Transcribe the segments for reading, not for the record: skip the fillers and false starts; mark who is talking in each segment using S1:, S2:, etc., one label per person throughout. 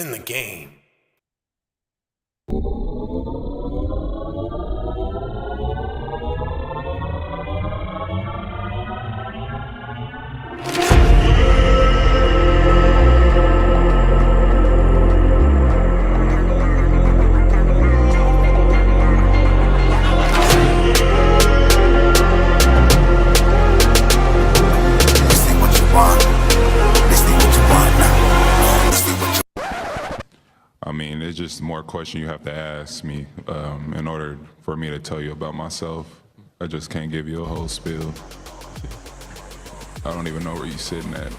S1: in the game.
S2: I mean, it's just more questions you have to ask me in order for me to tell you about myself. I just can't give you a whole spiel. I don't even know where you're sitting at.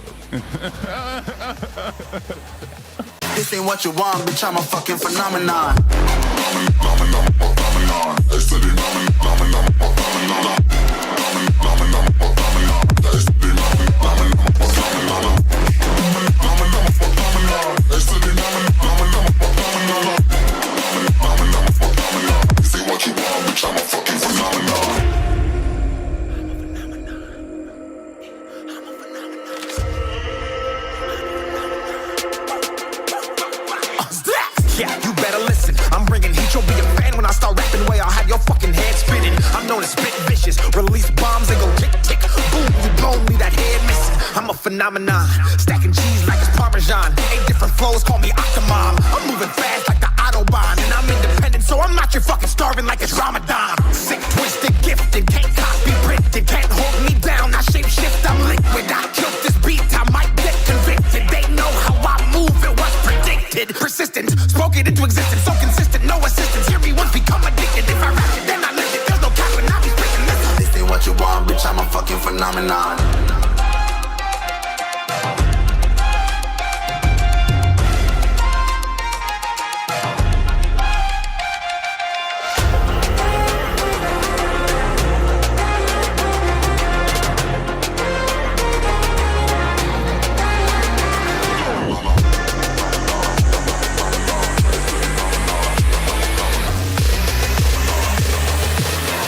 S3: This ain't what you want, bitch, I'm a fucking phenomenon. Yeah, you better listen. I'm bringing heat. You'll be a fan when I start rapping. Way I'll have your fucking head spinning. I'm known as spit vicious. Release bombs and go tick tick. Boom, you blown me that head missing. I'm a phenomenon. Stacking cheese like it's Parmesan. 8 different flows, call me Octomom. I'm moving fast like the Autobahn. And I'm independent, so I'm not your fucking starving like it's Ramadan. Sick, twisted, gifted. Can't copy, printed. Can't hold me down. I shape shift, I'm liquid. I killed this beat, I might get convicted. They know how I move, it was predicted. Persistent, spoke it into existence. So consistent, no assistance. Hear me once, become addicted. If I rap it, then I live it. There's no cap when I be spitting this. This ain't what you want, bitch, I'm a fucking phenomenon.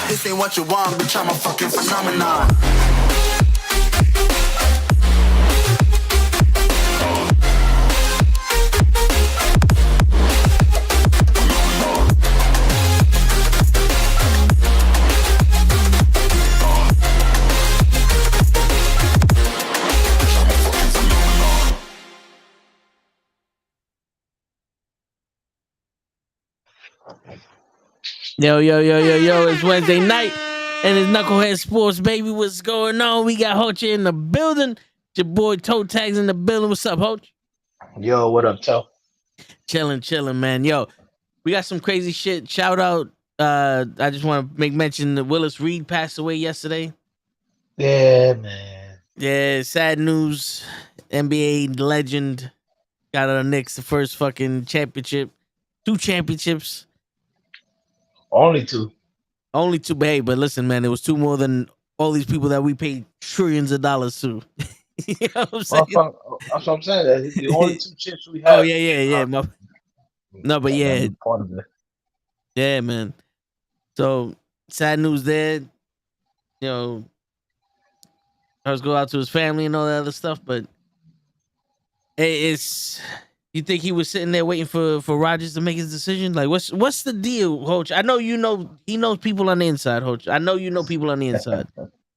S3: This ain't what you want, bitch, I'm a fucking phenomenon.
S4: Yo, it's Wednesday night, and it's Knucklehead Sports, baby. What's going on? We got Hoach in the building. Your boy Toe Tags in the building. What's up, Hoach?
S5: Yo, what up, Toe?
S4: Chilling, man. Yo, we got some crazy shit. Shout out. I just want to make mention that Willis Reed passed away yesterday.
S5: Yeah, man.
S4: Yeah, sad news. NBA legend got on Knicks the first fucking championship. 2 championships.
S5: Only 2.
S4: Only 2, but hey, but listen, man, it was 2 more than all these people that we paid trillions of dollars to. You know what I'm saying?
S5: That's what I'm saying. That's the only 2 chips we have.
S4: Oh, yeah. No, but yeah.
S5: Part of it.
S4: Yeah, man. So, sad news there. You know, let's go out to his family and all that other stuff, but it's... You think he was sitting there waiting for Rodgers to make his decision? Like, what's the deal, Hoach? I know he knows people on the inside, Hoach. I know you know people on the inside.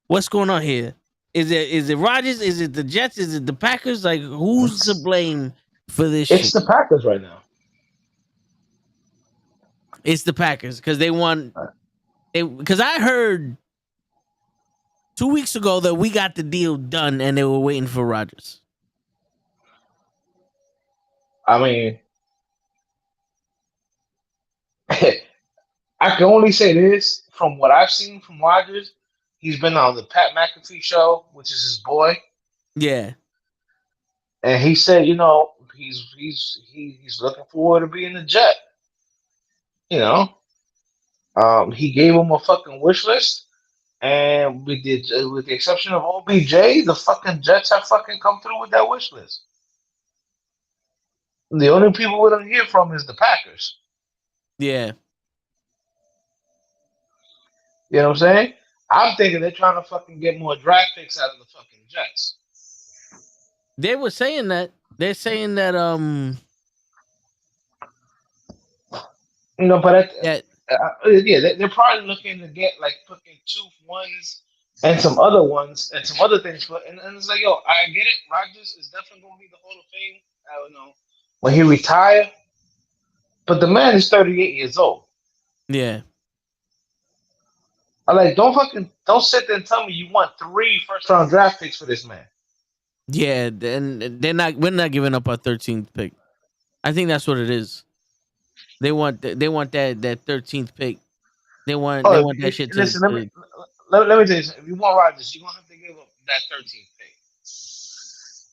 S4: What's going on here? Is it Rodgers? Is it the Jets? Is it the Packers? Like, who's to blame for this shit?
S5: It's the Packers right now.
S4: It's the Packers because they won. Because I heard 2 weeks ago that we got the deal done and they were waiting for Rodgers.
S5: I mean, I can only say this from what I've seen from Rodgers. He's been on the Pat McAfee show, which is his boy.
S4: Yeah,
S5: and he said, you know, he's looking forward to being a Jet. You know, he gave him a fucking wish list, and with the exception of OBJ, the fucking Jets have fucking come through with that wish list. The only people we don't hear from is the Packers.
S4: Yeah.
S5: You know what I'm saying? I'm thinking they're trying to fucking get more draft picks out of the fucking Jets.
S4: They were saying that. They're saying that
S5: But
S4: Yeah,
S5: yeah, they're probably looking to get like fucking two ones and some other ones and some other things. But and it's like, yo, I get it. Rodgers is definitely gonna be the Hall of Fame. I don't know when he retire, but the man is 38 years old.
S4: yeah,
S5: I like don't sit there and tell me you want three first round draft picks for this man.
S4: yeah. And we're not giving up our 13th pick. I think that's what it is. They want that 13th pick. They
S5: Oh,
S4: want that shit
S5: listen,
S4: to
S5: let me tell you something. If you want Rodgers, you're gonna have to give up that 13th pick.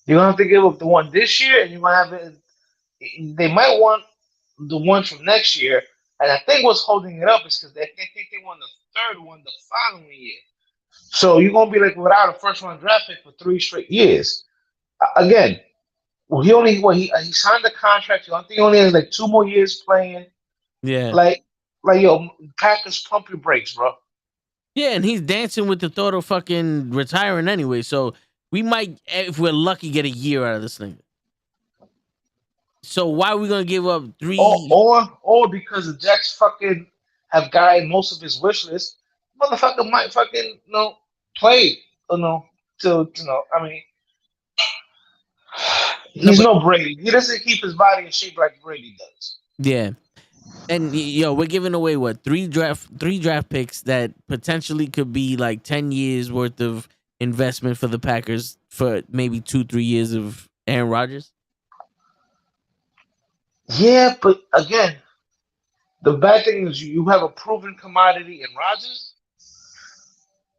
S5: You're gonna have to give up the one this year, and you're gonna have it. They might want the one from next year, and I think what's holding it up is because they think they want the third one the following year. So you're gonna be like without a first round draft pick for 3 straight years. Again, well, he signed the contract. I think he only has like 2 more years playing.
S4: yeah.
S5: Like yo, Packers, pump your brakes, bro.
S4: Yeah, and he's dancing with the thought of fucking retiring anyway. So we might, if we're lucky, get a year out of this thing. So why are we gonna give up three?
S5: Or because the Jets fucking have gotten most of his wish list, motherfucker might fucking play to I mean
S4: No,
S5: he's
S4: but
S5: no Brady. He doesn't keep his body in shape like Brady does.
S4: yeah, and we're giving away what three draft picks that potentially could be like 10 years worth of investment for the Packers for maybe 2-3 years of Aaron Rodgers.
S5: Yeah, but again, the bad thing is you have a proven commodity in Rodgers,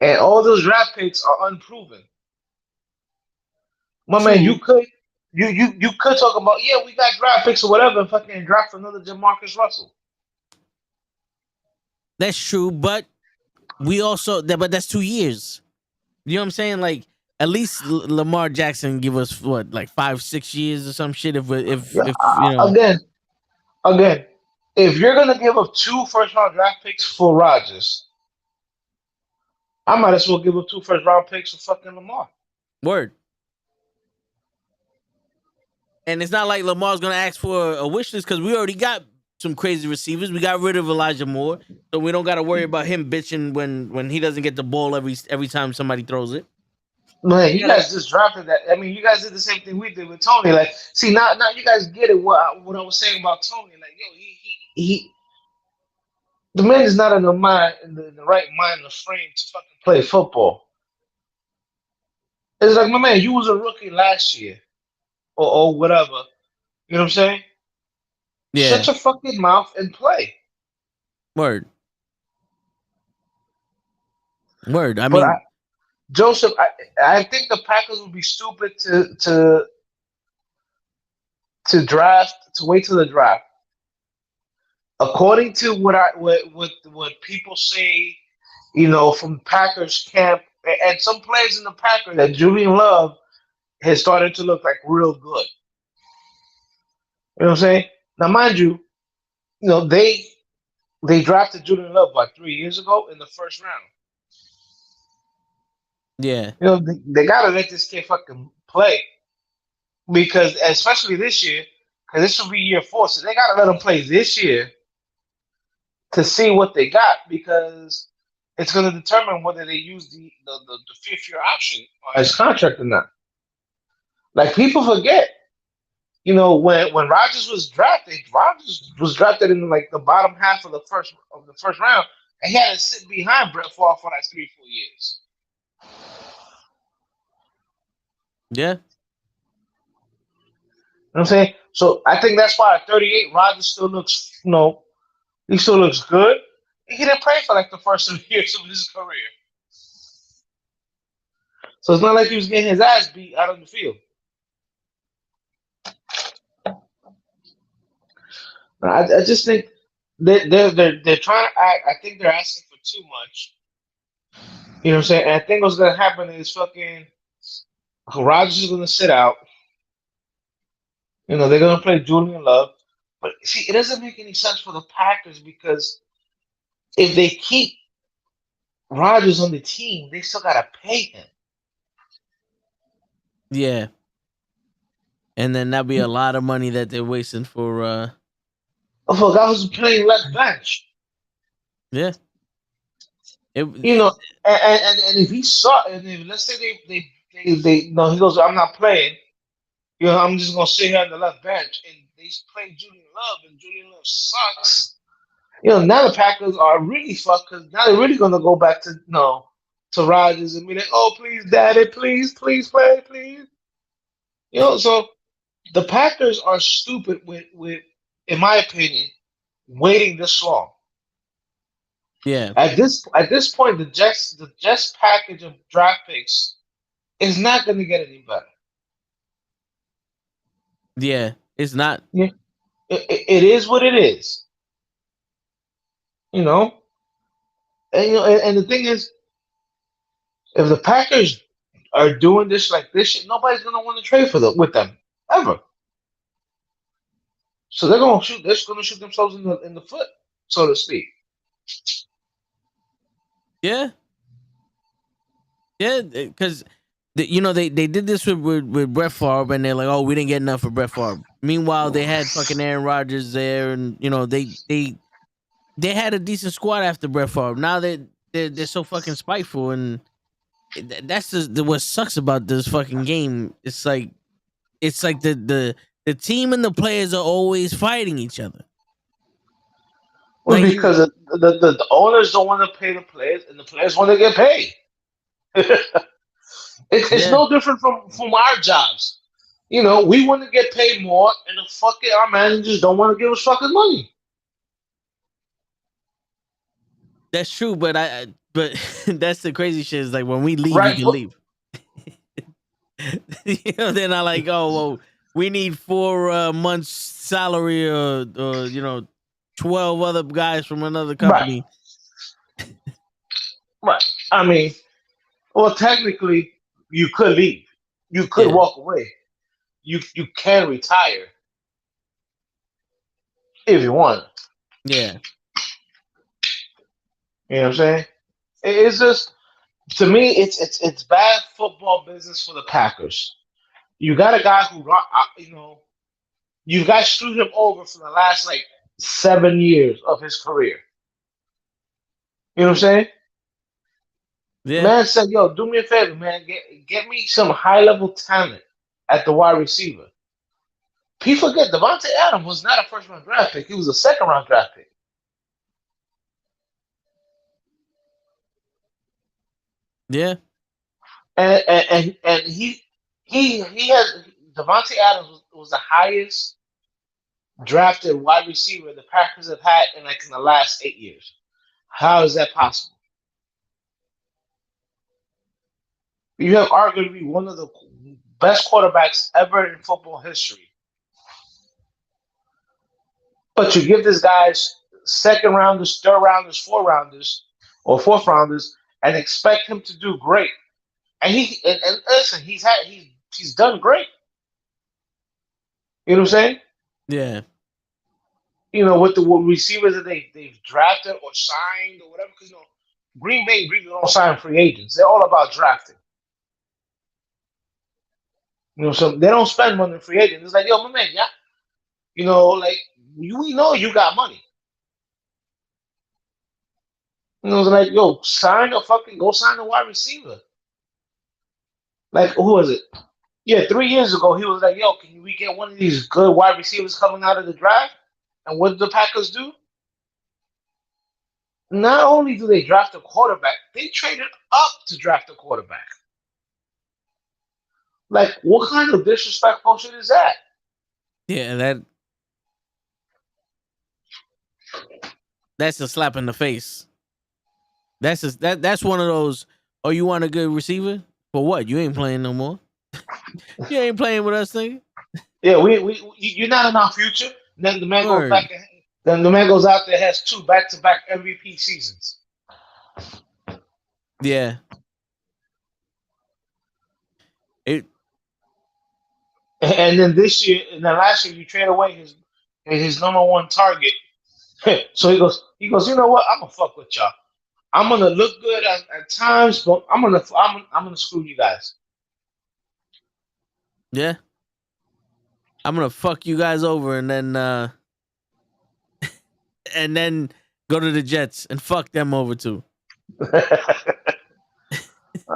S5: and all those draft picks are unproven. My man,
S4: True,
S5: you could talk about, yeah, we got draft picks or whatever, and fucking draft another Jamarcus Russell.
S4: that's true, but we also but that's 2 years. You know what I'm saying? Like at least Lamar Jackson give us what like 5-6 years or some shit.
S5: Yeah,
S4: If you know,
S5: again, if you're gonna give up two first round draft picks for Rodgers, I might as well give up two first round picks for fucking Lamar.
S4: word. And it's not like Lamar's gonna ask for a wish list because we already got some crazy receivers. We got rid of Elijah Moore, so we don't got to worry about him bitching when he doesn't get the ball every time somebody throws it.
S5: Man,
S4: We
S5: you
S4: gotta,
S5: guys just drafted that. I mean, you guys did the same thing we did with Tony. Like, see, now you guys get it. What I was saying about Tony, like, yo, the man is not in the mind, in the right mind, the frame to fucking play football. It's like, my man, you was a rookie last year, or whatever. You know what I'm saying?
S4: yeah,
S5: Shut your fucking mouth and play.
S4: word, word. I
S5: But
S4: mean,
S5: Joseph, I think the Packers would be stupid to wait till the draft. According to what people say, from Packers camp and some players in the Packers, that Julian Love has started to look like real good. You know what I'm saying? Now, mind you, they drafted Julian Love like 3 years ago in the first round.
S4: yeah,
S5: They gotta let this kid fucking play because, especially this year, because this will be year 4, so they gotta let him play this year to see what they got because it's going to determine whether they use the fifth year option on his contract or not. Like people forget, when Rodgers was drafted in like the bottom half of the first round, and he had to sit behind Brett Favre for like 3-4 years.
S4: yeah,
S5: You know what I'm saying? So I think that's why at 38, Rodgers still looks, he still looks good. He didn't play for like the first 3 years of his career. So it's not like he was getting his ass beat out on the field. I just think they're trying to act. I think they're asking for too much. You know what I'm saying? And I think what's gonna happen is fucking Rodgers is gonna sit out. They're gonna play Julian Love. But see, it doesn't make any sense for the Packers because if they keep Rodgers on the team, they still gotta pay him.
S4: yeah. And then that'd be a lot of money that they're wasting for
S5: of a guy who's playing left bench.
S4: Yeah.
S5: You know, and if he saw, and if let's say they no, he goes, I'm not playing. You know, I'm just gonna sit here on the left bench, and they play Julian Love, and Julian Love sucks. You know, now the Packers are really fucked because now they're really gonna go back to to Rodgers and be like, oh please, Daddy, please, please play, please. You know, so the Packers are stupid with, in my opinion, waiting this long.
S4: Yeah.
S5: At this point, the Jets package of draft picks is not going to get any better.
S4: Yeah. It's not.
S5: Yeah, it is what it is. You know, and the thing is, if the Packers are doing this like this, shit, nobody's going to want to trade with them ever. So they're going to shoot. They're going to shoot themselves in the foot, so to speak.
S4: Yeah. Yeah. Because they did this with Brett Favre, and they're like, oh, we didn't get enough for Brett Favre. Meanwhile, they had fucking Aaron Rodgers there, and they had a decent squad after Brett Favre. Now they're so fucking spiteful, and that's what sucks about this fucking game. It's like the team and the players are always fighting each other.
S5: Well,
S4: Like
S5: because the owners don't want to pay the players, and the players want to get paid. It's
S4: yeah,
S5: no different from our jobs. You know, we want to get paid more, and the fucking our managers don't want to give us fucking money.
S4: that's true. But that's the crazy shit. Is like when we leave, you
S5: Right?
S4: can leave. They're not like, oh well, we need 4 months salary or 12 other guys from another
S5: Right.
S4: company.
S5: Right. I mean, well, technically, you could leave. You could
S4: Yeah,
S5: walk away. You can retire if you want.
S4: yeah,
S5: You know what I'm saying? It's just to me, it's bad football business for the Packers. You got a guy who you guys screwed him over for the last like 7 years of his career. You know what I'm saying?
S4: yeah,
S5: Man said, "Yo, do me a favor, man. Get me some high level talent at the wide receiver." People forget Devontae Adams was not a first round draft pick; he was a second round draft pick.
S4: yeah,
S5: And he has Devontae Adams was the highest drafted wide receiver the Packers have had in the last 8 years. How is that possible? You have arguably one of the best quarterbacks ever in football history. But you give this guys second rounders, third rounders, or fourth rounders, and expect him to do great. And listen, he's done great. You know what I'm saying?
S4: yeah,
S5: You know, with the receivers that they've drafted or signed or whatever, because Green Bay really don't sign free agents. They're all about drafting. You know, so they don't spend money on free agents. It's like, yo, my man, yeah, like we know you got money. It's like, yo, go sign a wide receiver. Like, who was it? Yeah, 3 years ago, he was like, yo, can we get one of these good wide receivers coming out of the draft? And what did the Packers do? Not only do they draft a quarterback, they traded up to draft a quarterback. Like, what kind of disrespectful shit is that?
S4: yeah. That's a slap in the face. That's one of those. Oh, you want a good receiver? For what? You ain't playing no more. You ain't playing with us, nigga.
S5: Yeah, you're not in our future. Then the man goes
S4: Word.
S5: back. Then the man goes out there, has 2 back-to-back MVP seasons.
S4: Yeah. It.
S5: And then last year, you trade away his number one target. So he goes, you know what? I'm gonna fuck with y'all. I'm gonna look good at times, but I'm gonna screw you guys.
S4: Yeah. I'm gonna fuck you guys over, and then and then go to the Jets and fuck them over too.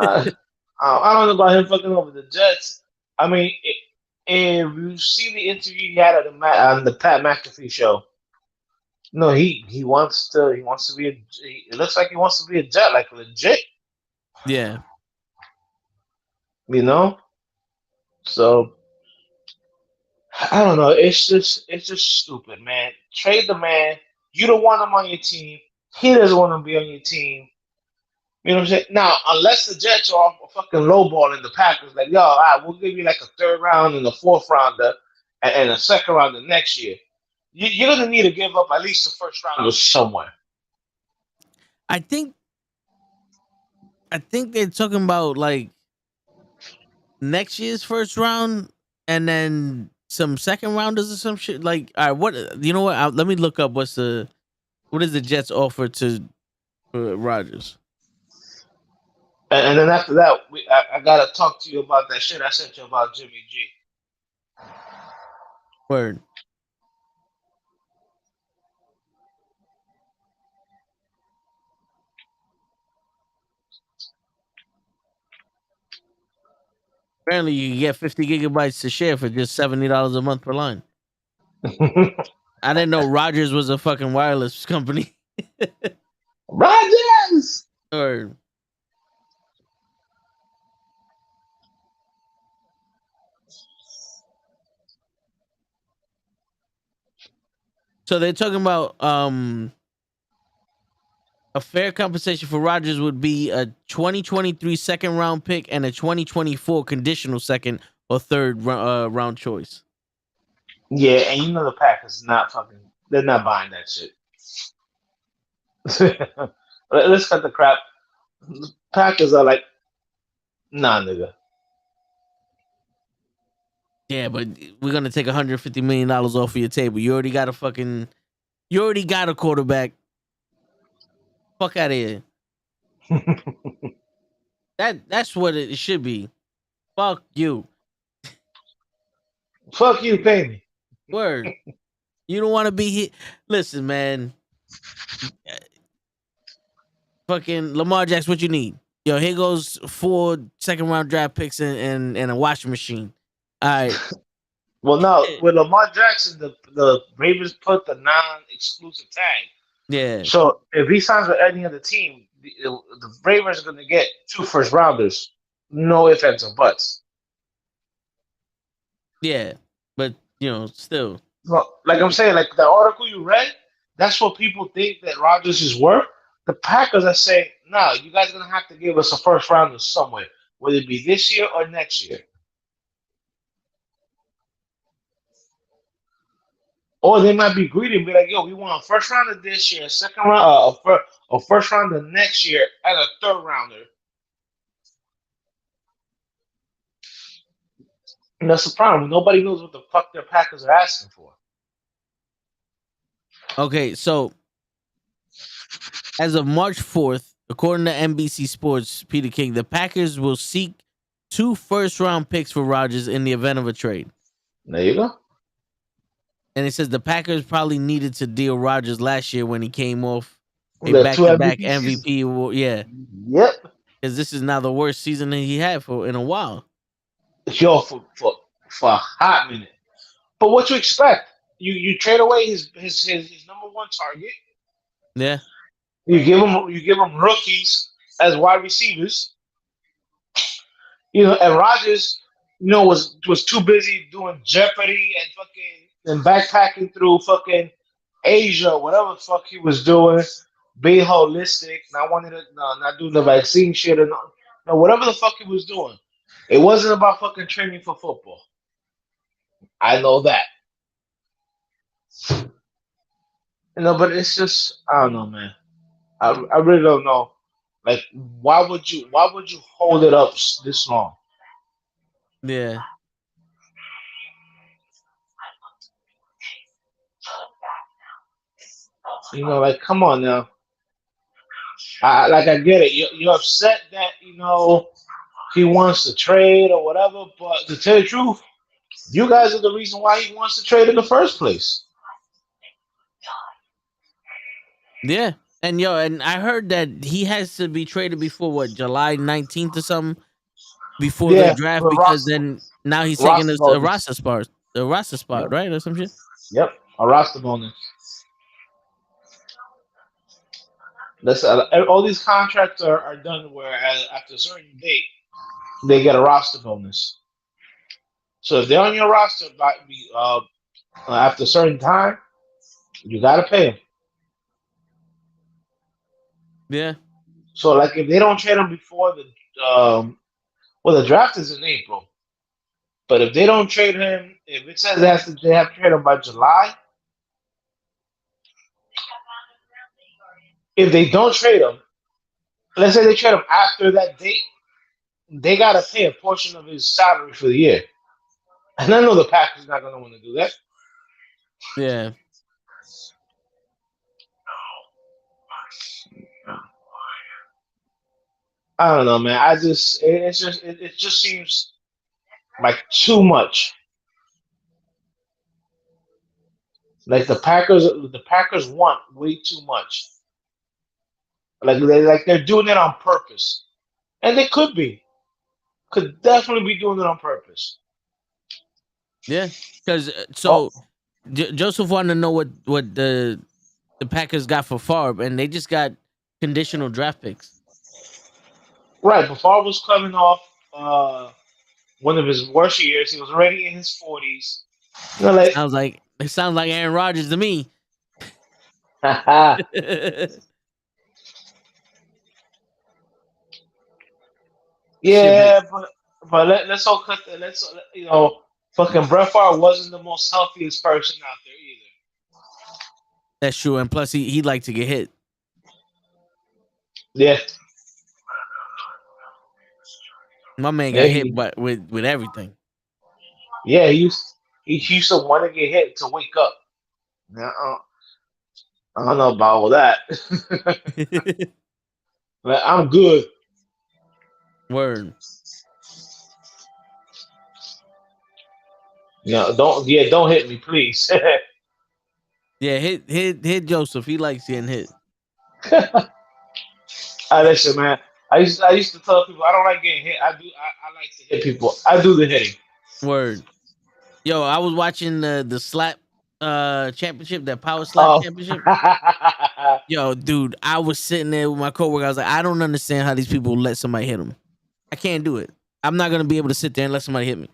S5: I don't know about him fucking over the Jets. I mean, if you see the interview he had on the Pat McAfee show, no, he wants to be it looks like he wants to be a Jet, like legit,
S4: Yeah.
S5: you know. So I don't know. It's just stupid, man. Trade the man. You don't want him on your team. He doesn't want to be on your team. You know what I'm saying? Now, unless the Jets are fucking lowballing the Packers, like, yo, all right, we'll give you like a third round and a fourth rounder and a second rounder next year. You're gonna need to give up at least the first rounder somewhere.
S4: I think they're talking about like next year's first round and then some second rounders or some shit. Like, all right, what you know what? Let me look up what is the Jets offer to for Rodgers.
S5: And then after that, I gotta talk to you about that shit I sent you about Jimmy G.
S4: Word. Apparently, you can get 50 gigabytes to share for just $70 a month per line. I didn't know Rogers was a fucking wireless company.
S5: Rodgers.
S4: Or so they're talking about a fair compensation for Rodgers would be a 2023 second round pick and a 2024 conditional second or third round choice.
S5: Yeah, and you know the Packers not fucking. They're not buying that shit. Let's cut the crap. The Packers are like, nah, nigga.
S4: Yeah, but we're gonna take $150 million off of your table. You already got a quarterback. Fuck out of here. That's what it should be. Fuck you.
S5: Fuck you, pay me.
S4: Word. You don't want to be hit. Listen, man. Fucking Lamar Jackson, what you need? Yo, here goes 4 second round draft picks and a washing machine. All right.
S5: Well, no, with Lamar Jackson, the Ravens put the non-exclusive tag.
S4: Yeah.
S5: So if he signs with any other team, the Ravens are going to get 2 first rounders. No ifs, ands, or buts.
S4: Yeah. But, still.
S5: Well, like I'm saying, like the article you read, that's what people think that Rodgers is worth. The Packers are saying, no, you guys are going to have to give us a first rounder somewhere, whether it be this year or next year. Or they might be greedy and be like, yo, we want a first rounder this year, a second round, a first rounder next year, and a third rounder. And that's the problem. Nobody knows what the fuck their Packers are asking for.
S4: Okay, so as of March 4th, according to NBC Sports, Peter King, the Packers will seek 2 first round picks for Rodgers in the event of a trade.
S5: There you go.
S4: And it says the Packers probably needed to deal Rodgers last year when he came off a
S5: The 2
S4: back-to-back
S5: MVP seasons.
S4: MVP award. Yeah,
S5: Yep.
S4: because this is now the worst season that he had in a while.
S5: Yo, for a hot minute. But what you expect? You trade away his number 1 target.
S4: Yeah,
S5: You give him rookies as wide receivers. And Rodgers, was too busy doing Jeopardy and backpacking through fucking Asia, whatever the fuck he was doing, being holistic, not doing the vaccine shit, and whatever the fuck he was doing. It wasn't about fucking training for football. I know that. But it's just I don't know, man. I really don't know. Like, why would you hold it up this long?
S4: yeah.
S5: Like, come on now. I get it. You're upset that he wants to trade or whatever, but to tell you the truth, you guys are the reason why he wants to trade in the first place.
S4: Yeah. And and I heard that he has to be traded before what, July 19th or something, before the
S5: Yeah,
S4: draft,
S5: for
S4: because then now he's taking
S5: roster
S4: us a
S5: bonus.
S4: roster spot,
S5: Yep,
S4: right? Or some shit.
S5: yep, a roster bonus. That's all these contracts are done where after a certain date they get a roster bonus. So if they're on your roster after a certain time, you gotta pay them.
S4: Yeah.
S5: So like if they don't trade them before the draft is in April, but if they don't trade him, if it says they have to trade him by July, if they don't trade him, let's say they trade him after that date, they gotta pay a portion of his salary for the year. And I know the Packers not gonna want to do that.
S4: Yeah.
S5: I don't know, man. It just seems like too much. Like the Packers want way too much. They're doing it on purpose, and they could definitely be doing it on purpose.
S4: Yeah. Because
S5: Oh,
S4: so Joseph wanted to know what the Packers got for Favre, and they just got conditional draft picks.
S5: right. Before was coming off uh, one of his worst years. He was already in his 40s. You know, like,
S4: It sounds like Aaron Rodgers to me. Shit, but
S5: yeah, but let's all cut that. Fucking Brett Favre wasn't the most healthiest person out there either.
S4: that's true. And plus, he liked to get hit.
S5: Yeah,
S4: My man
S5: yeah,
S4: got hit, but with everything.
S5: yeah. He used to want to get hit to wake up. Now, I don't know about all that. Like, I'm good.
S4: Word.
S5: No, don't hit me, please.
S4: Yeah, hit Joseph. He likes getting hit.
S5: Listen, man. I used to tell people I don't like getting hit. I like to hit people. I do the hitting.
S4: Word. Yo, I was watching the slap championship, that power slap
S5: Oh,
S4: championship. Yo, dude, I was sitting there with my coworker. I was like, I don't understand how these people let somebody hit them. I can't do it. I'm not gonna be able to sit there and let somebody hit me.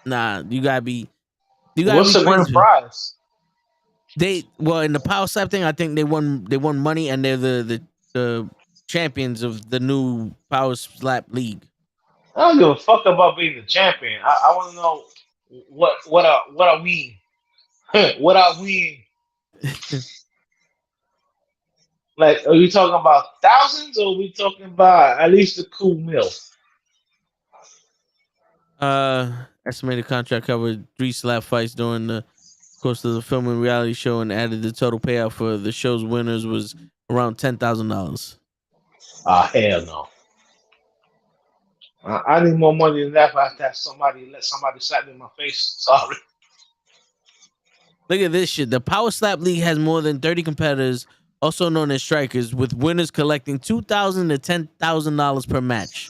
S4: Nah, you gotta
S5: what's
S4: be
S5: the grand
S4: friends with.
S5: prize?
S4: In the power slap thing, I think they won money, and they're the champions of the new power slap league.
S5: I don't give a fuck about being the champion. I want to know what I win. What I win. Like, are we talking about thousands, or are we talking about at least a cool meal?
S4: Estimated contract covered 3 slap fights during the course of the filming reality show, and added the total payout for the show's winners was around $10,000.
S5: Ah, hell no. I need more money than that if I have to have let somebody slap me in my face. Sorry.
S4: Look at this shit. The Power Slap League has more than 30 competitors, also known as strikers, with winners collecting $2,000 to $10,000 per match.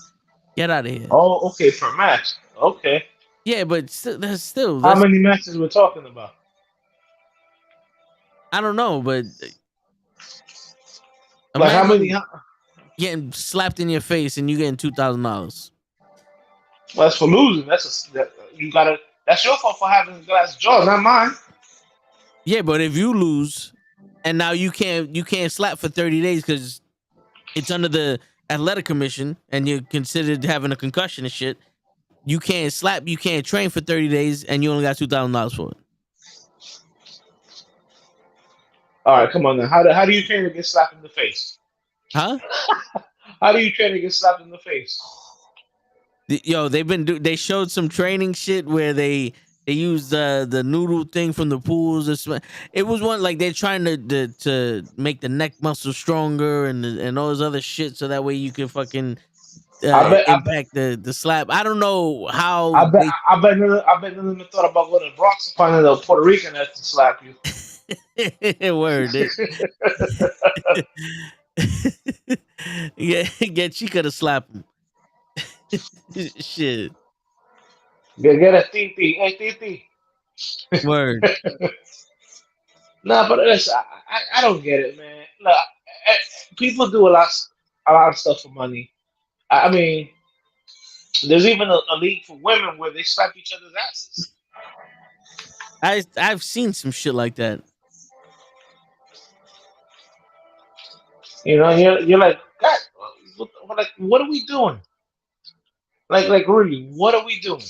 S4: Get out of here.
S5: Oh, okay, per match. Okay.
S4: Yeah, but
S5: How
S4: that's
S5: many matches we're talking about?
S4: I don't know, but
S5: Like how many?
S4: imagine getting slapped in your face and you getting $2,000.
S5: Well, that's for losing. You gotta. That's your fault for having a glass jaw, not mine.
S4: Yeah, but if you lose and now you can't slap for 30 days because it's under the athletic commission and you're considered having a concussion and shit. You can't slap, you can't train for 30 days, and you only got $2,000 for it.
S5: All right, come on now. How do you train to get slapped in the face?
S4: Huh?
S5: How do you train to get slapped in the face?
S4: Yo, they showed some training shit where they used the noodle thing from the pools. It was one like they're trying to make the neck muscle stronger and all this other shit so that way you can fucking
S5: I bet. I bet.
S4: impact the slap. I don't know
S5: I
S4: how
S5: bet.
S4: they
S5: I bet. I bet none of them thought about going to the Bronx and finding a Puerto Rican that to slap you.
S4: Word. Yeah, Chica to slap him. Shit.
S5: Get a TT. Hey, TT.
S4: Word.
S5: Nah, but listen, I don't get it, man. Look, people do a lot of stuff for money. I mean, there's even a league for women where they slap each other's asses.
S4: I've seen some shit like that.
S5: You know, you're like, God, what are we doing? Like really, what are we doing?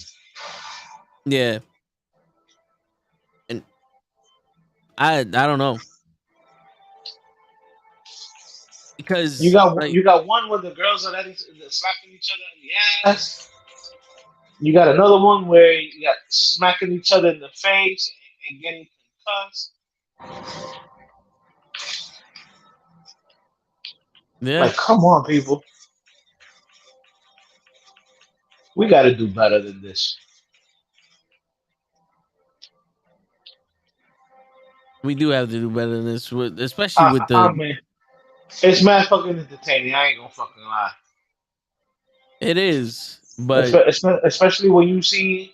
S4: Yeah. And I don't know. Because like
S5: You got one where the girls are they're slapping each other in the ass. You got another one where you got smacking each other in the face and getting concussed.
S4: yeah,
S5: Like, come on, people. We got to do better than this.
S4: we do have to do better than this with especially with
S5: I
S4: the
S5: mean, it's mad fucking entertaining. I ain't gonna fucking lie.
S4: it is. But
S5: Especially when you see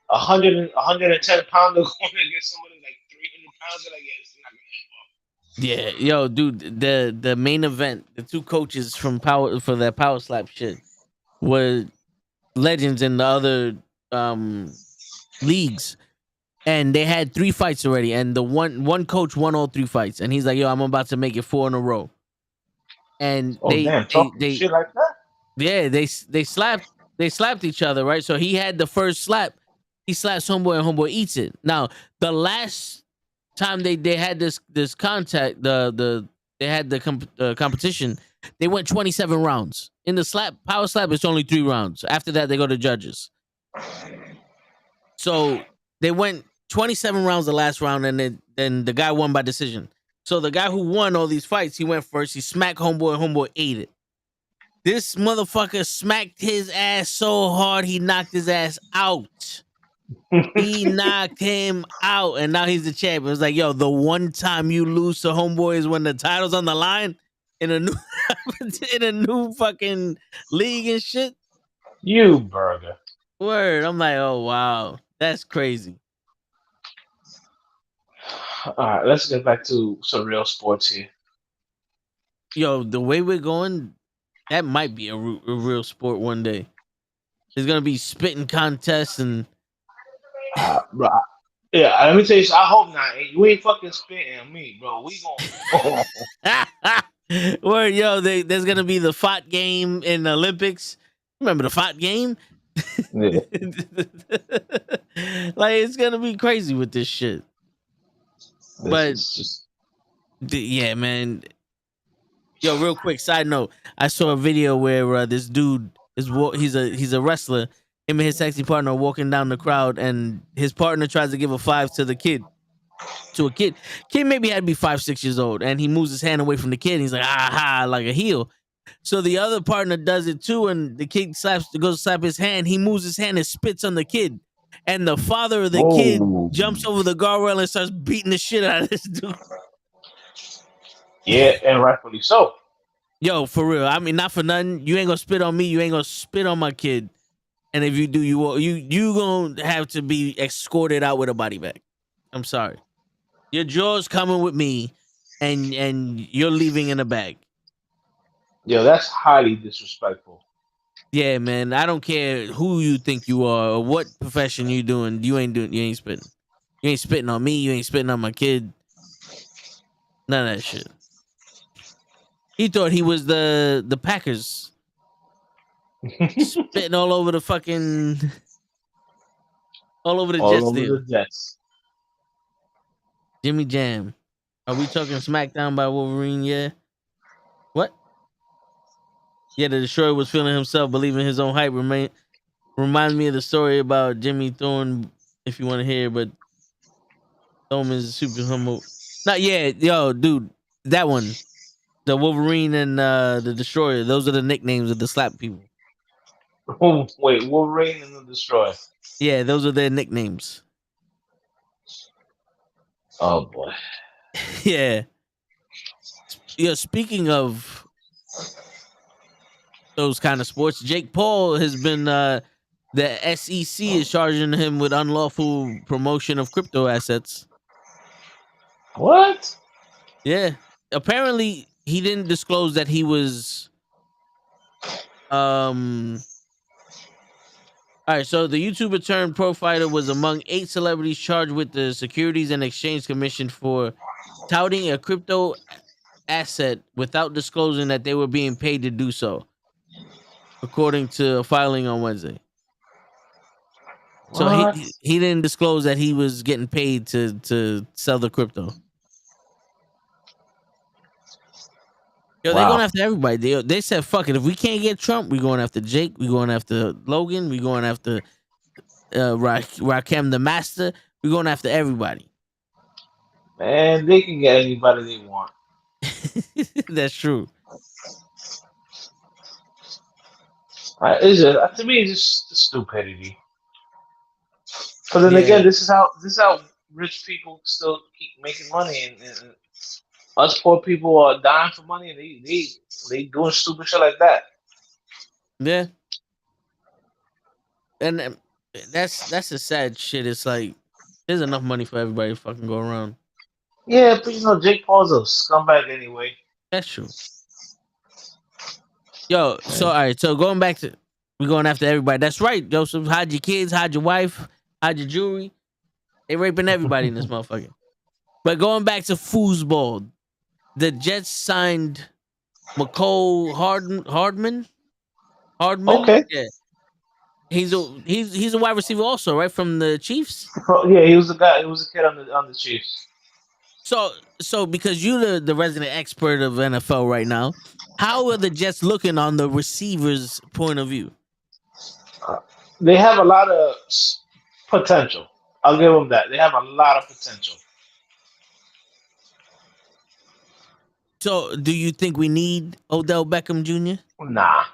S5: 110 pounder going against somebody like 300 pounds. Like, yeah, it's not
S4: yeah, yo, dude, the main event, the two coaches from Power for that power slap shit were legends in the other leagues. And they had 3 fights already, and the one coach won all 3 fights, and he's like, "Yo, I'm about to make it 4 in a row." And
S5: oh damn, talking shit like that.
S4: yeah, they slapped each other, right? So he had the first slap, he slaps homeboy, and homeboy eats it. Now the last time they had this contact, they had the competition, they went 27 rounds. In the power slap, it's only 3 rounds. After that, they go to judges. So they went 27 rounds the last round, and then the guy won by decision. So the guy who won all these fights, he went first. He smacked homeboy, and homeboy ate it. This motherfucker smacked his ass so hard he knocked his ass out. He knocked him out, and now he's the champion. It's like, yo, the one time you lose to homeboy is when the title's on the line in a new in a new fucking league and shit.
S5: You burger.
S4: Word. I'm like, oh wow, that's crazy.
S5: All right, let's get back to some real sports here.
S4: Yo, the way we're going, that might be a real sport one day. There's gonna be spitting contests and
S5: Bro, yeah, let me tell you, I hope not. You ain't fucking spitting on me, bro. We going.
S4: where yo, there's gonna be the FOT game in the Olympics. Remember the FOT game?
S5: Yeah.
S4: Like it's gonna be crazy with this shit. But
S5: It's just
S4: yeah, man. Yo, real quick side note: I saw a video where this dude he's a wrestler. Him and his sexy partner are walking down the crowd, and his partner tries to give a 5 to the kid. To a kid, maybe had to be 5-6 years old, and he moves his hand away from the kid. And he's like, "Aha!" like a heel. So the other partner does it too, and the kid goes to slap his hand. He moves his hand and spits on the kid, and the father of the kid
S5: Whoa.
S4: jumps over the guardrail and starts beating the shit out of this dude.
S5: yeah, and rightfully so.
S4: Yo, for real. I mean, not for nothing. You ain't gonna spit on me. You ain't gonna spit on my kid. And if you do, you gonna have to be escorted out with a body bag. I'm sorry. Your jaw's coming with me, and you're leaving in a bag.
S5: Yo, that's highly disrespectful.
S4: Yeah, man. I don't care who you think you are or what profession you doing. You ain't spitting. You ain't spitting on me. You ain't spitting on my kid. None of that shit. He thought he was the Packers. Spitting all over the fucking all over the
S5: All
S4: Jets
S5: over
S4: deal.
S5: the Jets.
S4: Jimmy Jam. Are we talking SmackDown by Wolverine? Yeah. What? Yeah, the Destroyer was feeling himself, believing his own hype. Reminds me of the story about Jimmy Thorne, if you want to hear, but Thorne is super humble. Not yet, yo, dude. That one. The Wolverine and the Destroyer. Those are the nicknames of the slap people.
S5: Oh, wait, Wolverine and the Destroyer.
S4: Yeah, those are their nicknames.
S5: Oh boy.
S4: Yeah. Yeah. Speaking of those kind of sports, Jake Paul has been the SEC is charging him with unlawful promotion of crypto assets.
S5: What?
S4: Yeah. Apparently he didn't disclose that he was all right, so the YouTuber turned profiler was among 8 celebrities charged with the Securities and Exchange Commission for touting a crypto asset without disclosing that they were being paid to do so, according to a filing on Wednesday. So
S5: What?
S4: he didn't disclose that he was getting paid to sell the crypto. Yo, they're going
S5: Wow.
S4: after everybody. They said, fuck it. If we can't get Trump, we're going after Jake. We're going after Logan. We're going after Rakim the Master. We're going after everybody.
S5: Man, they can get anybody they want.
S4: That's true.
S5: It's just, to me, it's just stupidity. But then
S4: Yeah.
S5: again, this is how rich people still keep making money, and us poor people are dying for money, and they doing stupid shit like that.
S4: Yeah. And that's a sad shit. It's like there's enough money for everybody to fucking go around.
S5: Yeah, but Jake Paul's a scumbag anyway.
S4: That's true. Yo, so all right, so going back to we're going after everybody. That's right, Joseph. Hide your kids, hide your wife, hide your jewelry. They raping everybody in this motherfucker. But going back to foosball, the Jets signed NuKKle Hardman.
S5: Okay.
S4: Yeah. He's a wide receiver also, right? From the Chiefs.
S5: Yeah, he was a guy. He was a kid on the Chiefs.
S4: So because you're the resident expert of NFL right now, how are the Jets looking on the receivers' point of view?
S5: They have a lot of potential. I'll give them that. They have a lot of potential.
S4: So, do you think we need Odell Beckham Jr.?
S5: Nah.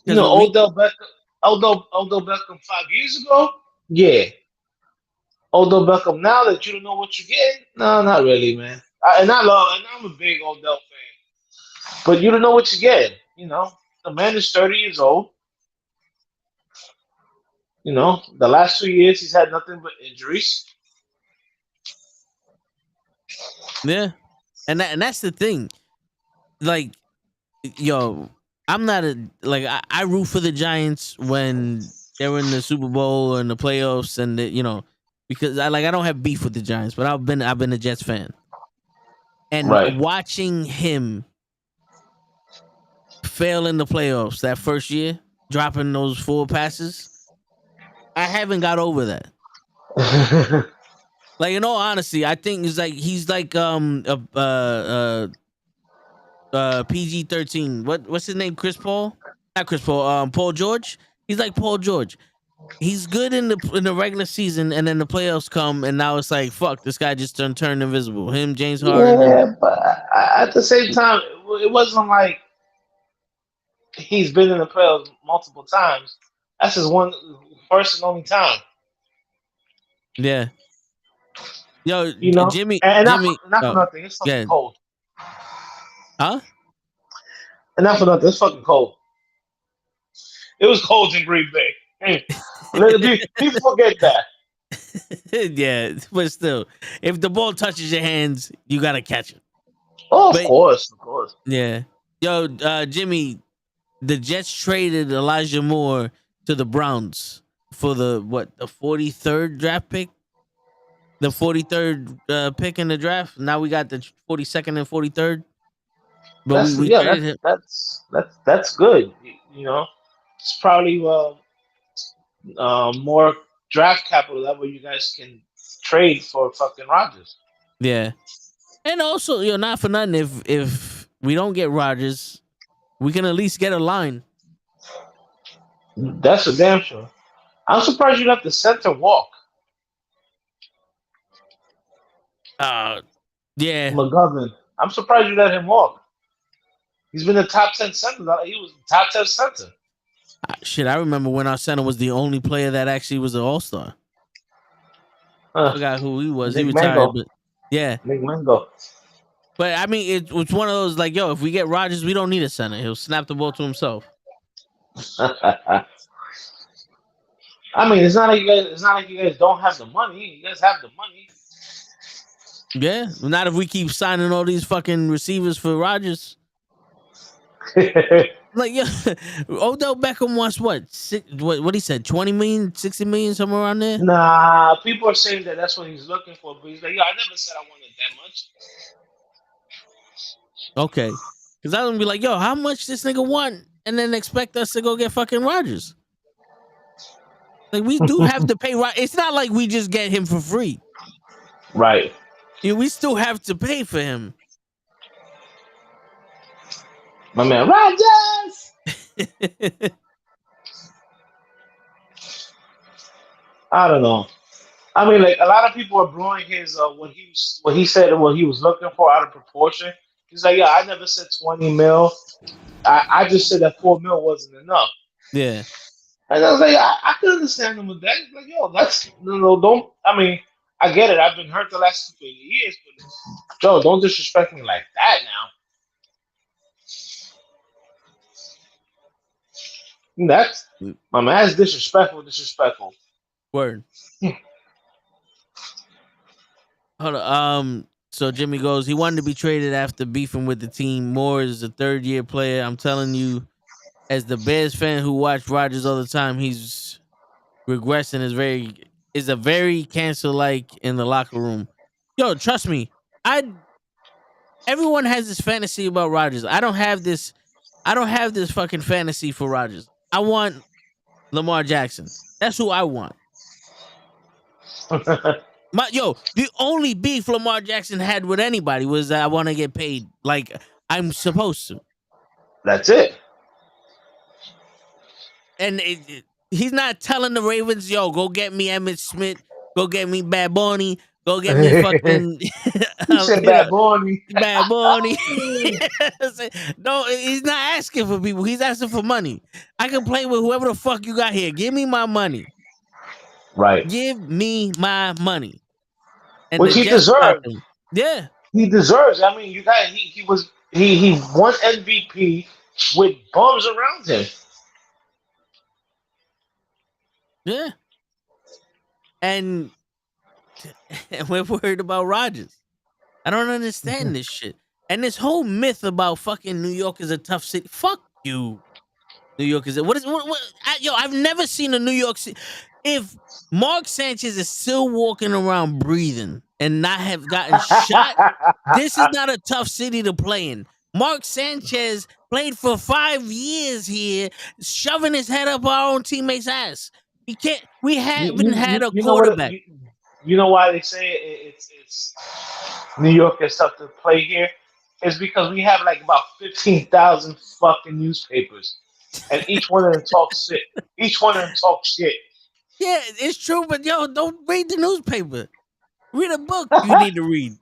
S4: Because
S5: Odell Beckham 5 years ago? Yeah. Odell Beckham now that you don't know what you're getting? No, not really, man. And I'm a big Odell fan. But you don't know what you're getting. The man is 30 years old. The last 2 years he's had nothing but injuries.
S4: Yeah, and that's the thing. Like, yo, I'm not I root for the Giants when they're in the Super Bowl or in the playoffs, and because I don't have beef with the Giants, but I've been a Jets fan, and
S5: Right.
S4: watching him fail in the playoffs that first year, dropping those 4 passes, I haven't got over that. Like, in all honesty, I think he's like PG-13. What's his name? Chris Paul? Not Chris Paul. Paul George. He's like Paul George. He's good in the regular season, and then the playoffs come, and now it's like, fuck, this guy just turned invisible. Him, James Harden.
S5: Yeah, but at the same time, it wasn't like he's been in the playoffs multiple times. That's his first and only time.
S4: Yeah. Yo, Jimmy.
S5: And
S4: Jimmy.
S5: not for nothing. It's fucking cold.
S4: Huh?
S5: And not for nothing. It's fucking cold. It was cold in Green Bay. Hey, people forget that.
S4: Yeah, but still, if the ball touches your hands, you gotta catch it.
S5: Oh, of course.
S4: Yeah. Yo, Jimmy, the Jets traded Elijah Moore to the Browns for the 43rd draft pick? The 43rd pick in the draft. Now we got the 42nd and 43rd. But we traded him.
S5: That's good. It's probably more draft capital that way you guys can trade for fucking Rodgers.
S4: Yeah. And also, not for nothing, if we don't get Rodgers, we can at least get a line.
S5: That's a damn sure. I'm surprised you let the center walk.
S4: Yeah.
S5: McGovern. I'm surprised you let him walk. He's been the top 10 center. He was the top 10 center.
S4: Shit, I remember when our center was the only player that actually was an all-star. I forgot who he was.
S5: Nick
S4: he retired.
S5: Mango.
S4: But Yeah.
S5: Make Wingo.
S4: But I mean, it's one of those like, yo, if we get Rodgers, we don't need a center. He'll snap the ball to himself.
S5: I mean, it's not like you guys. It's not like you guys don't have the money. You guys have the money.
S4: Yeah. Not if we keep signing all these fucking receivers for Rodgers. Like, yeah, Odell Beckham wants what? What he said? 20 million, 60 million, somewhere around there.
S5: Nah, people are saying that that's what he's looking for, but he's like, yo, I never said I wanted that much.
S4: Okay, because I was gonna be like, yo, how much this nigga want, and then expect us to go get fucking Rodgers. Like, we do have to pay. It's not like we just get him for free.
S5: Right.
S4: Yeah, we still have to pay for him.
S5: My man, Rodgers. I don't know. I mean, like a lot of people are blowing his what he said and what he was looking for out of proportion. He's like, yeah, I never said 20 mil. I just said that 4 mil wasn't enough.
S4: Yeah.
S5: And I was like, I can understand him with that. He's like, yo, that's no, don't. I mean, I get it. I've been hurt the last couple of years, but Joe, don't disrespect me like that now. That's my man. That's disrespectful. Disrespectful.
S4: Word. Hold on. So Jimmy goes, he wanted to be traded after beefing with the team. Moore is a third-year player. I'm telling you, as the Bears fan who watched Rodgers all the time, he's regressing. Is a very cancer-like in the locker room. Yo, trust me. Everyone has this fantasy about Rodgers. I don't have this fucking fantasy for Rodgers. I want Lamar Jackson. That's who I want. The only beef Lamar Jackson had with anybody was that I want to get paid like I'm supposed to.
S5: That's it.
S4: And he's not telling the Ravens, yo, go get me Emmitt Smith, go get me Bad Bunny, go get me fucking
S5: He said Bad Bunny.
S4: Bad Bunny. No, he's not asking for people. He's asking for money. I can play with whoever the fuck you got here. Give me my money.
S5: Right.
S4: Give me my money. And
S5: which he deserves.
S4: Yeah,
S5: he deserves. I mean, you got he won MVP with bums around him.
S4: Yeah, and we're worried about Rodgers. I don't understand this shit. And this whole myth about fucking New York is a tough city. Fuck you. New York is what? I've never seen a New York City. If Mark Sanchez is still walking around breathing and not have gotten shot, this is not a tough city to play in. Mark Sanchez played for 5 years here, shoving his head up our own teammates' ass. We haven't had a quarterback.
S5: You know why they say it's New York is tough to play here? It's because we have like about 15,000 fucking newspapers. And each one of them talks shit.
S4: Yeah, it's true, but yo, don't read the newspaper. Read a book you need to read.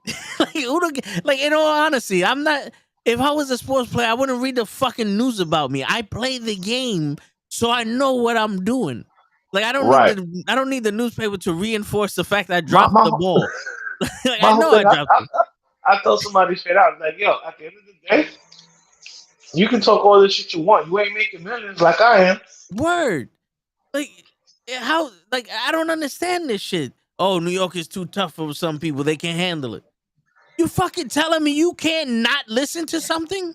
S4: Like, in all honesty, I'm not. If I was a sports player, I wouldn't read the fucking news about me. I play the game, so I know what I'm doing. Like, I don't need the newspaper to reinforce the fact that I dropped the ball. Like, I know I dropped it.
S5: I told somebody straight out, like, yo, at the end of the day, you can talk all this shit you want. You ain't making millions like I am.
S4: Word. Like, how? Like, I don't understand this shit. Oh, New York is too tough for some people. They can't handle it. You fucking telling me you can't not listen to something?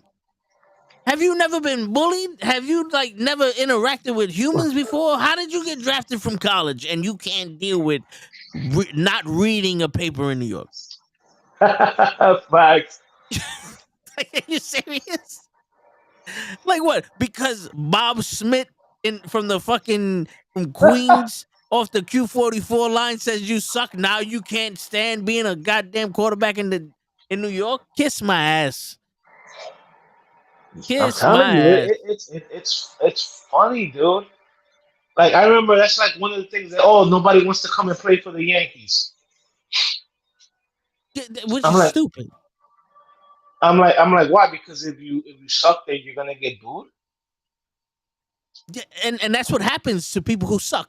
S4: Have you never been bullied? Have you, like, never interacted with humans before? How did you get drafted from college and you can't deal with not reading a paper in New York?
S5: Facts.
S4: Like, are you serious? Like what? Because Bob Smith from Queens off the Q44 line says you suck. Now you can't stand being a goddamn quarterback in New York. Kiss my ass.
S5: I'm telling you, it's funny, dude. Like I remember that's like one of the things that nobody wants to come and play for the Yankees.
S4: Which is stupid.
S5: I'm like, why? Because if you suck, then you're gonna get booed.
S4: Yeah, and that's what happens to people who suck.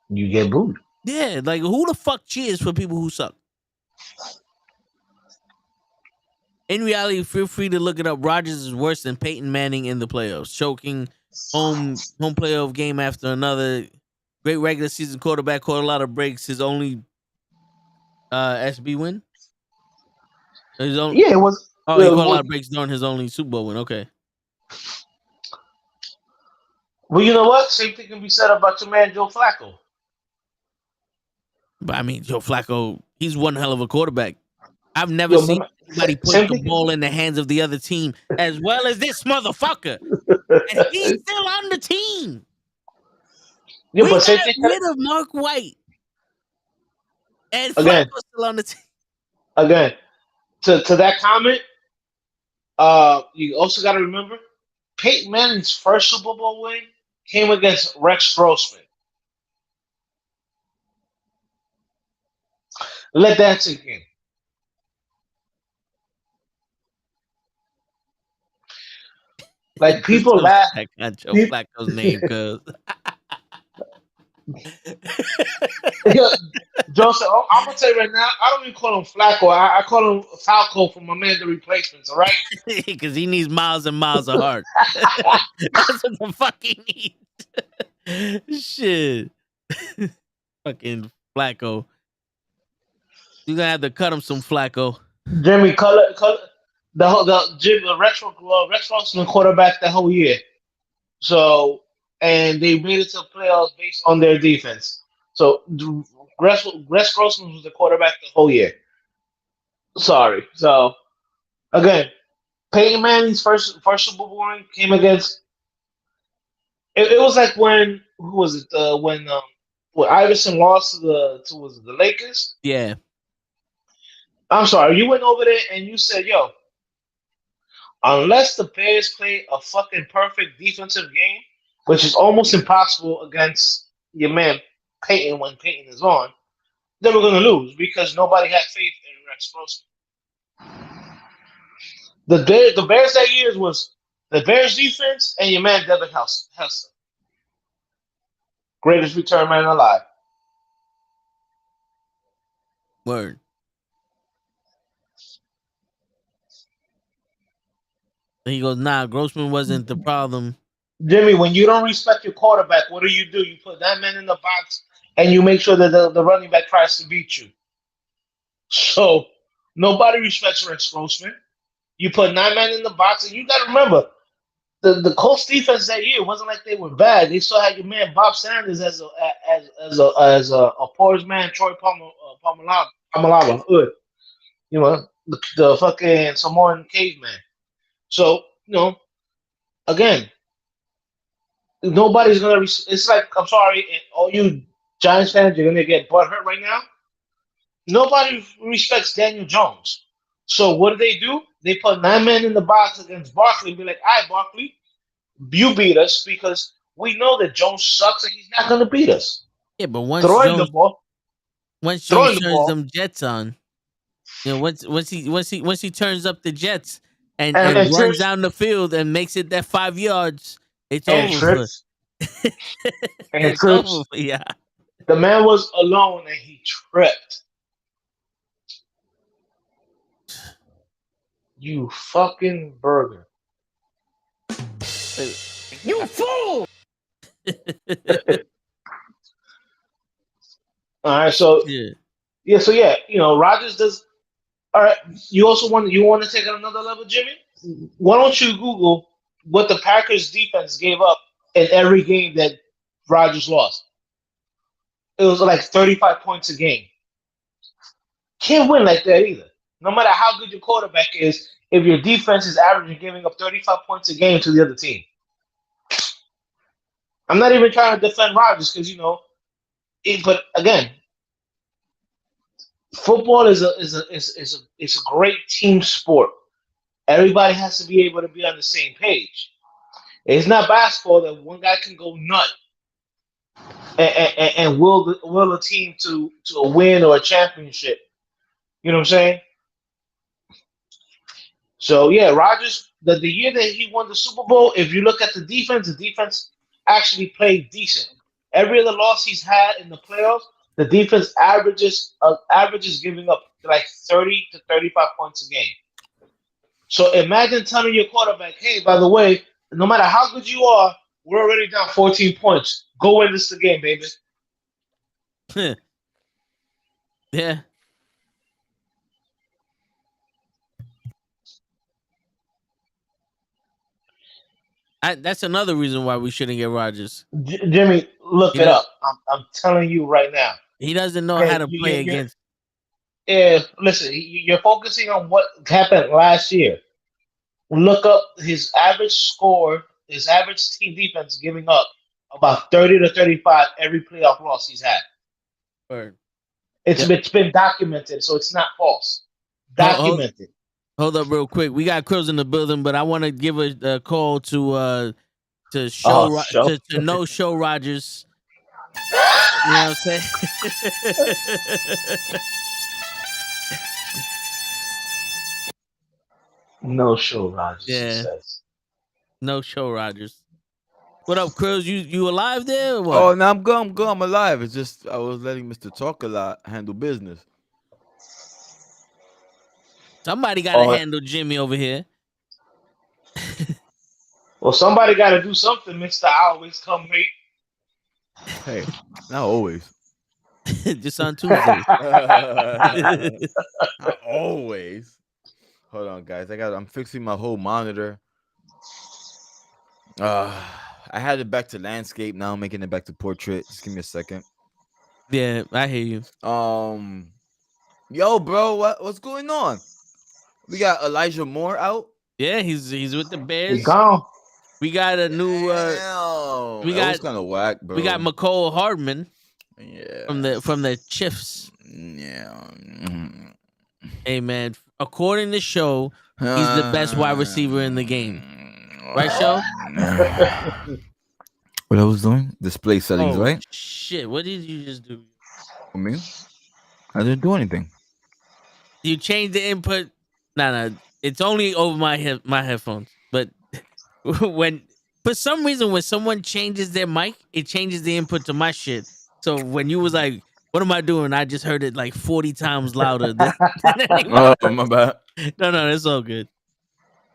S5: You get booed.
S4: Yeah, like who the fuck cheers for people who suck? In reality, feel free to look it up. Rodgers is worse than Peyton Manning in the playoffs, choking home playoff game after another. Great regular season quarterback, caught a lot of breaks. His only SB win. His own.
S5: Yeah, it was.
S4: Oh, he caught a lot of breaks during his only Super Bowl win. Okay.
S5: Well, you know what? Same thing can be said about your man Joe Flacco.
S4: But I mean, Joe Flacco, he's one hell of a quarterback. I've never
S5: Yo,
S4: seen anybody put
S5: same
S4: the
S5: thing.
S4: ball in the hands of the other team as well as this motherfucker. And he's still on the team.
S5: Yeah,
S4: We
S5: but same
S4: got
S5: thing.
S4: rid of Mark White. And
S5: Again.
S4: Flacco's still on the team.
S5: Again, to that comment, you also got to remember Peyton Manning's first Super Bowl win came against Rex Grossman. Let that sink in. Like people laugh.
S4: I got Joe Flacco's name, cuz.
S5: Joseph, I'm gonna tell you right now, I don't even call him Flacco. I call him Falco for my man, the replacements. All right,
S4: Because he needs miles and miles of heart. That's what the fuck he needs. Shit. Fucking Flacco. You gonna have to cut him some Flacco.
S5: Jimmy the Rex Grossman quarterback the whole year. So, and they made it to playoffs based on their defense. So Rex Grossman was the quarterback the whole year. Sorry. So again, Peyton Manning's first Super Bowl win came against. It was like when who was it? When Iverson lost to the Lakers.
S4: Yeah.
S5: I'm sorry. You went over there and you said, "Yo, unless the Bears play a fucking perfect defensive game, which is almost impossible against your man Peyton when Peyton is on, they were going to lose because nobody had faith in Rex Grossman." The Bears that year was the Bears defense and your man Devin Hester. Greatest return man alive.
S4: Word. And he goes, nah, Grossman wasn't the problem.
S5: Jimmy, when you don't respect your quarterback, what do? You put that man in the box and you make sure that the running back tries to beat you. So nobody respects Rex Grossman. You put 9 men in the box, and you got to remember the Colts defense that year wasn't like they were bad. They still had your man Bob Sanders as a porous man, Troy Palmalava, you know, the fucking Samoan caveman. So again, nobody's gonna. It's like, I'm sorry, and all you Giants fans, you're gonna get butthurt right now. Nobody respects Daniel Jones. So what do? They put 9 men in the box against Barkley and be like, all right, Barkley, you beat us because we know that Jones sucks and he's not going to beat us.
S4: Yeah, but once Jones turns them Jets on, once he turns up the Jets and runs down the field and makes it that 5 yards, it's over. It's over. Yeah.
S5: The man was alone and he tripped. You fucking burger.
S4: You fool!
S5: All right, so Rodgers does. All right, you want to take it another level, Jimmy? Why don't you Google what the Packers defense gave up in every game that Rodgers lost? It was like 35 points a game. Can't win like that either. No matter how good your quarterback is, if your defense is averaging giving up 35 points a game to the other team. I'm not even trying to defend Rodgers because but again, football is a great team sport. Everybody has to be able to be on the same page. It's not basketball that one guy can go nut and will a team to a win or a championship. You know what I'm saying? So yeah, Rodgers, the year that he won the Super Bowl, if you look at the defense actually played decent. Every other loss he's had in the playoffs, the defense averages giving up like 30 to 35 points a game. So imagine telling your quarterback, hey, by the way, no matter how good you are, we're already down 14 points. Go win this game, baby.
S4: Yeah. That's another reason why we shouldn't get Rodgers.
S5: Jimmy, look
S4: He
S5: it
S4: does,
S5: up. I'm telling you right now.
S4: he doesn't know how
S5: Okay,
S4: to play against.
S5: listen, you're focusing on what happened last year. Look up his average score, his average team defense giving up about 30 to 35 every playoff loss he's had.
S4: Word.
S5: It's been documented, so it's not false.
S4: Hold,
S5: Documented.
S4: hold up real quick. We got Krills in the building, but I want to give a call to show to no show Rodgers. You know what I'm saying?
S5: No show, Rodgers.
S4: Yeah.
S5: He says.
S4: No show Rodgers. What up, Krills? You alive there or what?
S1: Oh, no, I'm good. I'm alive. It's just I was letting Mr. Talk a lot handle business.
S4: Somebody got to handle Jimmy over here.
S5: Well, somebody got to do something, Mister. I always come late.
S1: Hey, not always.
S4: Just on Tuesday.
S1: Not always. Hold on, guys. I'm fixing my whole monitor. I had it back to landscape. Now I'm making it back to portrait. Just give me a second.
S4: Yeah, I hear you.
S1: Yo, bro, what's going on? We got Elijah Moore out.
S4: Yeah, he's with the Bears.
S5: He's gone.
S4: We got a new.
S1: We got kind of whack, bro.
S4: We got NuKKle Hardman.
S1: Yeah.
S4: From the Chiefs.
S1: Yeah.
S4: Hey man, according to show, he's the best wide receiver in the game. Right, show?
S1: What I was doing? Display settings, right?
S4: Shit, what did you just do?
S1: For me? I didn't do anything.
S4: You changed the input. No, it's only over my headphones. But when for some reason when someone changes their mic, it changes the input to my shit. So when you was like, "What am I doing?" I just heard it like 40 times louder. Than
S1: Oh, my bad.
S4: No, it's all good.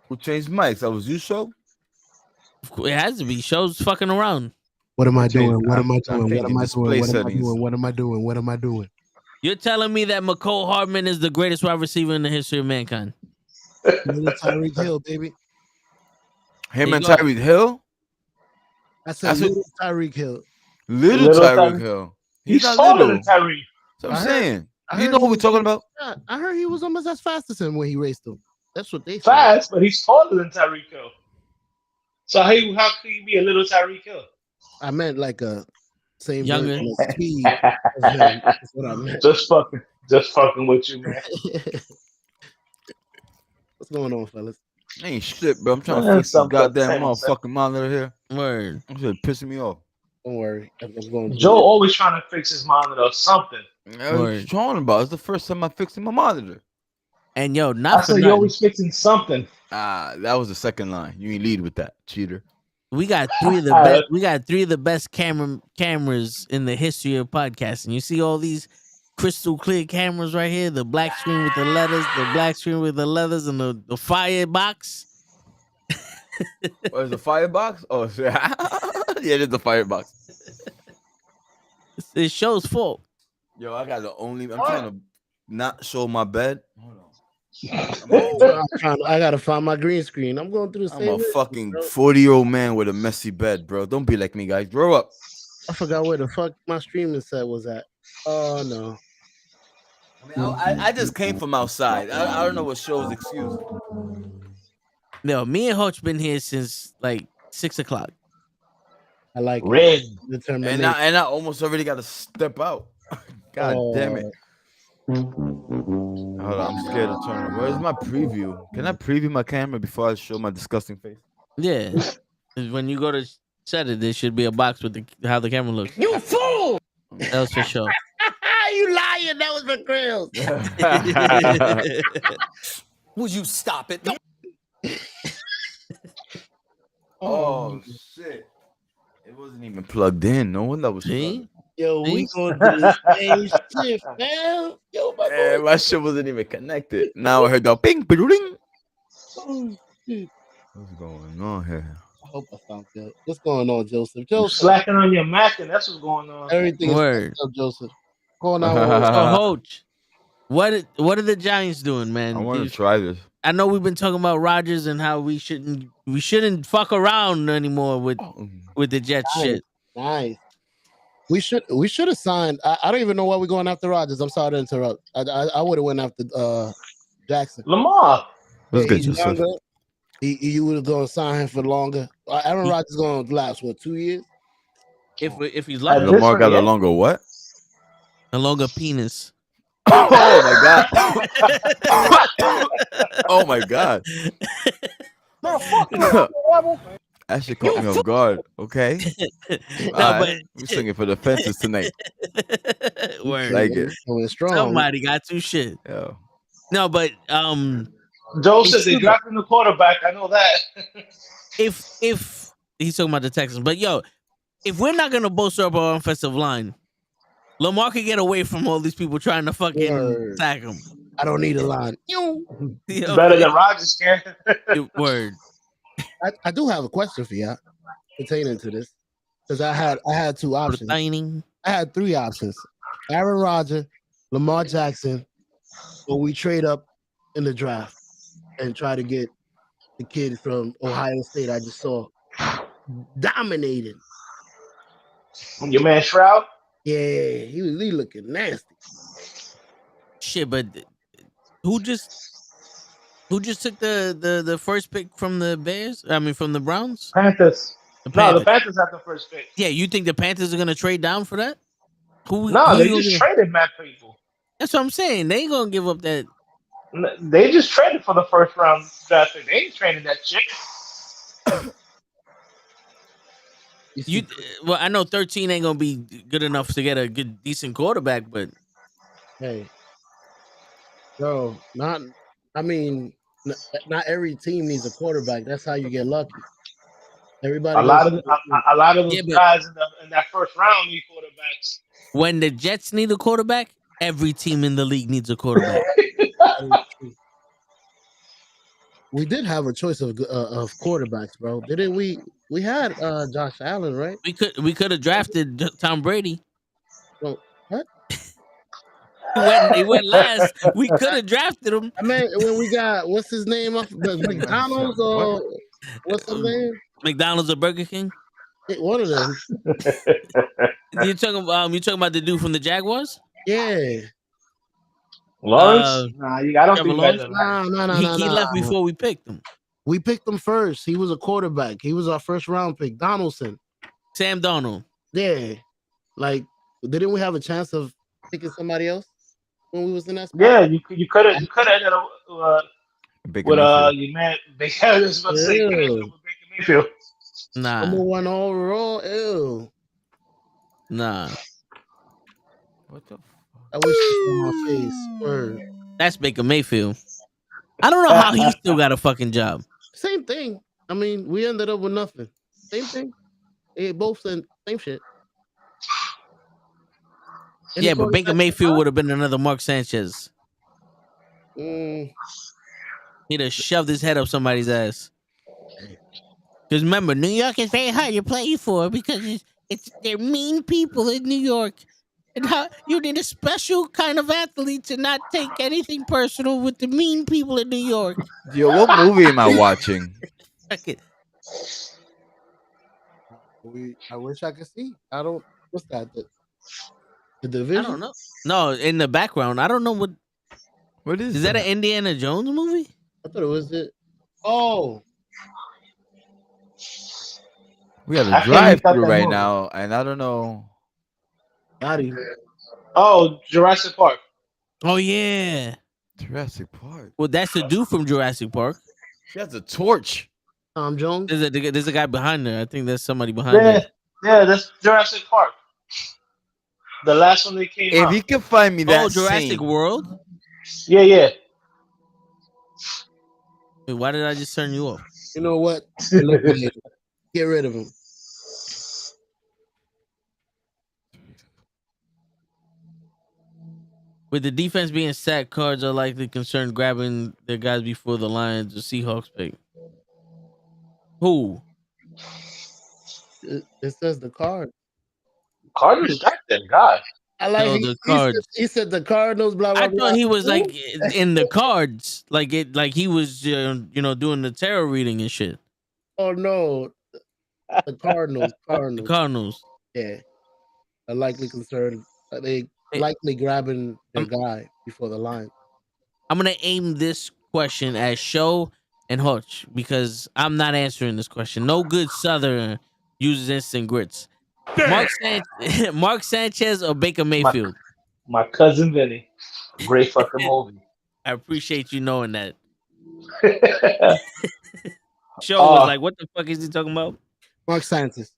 S1: Who changed mics? That was you, show?
S4: It has to be. Show's fucking around.
S6: What am I doing? What am I
S1: I'm
S6: doing? What am I
S1: display
S6: doing? What am I
S1: settings.
S6: doing? What am I doing? What am I doing?
S4: You're telling me that NuKKle Hardman is the greatest wide receiver in the history of mankind?
S6: Little Tyreek Hill, baby.
S1: Him and Tyreek Hill?
S6: I said little Tyreek Hill.
S1: Little Tyreek Hill.
S5: He's
S1: not
S5: taller
S1: little.
S5: than Tyreek.
S1: That's what I'm saying. You know what we're talking about?
S6: I heard he was almost as fast as him when he raced him. That's what they said.
S5: Fast, but he's taller than Tyreek Hill. So how could he be a little Tyreek Hill?
S6: I meant like a same
S4: younger
S6: speed as him. That's what I meant.
S5: Just fucking with you, man.
S6: What's going on, fellas?
S1: Ain't shit, bro. I'm trying to fix this goddamn motherfucking monitor here.
S4: Word.
S1: I'm just pissing me off.
S6: Don't worry.
S5: Joe always trying to fix his monitor or something.
S1: What are you talking about? It's the first time I'm fixing my monitor.
S4: And yo,
S5: I said you always fixing something.
S1: That was the second line. You ain't lead with that, cheater.
S4: We got three of the best. We got three of the best cameras in the history of podcasting. You see all these crystal clear cameras right here. The black screen with the letters, the black screen with the letters, and the fire box.
S1: Oh, is the firebox? Oh, yeah, it is the firebox.
S4: It shows fault.
S1: Yo, I got the only. I'm trying to not show my bed. Hold
S6: I gotta find my green screen. I'm going through the same.
S1: I'm a fucking 40-year-old man with a messy bed, bro. Don't be like me, guys. Grow up.
S6: I forgot where the fuck my streaming set was at. Oh no.
S1: I mean, I just came from outside. I don't know what show's excuse.
S4: No, me and Hutch been here since like 6 o'clock.
S6: I like
S5: Red.
S1: And I almost already got to step out. God damn it. Hold on, I'm scared to turn it. Where's my preview? Can I preview my camera before I show my disgusting face?
S4: Yeah. When you go to set it, there should be a box with how the camera looks.
S6: You fool!
S4: That was for sure.
S6: You lying? That was for Grills.
S7: Would you stop it?
S1: Oh shit! It wasn't even plugged in. No one that was.
S4: See?
S6: Yo, we
S4: See?
S6: going through the same shit, man. Yo, my
S1: Man,
S6: boy.
S1: my shit wasn't even connected. Now I heard the ping, ring.
S6: Oh, shit.
S1: What's going on here?
S6: I hope I sound good. What's going on, Joseph?
S5: You
S6: Joseph,
S5: slacking on your Mac, and that's what's going on.
S6: everything is fucked
S4: Word.
S6: up, Joseph. Going on with
S4: So,
S1: I
S4: Hoach, what are the Giants doing, man?
S1: want to try this.
S4: I know we've been talking about Rodgers and how we shouldn't fuck around anymore with the Jets
S6: nice.
S4: shit.
S6: Nice. We should have signed. I don't even know why we're going after Rodgers. I'm sorry to interrupt. I would have went after Jackson.
S5: Lamar.
S1: Let's get
S6: He's
S1: Joseph.
S6: younger. You would have gone sign him for longer. Aaron Rodgers is going to last 2 years?
S4: If he's
S5: At
S4: lucky,
S5: this
S1: Lamar
S5: rate,
S1: got a
S5: yeah.
S1: longer what?
S4: a longer penis.
S1: Oh my god! Oh my god! That shit caught me off guard. Okay,
S4: No, but
S1: we swinging for the fences tonight.
S4: word.
S1: Like it.
S6: Going strong.
S4: Somebody got to shit.
S1: Yo.
S4: No, but
S5: Joseph, they drafting the quarterback. I know that.
S4: if he's talking about the Texans, but yo, if we're not gonna bolster up our offensive line, Lamar can get away from all these people trying to fucking
S6: Word.
S4: sack him.
S6: I don't need a line.
S4: You know,
S5: Better than Rodgers can.
S4: word.
S6: I do have a question for y'all pertaining to this because I had two options.
S4: Pertaining.
S6: I had three options: Aaron Rodgers, Lamar Jackson, or we trade up in the draft and try to get the kid from Ohio State I just saw dominated.
S5: Your man Shroud.
S6: Yeah, he looking nasty.
S4: Shit, but who just took the first pick from the Bears? I mean, from the Browns.
S5: Panthers.
S4: The
S5: No,
S4: Panthers.
S5: the Panthers have the first pick.
S4: Yeah, you think the Panthers are gonna trade down for that?
S5: No,
S4: who
S5: they
S4: you gonna
S5: just
S4: give-
S5: traded Matt People.
S4: That's what I'm saying. They ain't gonna give up that.
S5: They just traded for the first round draft pick. They ain't trading that shit.
S4: Well, I know 13 ain't gonna be good enough to get a good, decent quarterback, but
S6: Hey, bro, not every team needs a quarterback. That's how you get lucky. Everybody
S5: A lot
S6: goes.
S5: of those
S4: Yeah, but-
S5: guys in that first round need quarterbacks.
S4: when the Jets need a quarterback, every team in the league needs a quarterback.
S6: We did have a choice of quarterbacks, bro. Didn't we? We had Josh Allen, right?
S4: We could have drafted Tom Brady.
S6: Well, what?
S4: He went last. We could have drafted him.
S6: I mean, when we got what's his name off McDonald's or what's his name?
S4: McDonald's or Burger King.
S6: One of them.
S4: You talking about the dude from the Jaguars?
S6: Yeah.
S5: Lawrence? Nah, I don't
S4: Trevor
S5: think
S4: Lawrence?
S5: better.
S6: No.
S4: He left before we picked him.
S6: We picked him first. He was a quarterback. He was our first round pick. Donaldson.
S4: Sam Darnold.
S6: Yeah. Like, didn't we have a chance of picking somebody else when we was in that spot?
S5: Yeah, you could have ended up
S1: Baker
S5: with
S1: Mayfield.
S5: you man. I was about to say you coulda ended up with Baker Mayfield.
S6: Number
S4: Nah.
S6: one overall. Ew.
S4: Nah.
S1: What the?
S6: I wish this was my face. Word.
S4: That's Baker Mayfield. I don't know how he still got a fucking job.
S6: Same thing. I mean, we ended up with nothing. Same thing. They both said same shit. And
S4: Yeah,
S6: it's
S4: but
S6: only
S4: Baker
S6: like-
S4: Mayfield would have been another Mark Sanchez.
S6: Mm,
S4: He'd have shoved his head up somebody's ass. Because remember, New York is very hard to play for because they're mean people in New York. And how you need a special kind of athlete to not take anything personal with the mean people in New York.
S1: Yo, what movie am I watching?
S6: I wish I could see. I don't. What's that? The
S4: I
S6: division?
S4: don't know. No, in the background, I don't know what
S1: What
S4: is that. An Indiana Jones movie?
S6: I thought it was it. Oh,
S1: We got
S5: I
S1: a
S5: can't
S1: drive
S5: make out
S1: through
S5: that
S1: right
S5: movie.
S1: now, and I don't know.
S6: not even.
S5: Oh, Jurassic Park.
S4: Oh yeah.
S1: Jurassic Park.
S4: Well, that's the dude from Jurassic Park.
S1: She has a torch.
S6: Tom Jones.
S4: There's a guy behind her. I think there's somebody behind
S5: Yeah,
S4: her.
S5: yeah, that's Jurassic Park. The last one they came
S1: If
S5: out.
S1: you can find me that
S4: Oh, Jurassic
S1: scene,
S4: World.
S5: Yeah.
S4: Wait, why did I just turn you off?
S6: You know what? Eliminate him. Get rid of him.
S4: With the defense being sacked, Cards are likely concerned grabbing their guys before the Lions or Seahawks pick. Who?
S6: It says the card.
S5: Cardinals got that guy.
S6: I like
S4: No, the Cards.
S6: he said the Cardinals. Blah blah
S4: I
S6: blah.
S4: thought he was
S6: Who?
S4: like in the Cards, like he was, doing the tarot reading and shit.
S6: Oh no, the Cardinals.
S4: The
S6: Cardinals.
S4: Cardinals.
S6: Yeah, are likely concerned. They
S4: Hey,
S6: likely grabbing their guy before the line.
S4: I'm gonna aim this question at Show and Hutch because I'm not answering this question. No good Southern uses instant grits. Mark Sanchez or Baker Mayfield?
S5: My cousin Vinny. Great fucking movie.
S4: I appreciate you knowing that. Show was like, what the fuck is he talking about?
S6: Mark Sanchez.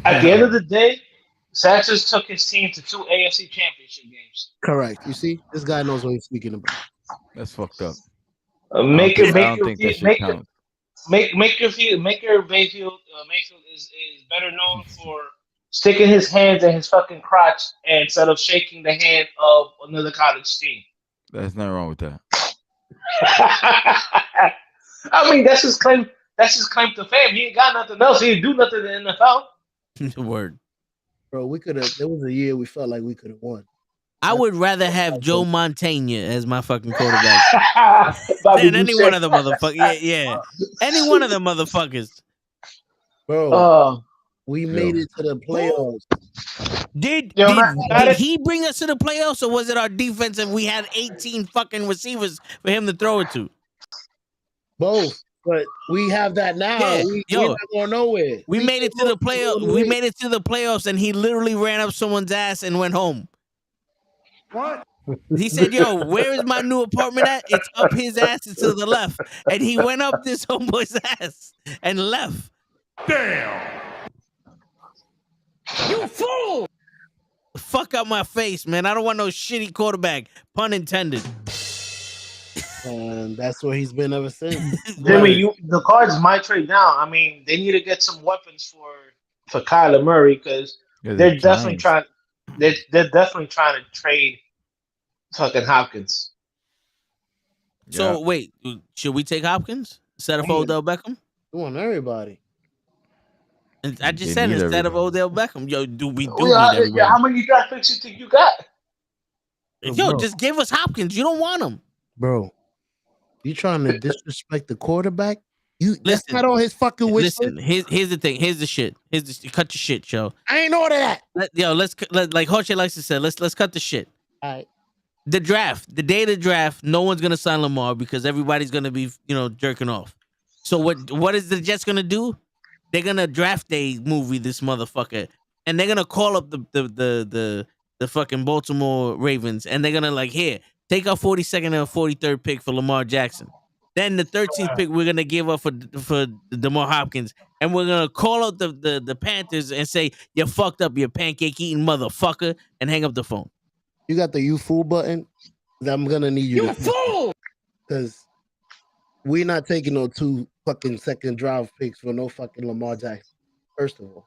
S5: At the end of the day, Sanchez took his team to 2 AFC Championship games.
S6: Correct. You see, this guy knows what he's speaking about.
S1: That's fucked up.
S5: Maker
S1: I don't think that shit counts.
S5: Maker Mayfield is better known for sticking his hands in his fucking crotch instead of shaking the hand of another college team.
S1: There's nothing wrong with that.
S5: I mean, that's his claim. That's his claim to fame. He ain't got nothing else. He didn't do nothing in the NFL.
S4: Word.
S6: Bro, we could have. There was a year we felt like we could have won.
S4: I would rather have Joe Montana as my fucking quarterback
S5: Bobby
S4: than any
S5: Boucher.
S4: one of the motherfuckers. Yeah. Any one of the motherfuckers.
S6: Bro, we made it to the playoffs.
S4: Did
S5: Matt,
S4: he bring us to the playoffs, or was it our defense and we had 18 fucking receivers for him to throw it to?
S6: Both. But we have that now.
S4: Yeah,
S6: We're not going nowhere.
S4: We made it to the playoffs. We made it to the playoffs, and he literally ran up someone's ass and went home.
S6: What?
S4: He said, "Yo, where is my new apartment at? It's up his ass and to the left." And he went up this homeboy's ass and left.
S3: Damn.
S4: You fool! Fuck out my face, man. I don't want no shitty quarterback. Pun intended.
S6: And that's where he's been ever since.
S5: Jimmy, the Cards might trade down. I mean, they need to get some weapons for Kyler Murray because they're definitely trying. They're definitely trying to trade fucking Hopkins.
S4: So wait, should we take Hopkins instead of Odell Beckham?
S6: We want everybody.
S4: And I just said instead of Odell Beckham. Yo, we need everybody.
S5: How many draft picks you think you got?
S4: Yo, just give us Hopkins. You don't want him,
S6: bro. You trying to disrespect the quarterback? That's not on his fucking wish list.
S4: Listen, here's the thing. Here's the shit. Cut your shit, Joe.
S6: I ain't know that.
S4: Let's like Jorge likes to say. Let's cut the shit.
S6: All right.
S4: The draft, the day of the draft, no one's gonna sign Lamar because everybody's gonna be jerking off. So what is the Jets gonna do? They're gonna draft day movie this motherfucker, and they're gonna call up the fucking Baltimore Ravens, and they're gonna here. Take our 42nd and 43rd pick for Lamar Jackson. Then the 13th pick we're gonna give up for DeMar Hopkins, and we're gonna call out the Panthers and say you fucked up, you pancake eating motherfucker, and hang up the phone.
S6: You got the you fool button. I'm gonna need you. You fool! Because we're not taking no 2 fucking second draft picks for no fucking Lamar Jackson. First of all.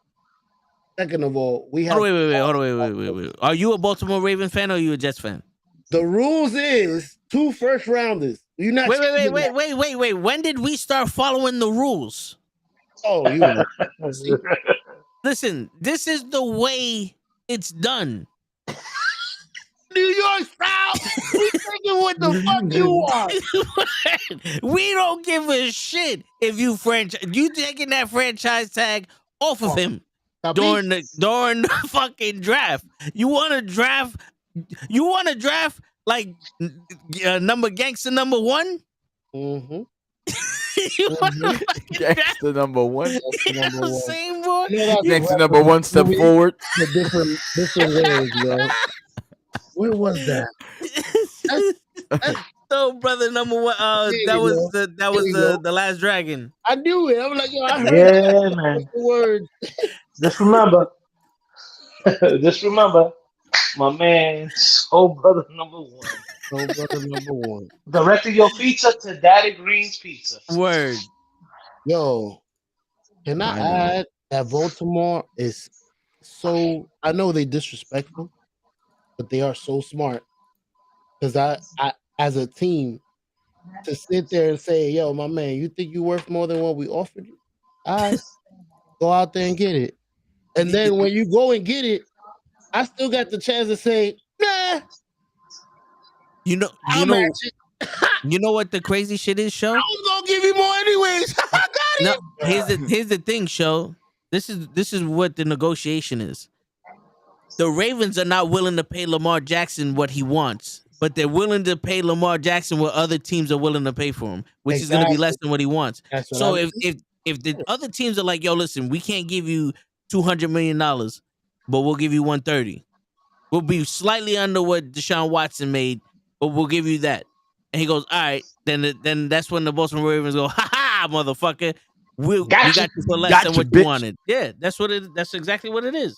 S6: Second of all, we have.
S4: Hold on, wait. Are you a Baltimore Raven fan or are you a Jets fan?
S6: The rules is 2 first rounders. You not
S4: wait. When did we start following the rules?
S6: Oh, you know.
S4: Listen, this is the way it's done.
S6: New York style. We thinking what the fuck you want.
S4: We don't give a shit if you taking that franchise tag off of him during the fucking draft. You want to draft like gangster number 1?
S6: Mm-hmm.
S4: You want to
S1: gangster number 1?
S4: Same boy.
S1: Gangster number 1 step forward.
S6: Different ways, bro. Where was that?
S4: So, brother number 1. That was the Last Dragon.
S6: I knew it. I'm like, yo, I heard
S5: man.
S6: the word.
S5: Just remember, my man, Soul Brother number 1.
S6: Soul Brother number 1.
S5: Directing your pizza to Daddy Green's Pizza.
S4: Word.
S6: Yo, can I add that Baltimore is so? I know they disrespectful, but they are so smart. Because I, as a team, to sit there and say, "Yo, my man, you think you worth more than what we offered you? All right, go out there and get it." And then when you go and get it, I still got the chance to say, "Nah,
S4: You know,
S6: I'll match it.
S4: you know what the crazy shit is,
S6: I
S4: show?
S6: was gonna give you more anyways." I got
S4: No,
S6: it.
S4: here's the thing, show. This is what the negotiation is. The Ravens are not willing to pay Lamar Jackson what he wants, but they're willing to pay Lamar Jackson what other teams are willing to pay for him, which is going to be less than what he wants.
S6: That's what
S4: So
S6: I'm
S4: if the other teams are like, yo, listen, we can't give you $200 million, but we'll give you 130. We'll be slightly under what Deshaun Watson made, but we'll give you that. And he goes, all right. Then that's when the Baltimore Ravens go, ha ha, motherfucker. We got you for less than what you wanted. Yeah, that's what it. That's exactly what it is.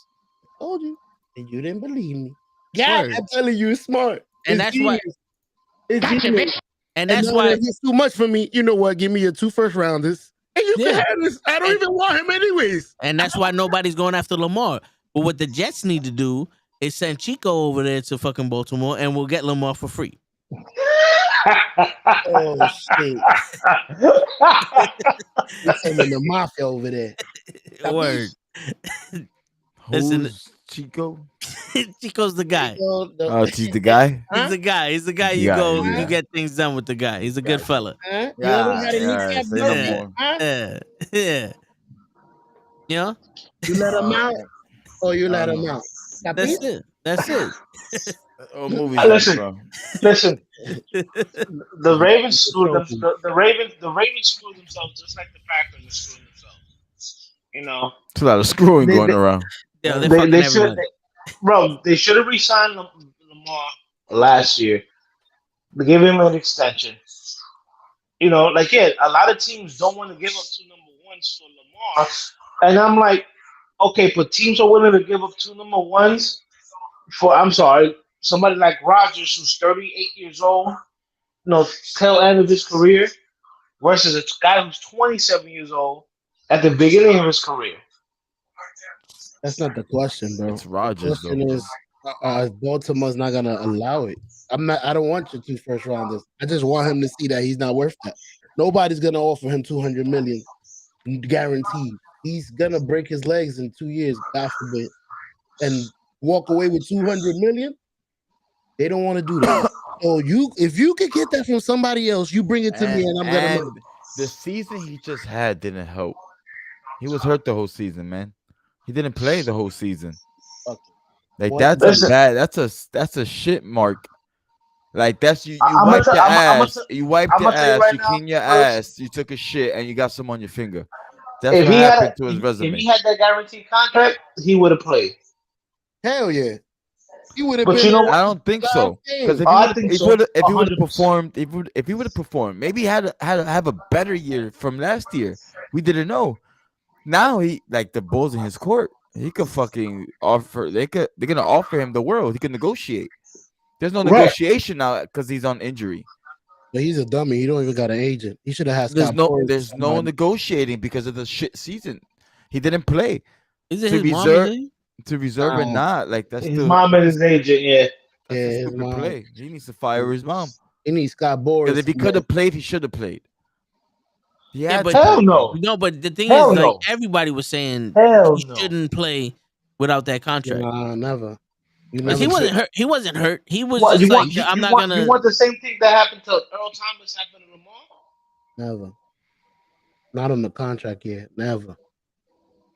S6: told you, and you didn't believe me. Yeah,
S4: Word.
S6: I'm telling you, it's smart.
S4: And
S6: It's
S4: that's why.
S6: genius. It's genius.
S4: And
S6: And
S4: that's
S6: then
S4: why.
S6: when it gets too much for me, you know what? Give me your 2 first rounders, and you
S4: Yeah.
S6: can have this. I don't even want him anyways.
S4: And that's why nobody's going after Lamar. But what the Jets need to do is send Chico over there to fucking Baltimore, and we'll get Lamar for free.
S6: Oh shit! You're sending the mafia over there.
S4: Word. Listen.
S1: Who's Chico?
S4: Chico's the guy.
S1: Oh, he's the guy.
S4: He's the guy. He's the guy. You
S1: Yeah,
S4: go.
S1: yeah.
S4: You get things done with the guy. He's a good fella.
S6: Huh? You ever had a kneecap
S1: say
S6: broken?
S1: no more.
S6: Huh?
S4: Yeah. Yeah. You know.
S6: You let him out, or you let him out?
S4: That's it. That's it.
S1: Oh, movies,
S5: Listen.
S1: bro.
S5: Listen, the Ravens screwed them. The Ravens screwed themselves just like the Packers screwed themselves. You know,
S1: It's a lot of screwing
S5: They-
S1: going
S5: they-
S1: around.
S4: Yeah, they're fucking
S5: they should,
S4: everybody.
S5: bro. They should have re-signed Lamar last year. They gave him an extension. You know, like a lot of teams don't want to give up 2 number ones for Lamar, and I'm like, okay, but teams are willing to give up 2 number ones for. I'm sorry, somebody like Rodgers who's 38 years old, tail end of his career, versus a guy who's 27 years old at the beginning of his career.
S6: That's not the question, bro.
S1: It's
S6: The
S1: Rodgers,
S6: question
S1: though.
S6: is, Baltimore's not gonna allow it. I don't want your 2 first rounders. I just want him to see that he's not worth that. Nobody's gonna offer him 200 million guaranteed. He's gonna break his legs in 2 years, God forbid, and walk away with 200 million. They don't want to do that. So if you could get that from somebody else, you bring it to me, and I'm gonna.
S1: And the season he just had didn't help. He was hurt the whole season, man. He didn't play the whole season.
S6: Fuck.
S1: Like
S6: What?
S1: that's a bad. That's a shit mark. Like that's you. You
S5: I'ma
S1: wiped
S5: tell-
S1: your
S5: I'ma
S1: ass.
S5: tell-
S1: You wiped
S5: I'ma
S1: your
S5: tell you
S1: ass.
S5: right
S1: You
S5: now,
S1: cleaned your
S5: first-
S1: ass. You took a shit and you got some on your finger. That's
S5: If
S1: what
S5: he
S1: happened
S5: had
S1: to his
S5: if
S1: resume.
S5: he had that guaranteed contract, he would have played.
S6: Hell yeah, he would have
S5: But
S6: been.
S5: you know what?
S1: I don't think so. Because if
S5: I think so.
S1: he would have
S5: 100%.
S1: performed, if he would have performed, maybe he had to have a better year from last year. We didn't know. Now he like the balls in his court. He could fucking offer. They're gonna offer him the world. He can negotiate. There's no
S5: Right.
S1: negotiation now because he's on injury.
S6: But he's a dummy. He don't even got an agent. He should have had.
S1: There's
S6: Scott
S1: no
S6: Boras or
S1: there's no
S6: somebody.
S1: negotiating because of the shit season. He didn't play
S4: Is it
S1: to
S4: his mom?
S1: reserve-
S4: Is it?
S1: to reserve or not. Like that's
S5: His
S1: still
S5: mom and his agent, yeah.
S1: that's
S6: Yeah,
S1: a
S6: his
S1: stupid
S6: mom.
S1: play. He needs to fire his mom.
S6: He needs Scott Boras.
S1: Because if he could have played, he should have played. He
S4: Yeah,
S1: had
S4: but-
S1: to
S5: Hell
S1: play.
S5: no.
S4: No, but the thing
S5: Hell
S4: is, like
S5: no.
S4: everybody was saying,
S5: Hell
S4: he
S5: no.
S4: shouldn't play without that contract.
S6: Nah, never. You
S4: Because
S6: never
S4: he wasn't
S6: should.
S4: hurt. He wasn't hurt. He was
S5: What,
S4: just
S5: you
S4: like,
S5: want, you,
S4: I'm
S5: you
S4: not
S5: want,
S4: gonna.
S5: you want the same thing that happened to Earl Thomas happened to Lamar?
S6: Never. Not on the contract yet. Never.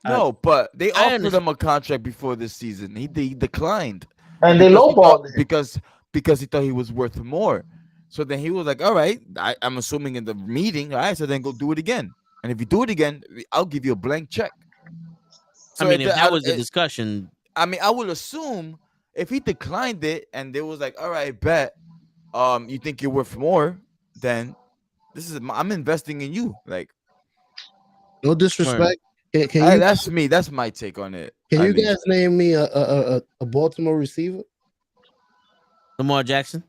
S1: No, but they
S4: I
S1: offered him a contract before this season. He declined.
S5: And they
S1: because he thought-
S5: lowballed him.
S1: because he thought he was worth more. So then he was like, "All right, I'm assuming in the meeting, all right. So then go do it again. And if you do it again, I'll give you a blank check."
S4: I mean, if that was a
S1: it-
S4: discussion,
S1: I mean, I would assume if he declined it and they was like, "All right, bet, you think you're worth more, then I'm investing in you." Like,
S6: No disrespect. Can
S1: hey,
S6: you
S1: that's me. That's my take on it.
S6: can
S1: I
S6: you
S1: mean,
S6: guys name me a Baltimore receiver?
S4: Lamar Jackson.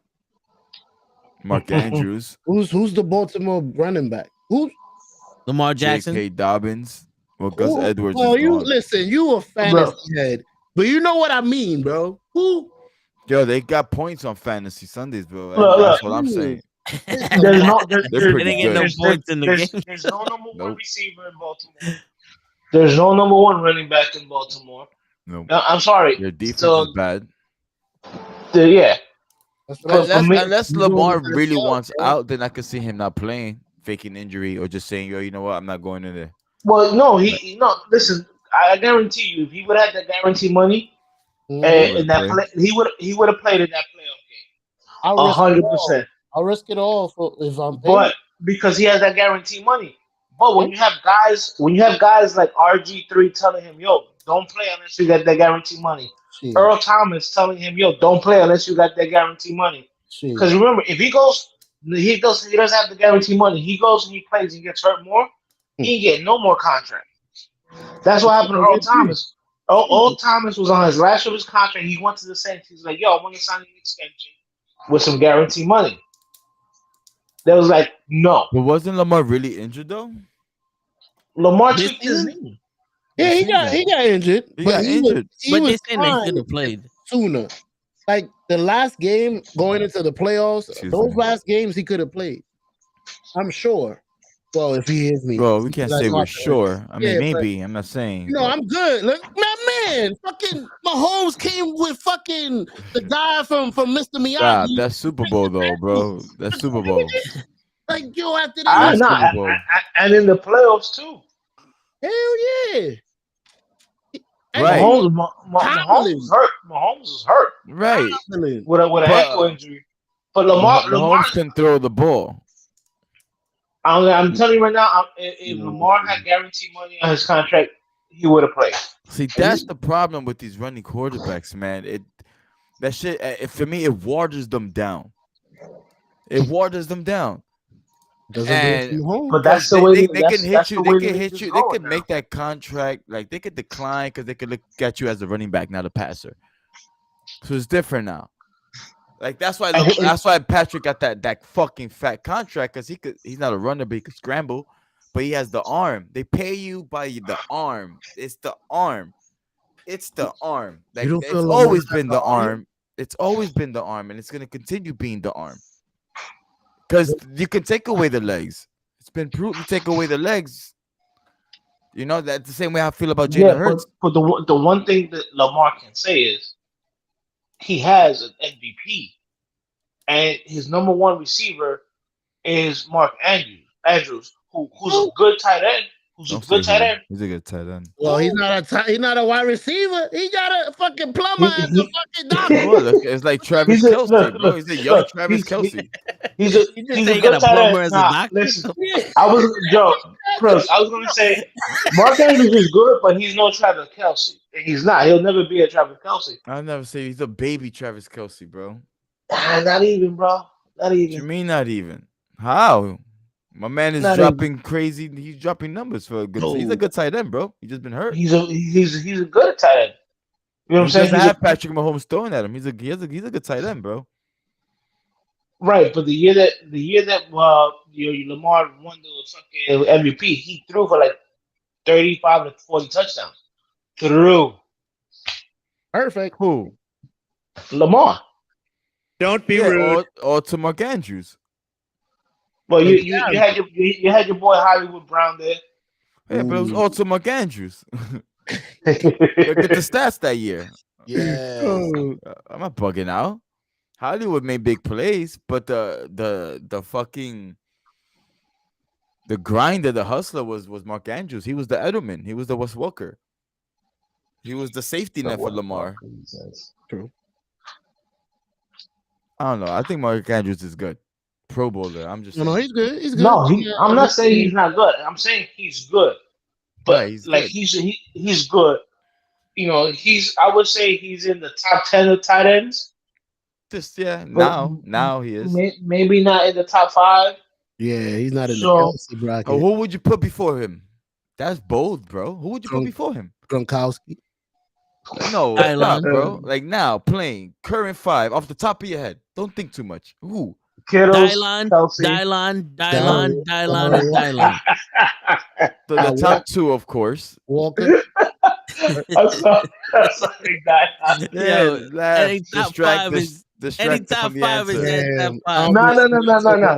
S1: Mark Andrews,
S6: Who's the Baltimore running back? Who's
S4: Lamar Jackson.
S1: J.K. Dobbins, well, Gus
S6: who-
S1: Edwards.
S6: Well,
S1: is
S6: you
S1: gone.
S6: listen. You a fantasy head, but you know what I mean, bro. Who?
S1: Yo, they got points on Fantasy Sundays, bro. And
S5: Look,
S1: that's
S5: look.
S1: what I'm saying.
S5: There's no
S1: They're
S4: They
S1: pretty
S4: didn't get no
S1: good.
S4: points in the game.
S5: there's no number one
S1: Nope.
S5: receiver in Baltimore. There's no number one running back in Baltimore.
S1: No,
S5: I'm sorry.
S1: your defense
S5: So
S1: is bad.
S5: yeah,
S6: That's what I'm
S5: for me,
S1: Unless
S6: You know
S1: Lamar
S6: what
S1: really
S6: I'm
S1: wants
S6: saying?
S1: out, then I could see him not playing, faking injury, or just saying, yo, you know what, I'm not going in there.
S5: well, no,
S1: But
S5: no. Listen, I guarantee you, if he would have that guarantee money,
S6: Mhm.
S1: he would
S5: and
S1: have
S5: that
S1: played.
S5: he would have played in that playoff
S6: I'll
S5: game,
S6: risk it
S5: 100%.
S6: all. I'll risk it all for if I'm paid.
S5: But because he has that guarantee money. But
S6: Yeah.
S5: when you have guys like RG3 telling him, "Yo, don't play unless you got that guarantee money,"
S6: Shit.
S5: Earl Thomas telling him, "Yo, don't play unless you got that guarantee money."
S6: Shit.
S5: Because remember, if he doesn't have the guarantee money. He goes and he plays and gets hurt more. He ain't getting no more contract. That's what happened to Earl Thomas. Earl Thomas was on his last year of his contract. He went to the Saints. He's like, "Yo, I want to sign an extension with some guarantee money." They was like, "No."
S1: But wasn't Lamar really injured though?
S5: Lamar
S4: This
S5: tweaked his
S4: season?
S5: knee.
S6: Yeah, he got injured.
S1: He
S6: but
S1: got
S6: he
S1: injured.
S6: he
S4: But
S6: was
S4: they're saying they
S6: fine
S4: should have played.
S6: sooner. Like the last game going into the playoffs,
S1: Excuse
S6: those
S1: me.
S6: last games he could have played. I'm sure. Well, if he hears me,
S1: Bro, we can't
S6: because I
S1: say we're
S6: talked to him.
S1: sure. I mean,
S6: Yeah, but
S1: maybe. I'm not saying.
S6: you know,
S1: but-
S6: I'm good. Look, man, fucking Mahomes came with fucking the guy from Mr.
S1: Stop.
S6: Miyagi.
S1: That's Super Bowl though, bro. That's Super Bowl.
S6: Like yo, after
S5: Ah,
S6: that,
S1: That's
S5: nah,
S1: Super Bowl.
S5: and in the playoffs too.
S6: hell yeah. And
S1: Right.
S5: Mahomes was hurt. Mahomes was hurt
S1: Right.
S6: Tomlin.
S5: with an ankle
S1: But
S5: injury. But Lamar,
S1: Mahomes can throw the ball.
S5: I'm telling you right now, if Lamar had guaranteed money on his contract, he would have played.
S1: See, that's the problem with these running quarterbacks, man. That shit, for me, it waters them down. It waters them down.
S6: Doesn't
S1: And-
S6: go from home.
S5: But that's
S1: Because
S5: the way
S1: they can hit you. They can hit you. They
S5: can
S1: can make that contract. Like they could decline because they could look at you as a running back, not a passer. So it's different now. Like that's why Patrick got that fucking fat contract because he's not a runner, but he could scramble. But he has the arm. They pay you by the arm. It's the arm. It's the arm. Like
S6: You don't
S1: it's
S6: feel Lamar
S1: always
S6: has
S1: been
S6: the
S1: the
S6: arm?
S1: arm. It's always been the arm, and it's gonna continue being the arm. Because you can take away the legs. It's been proven. You take away the legs. You know that's the same way I feel about Jalen
S5: Yeah,
S1: Hurts.
S5: but the one thing that Lamar can say is he has an MVP, and his number one receiver is Mark Andrews, who's a good tight end. Who's a
S1: Don't
S5: good
S1: say
S5: tight
S1: who.
S5: end.
S1: He's a good tight end.
S6: Well, he's not a wide receiver. He got a fucking plumber
S5: He-
S6: as a
S5: he-
S6: fucking doctor.
S1: Bro, look, it's like Travis
S5: He's a-
S1: Kelsey,
S5: look,
S1: bro.
S5: look,
S1: He's a young
S5: look,
S1: Travis
S5: he's-
S1: Kelsey.
S5: He's a
S4: You just
S5: he's
S4: say
S5: a
S4: you got
S5: good
S4: a
S5: tight
S4: plumber
S5: end.
S4: as a
S5: Nah,
S4: doctor?
S5: listen, I was gonna say Mark Andrews is good, but he's no Travis Kelsey. He's not. He'll never be a Travis Kelsey.
S1: I'll never say he's a baby Travis Kelsey, bro.
S5: Not even, bro. Not
S1: What you
S5: even.
S1: mean not even? How? My man is
S5: Not
S1: dropping crazy. He's dropping numbers for a good. He's a
S6: No.
S1: good tight end, bro. He's just been hurt.
S5: He's a good tight end. You know what I'm
S1: He
S5: saying?
S1: doesn't
S5: He's
S1: have Patrick Mahomes throwing at him. He's a good tight end, bro.
S5: right, but the year that Lamar won the fucking MVP, he threw for like 35 to 40 touchdowns. Threw
S6: Perfect.
S1: Who?
S5: Lamar.
S7: Don't be
S1: Yeah,
S7: rude.
S1: or to Mark Andrews.
S5: Well, you had your boy Hollywood Brown there.
S1: Yeah, but it was all to Mark Andrews. Look at the stats that year.
S6: Yeah.
S1: I'm not bugging out. Hollywood made big plays, but the fucking the grinder, the hustler was Mark Andrews. He was the Edelman. He was the Wes Walker. He was the safety net for Lamar.
S6: True.
S1: I don't know. I think Mark Andrews is good. Pro Bowler. I'm just
S6: No,
S1: saying.
S6: he's good. He's good.
S5: No,
S6: Yeah,
S5: I'm not saying he's not good. I'm saying he's good. But
S1: Yeah, he's
S5: like
S1: good.
S5: he's good. You know, I would say he's in the top 10 of tight ends.
S1: Just yeah.
S5: But
S1: Now he is.
S5: Maybe not in the top 5.
S6: Yeah, he's not in the
S5: So-
S6: Kelsey bracket.
S1: Oh, who would you put before him? That's bold, bro. Who would you put
S6: Gronk.
S1: before him?
S6: Gronkowski.
S1: No,
S4: Dylan.
S1: stop, bro. Like now, playing current 5 off the top of your head. Don't think too much. Who?
S5: Kittles,
S4: Dylan,
S5: Kelsey.
S4: Dylan.
S1: So the top 2, of course.
S6: Walker.
S5: Sorry, guy.
S1: Yeah,
S4: Yo,
S1: laugh,
S4: any top
S1: distract,
S4: five is any
S1: distract it
S4: top
S1: from the
S4: five is
S1: answer.
S4: that top
S6: Damn.
S4: five.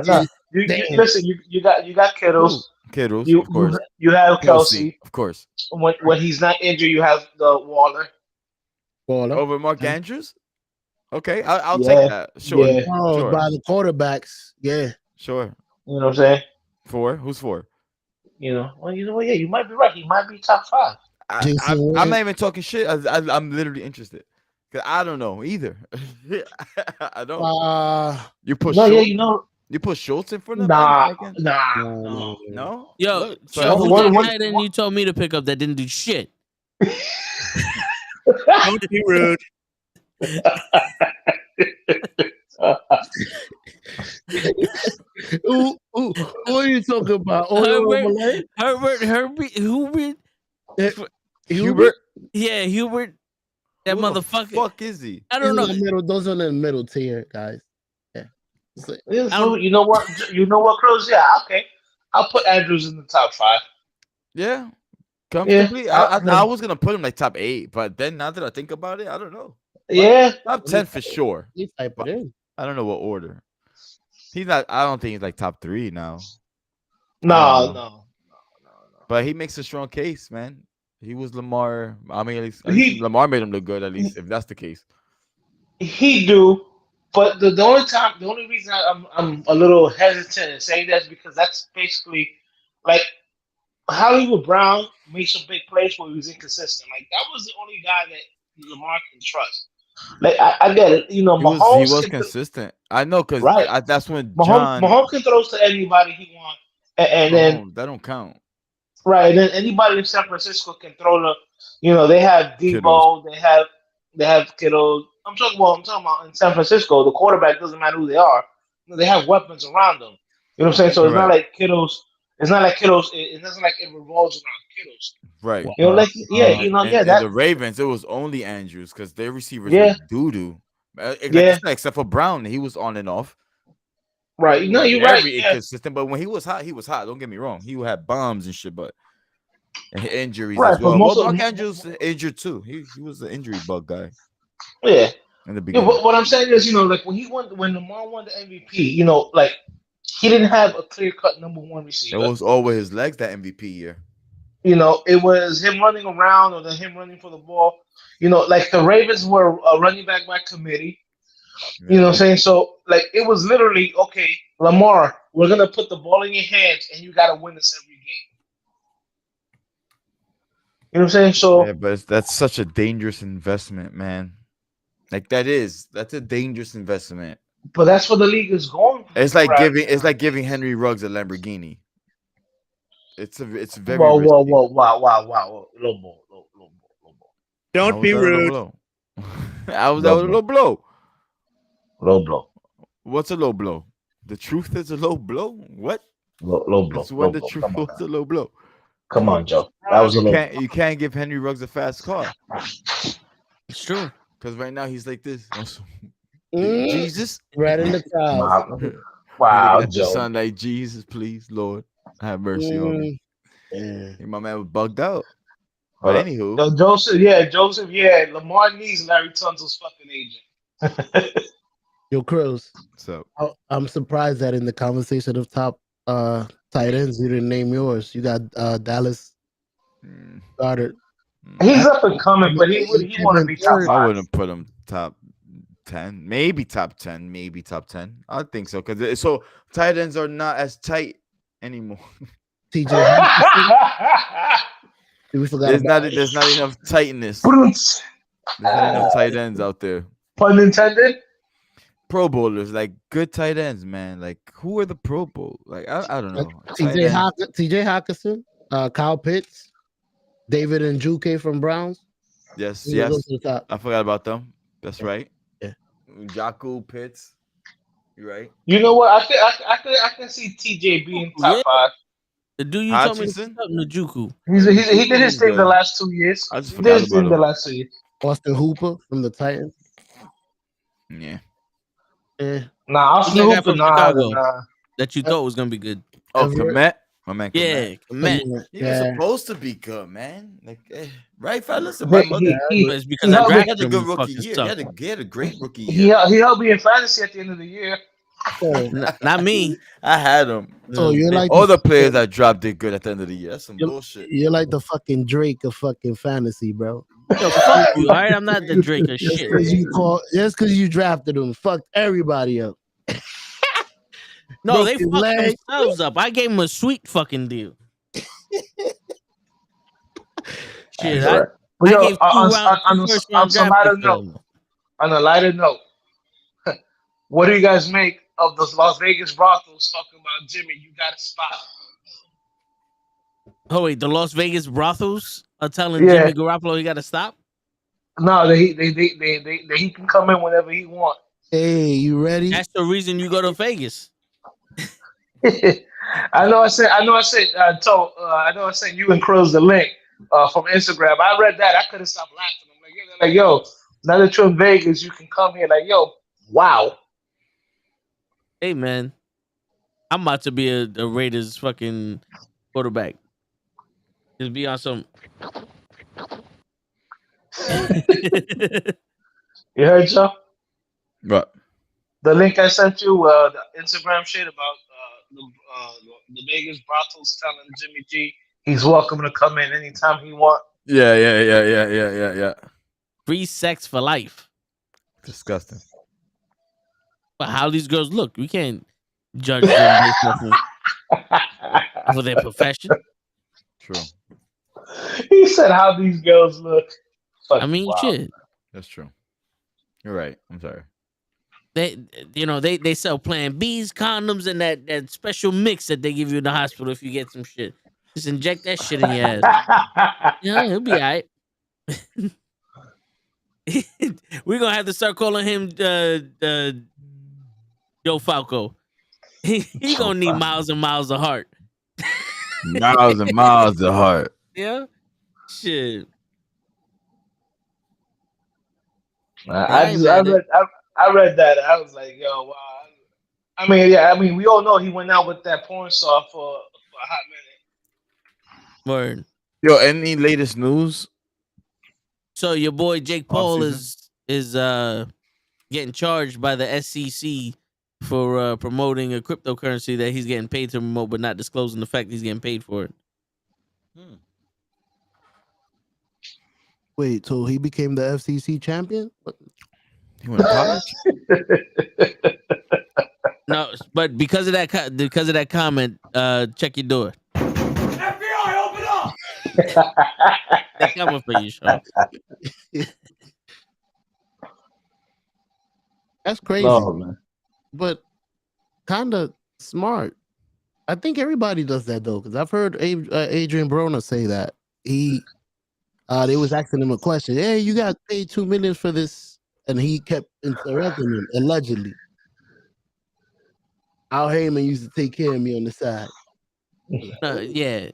S5: No. You
S6: Damn.
S5: listen. You got Kittles.
S1: Ooh, Kittles,
S5: You
S1: of course.
S5: you have
S1: Kelsey,
S5: Kelsey.
S1: of course.
S5: When he's not injured, you have the Waller.
S6: Baller.
S1: Over Mark Andrews. Okay, I'll take
S5: Yeah,
S1: that. Sure,
S5: yeah.
S6: Oh,
S1: sure,
S6: by the quarterbacks. Yeah.
S1: sure.
S5: You know what I'm saying?
S1: 4. Who's 4?
S5: Well, you know what? Yeah, you might be right. He might be top 5.
S6: Jason
S1: I'm not
S6: Witten.
S1: even talking shit. I'm literally interested because I don't know either. I don't. You put
S5: No, yeah,
S1: Schultz.
S5: you know.
S1: You put Schultz in front of
S5: Nah,
S1: Mark Andrews?
S5: nah.
S1: No.
S4: Yo,
S1: Look, so
S4: Cho,
S1: that's
S4: who's
S5: one-
S4: that
S5: one-
S4: tight end you told me to pick up that didn't do shit?
S6: Don't be rude. Who are you talking about?
S4: Herbert, Hubert.
S1: Hubert.
S4: Yeah, Hubert. That
S1: Who the
S4: motherfucker.
S1: fuck is he?
S4: I don't know.
S6: Those are in the middle tier, guys. Yeah.
S5: You know what? Cruz? Yeah, okay. I'll put Andrews in the top 5.
S1: Yeah,
S5: Yeah,
S1: comfortably. I was gonna put him like top 8, but then now that I think about it, I don't know.
S5: yeah.
S1: Top 10 for sure.
S6: You type it in.
S1: I don't know what order. He's not. I don't think he's like top 3 now.
S5: No.
S1: But he makes a strong case, man. He was Lamar. I mean, at least Lamar made him look good. At least if that's the case.
S5: He do, but the only reason I'm a little hesitant in saying that is because that's basically like Hollywood Brown made some big plays where he was inconsistent. Like that was the only guy that Lamar can trust. Like I get it, you know,
S1: He was consistent. I know because
S5: right.
S1: That's when
S5: Mahomes can throw to anybody he wants, and then
S1: that don't count.
S5: Right, and then anybody in San Francisco can throw the. They have Debo,
S1: Kittles.
S5: they have Kittle. I'm talking about in San Francisco. The quarterback doesn't matter who they are. They have weapons around them. You know what I'm saying? So it's not like Kittles. It's not like Kittles. It doesn't like it revolves around Kittles.
S1: Right.
S5: That
S1: the Ravens, it was only Andrews because their receivers
S5: were
S1: doo doo. Except for Brown, he was on and off.
S5: Right. No, you're right.
S1: Inconsistent, but when he was hot, he was hot. Don't get me wrong. He had bombs and shit, but injuries
S5: right,
S1: as well.
S5: Well,
S1: Mark Andrews injured too. He was an injury bug guy.
S5: Yeah.
S1: In the beginning.
S5: But what I'm saying is, like when Lamar won the MVP, like he didn't have a clear cut number 1 receiver.
S1: It was always his legs that MVP year.
S5: It was him running around or him running for the ball. Like the Ravens were a running back by committee. You know what I'm saying? So, like, it was literally, okay, Lamar, we're going to put the ball in your hands, and you got to win this every game. You know what I'm saying? So,
S1: yeah, but that's such a dangerous investment, man. Like, that's a dangerous investment.
S5: But that's what the league is going for.
S1: It's like giving Henry Ruggs a Lamborghini. It's very
S5: Whoa.
S6: Low ball. Don't be rude.
S1: That was a low blow.
S5: Low blow.
S1: What's a low blow? The truth is a low blow? What?
S5: Low blow.
S1: That's when the truth was a low blow.
S5: Come on, Joe. That was
S1: you can't give Henry Ruggs a fast car.
S4: It's true.
S1: Because right now he's like this. Jesus.
S6: Right in the crowd.
S5: Wow,
S1: Joe. Son like Jesus, please, Lord, have mercy on me. Yeah. My man was bugged out. But anywho.
S5: Joseph, Lamar needs Larry Tunsil's fucking agent.
S6: Yo, Cruz.
S1: So
S6: I'm surprised that in the conversation of top tight ends, you didn't name yours. You got Dallas Goedert.
S5: He's up and coming, but he want to be top 5.
S1: I wouldn't put him top 10, maybe top 10, maybe top 10. I think so because tight ends are not as tight anymore.
S6: TJ. We forgot
S1: there's not enough tightness. There's not enough tight ends out there.
S5: Pun intended.
S1: Pro bowlers, like good tight ends, man. Like who are the Pro Bowl? Like I don't know.
S6: TJ Hawkinson, Kyle Pitts, David and Njoku from Browns.
S1: Yes. I forgot about them. That's right.
S6: Yeah.
S1: Njoku, Pitts. You right.
S5: You know what? I can see TJ being top 5.
S4: The dude you told me to pick up, Njoku.
S5: He did his thing the last 2 years.
S1: I just forgot about him.
S5: The last 2 years.
S6: Austin Hooper from the Titans.
S1: Yeah.
S6: Yeah.
S5: Nah, Austin Hooper,
S4: Chicago that you thought was gonna be good.
S1: Oh, Komet. My man,
S4: Yeah,
S1: Komet.
S4: man.
S1: He was supposed to be good, man. Like, right, fellas? Am I
S5: He
S1: bugging?
S4: But it's
S5: he
S4: because I
S5: helped me.
S1: He had
S4: drafted
S1: a
S4: him.
S1: good
S4: He
S1: rookie
S4: fucking
S1: year.
S4: sucked.
S1: He had a great rookie
S5: He
S1: year.
S5: he helped me in fantasy at the end of the year.
S6: So,
S4: Not me.
S1: I had him.
S6: so you're like
S1: All the players I dropped did good at the end of the year. That's some
S6: you're,
S1: bullshit.
S6: you're like the fucking Drake of fucking fantasy, bro.
S4: Yo, fuck you. All right, I'm not the Drake of
S6: Just
S4: shit.
S6: because you drafted him, fucked everybody up.
S4: No,
S6: broke
S4: they
S6: his
S4: fucked
S6: leg.
S4: themselves up. I gave him a sweet fucking deal. Shit,
S5: That's all right. But
S4: I
S5: yo,
S4: gave two first
S5: on
S4: round
S5: some
S4: draft
S5: lighter
S4: picks.
S5: note, on a lighter note, what do you guys make of those Las Vegas brothels talking about Jimmy? You got to stop.
S4: Oh wait, the Las Vegas brothels are telling
S5: Yeah,
S4: Jimmy Garoppolo he got to stop.
S5: no, he can come in whenever he wants.
S6: Hey, you ready?
S4: That's the reason you go to Vegas.
S5: I know. I know. I sent you and Crows the link from Instagram. I read that. I couldn't stop laughing. I'm like, yeah, they're like, yo, now that you're in Vegas, you can come here. Like, yo, wow.
S4: Hey man, I'm about to be a Raiders fucking quarterback. Just be on some.
S5: You heard, Joe?
S1: But
S5: The link I sent you, the Instagram shit about the Vegas brothels telling Jimmy G he's welcome to come in anytime he wants.
S1: yeah.
S4: Free sex for life.
S1: Disgusting.
S4: But how these girls look, we can't judge them based off of their profession.
S1: True.
S5: He said how these girls look.
S4: I mean,
S5: Wow.
S4: shit.
S1: That's true. You're right. I'm sorry.
S4: They sell Plan B's, condoms, and that special mix that they give you in the hospital if you get some shit. Just inject that shit in your ass. Yeah, he'll be all right. We're gonna have to start calling him Joe Falco. He gonna need miles and miles of heart.
S1: Miles and miles of heart.
S4: Yeah, shit.
S5: I read that. I was like, yo, wow. I mean, yeah. I mean, we all know he went out with that porn star for a hot minute.
S4: Word.
S1: Yo, any latest news?
S4: So your boy Jake Paul
S1: Off-season?
S4: is getting charged by the SEC for promoting a cryptocurrency that he's getting paid to promote, but not disclosing the fact he's getting paid for it.
S6: Wait, so he became the FCC champion?
S1: He went to college?
S4: No, but because of that comment, check your door. FBI, open up! They're coming for you, Sean.
S6: That's crazy,
S5: No, man.
S6: but kind of smart. I think everybody does that though, because I've heard Adrian Broner say that they was asking him a question. Hey, you got paid $2 million for this, and he kept interrupting him allegedly. Al Heyman used to take care of me on the side.
S4: Yeah,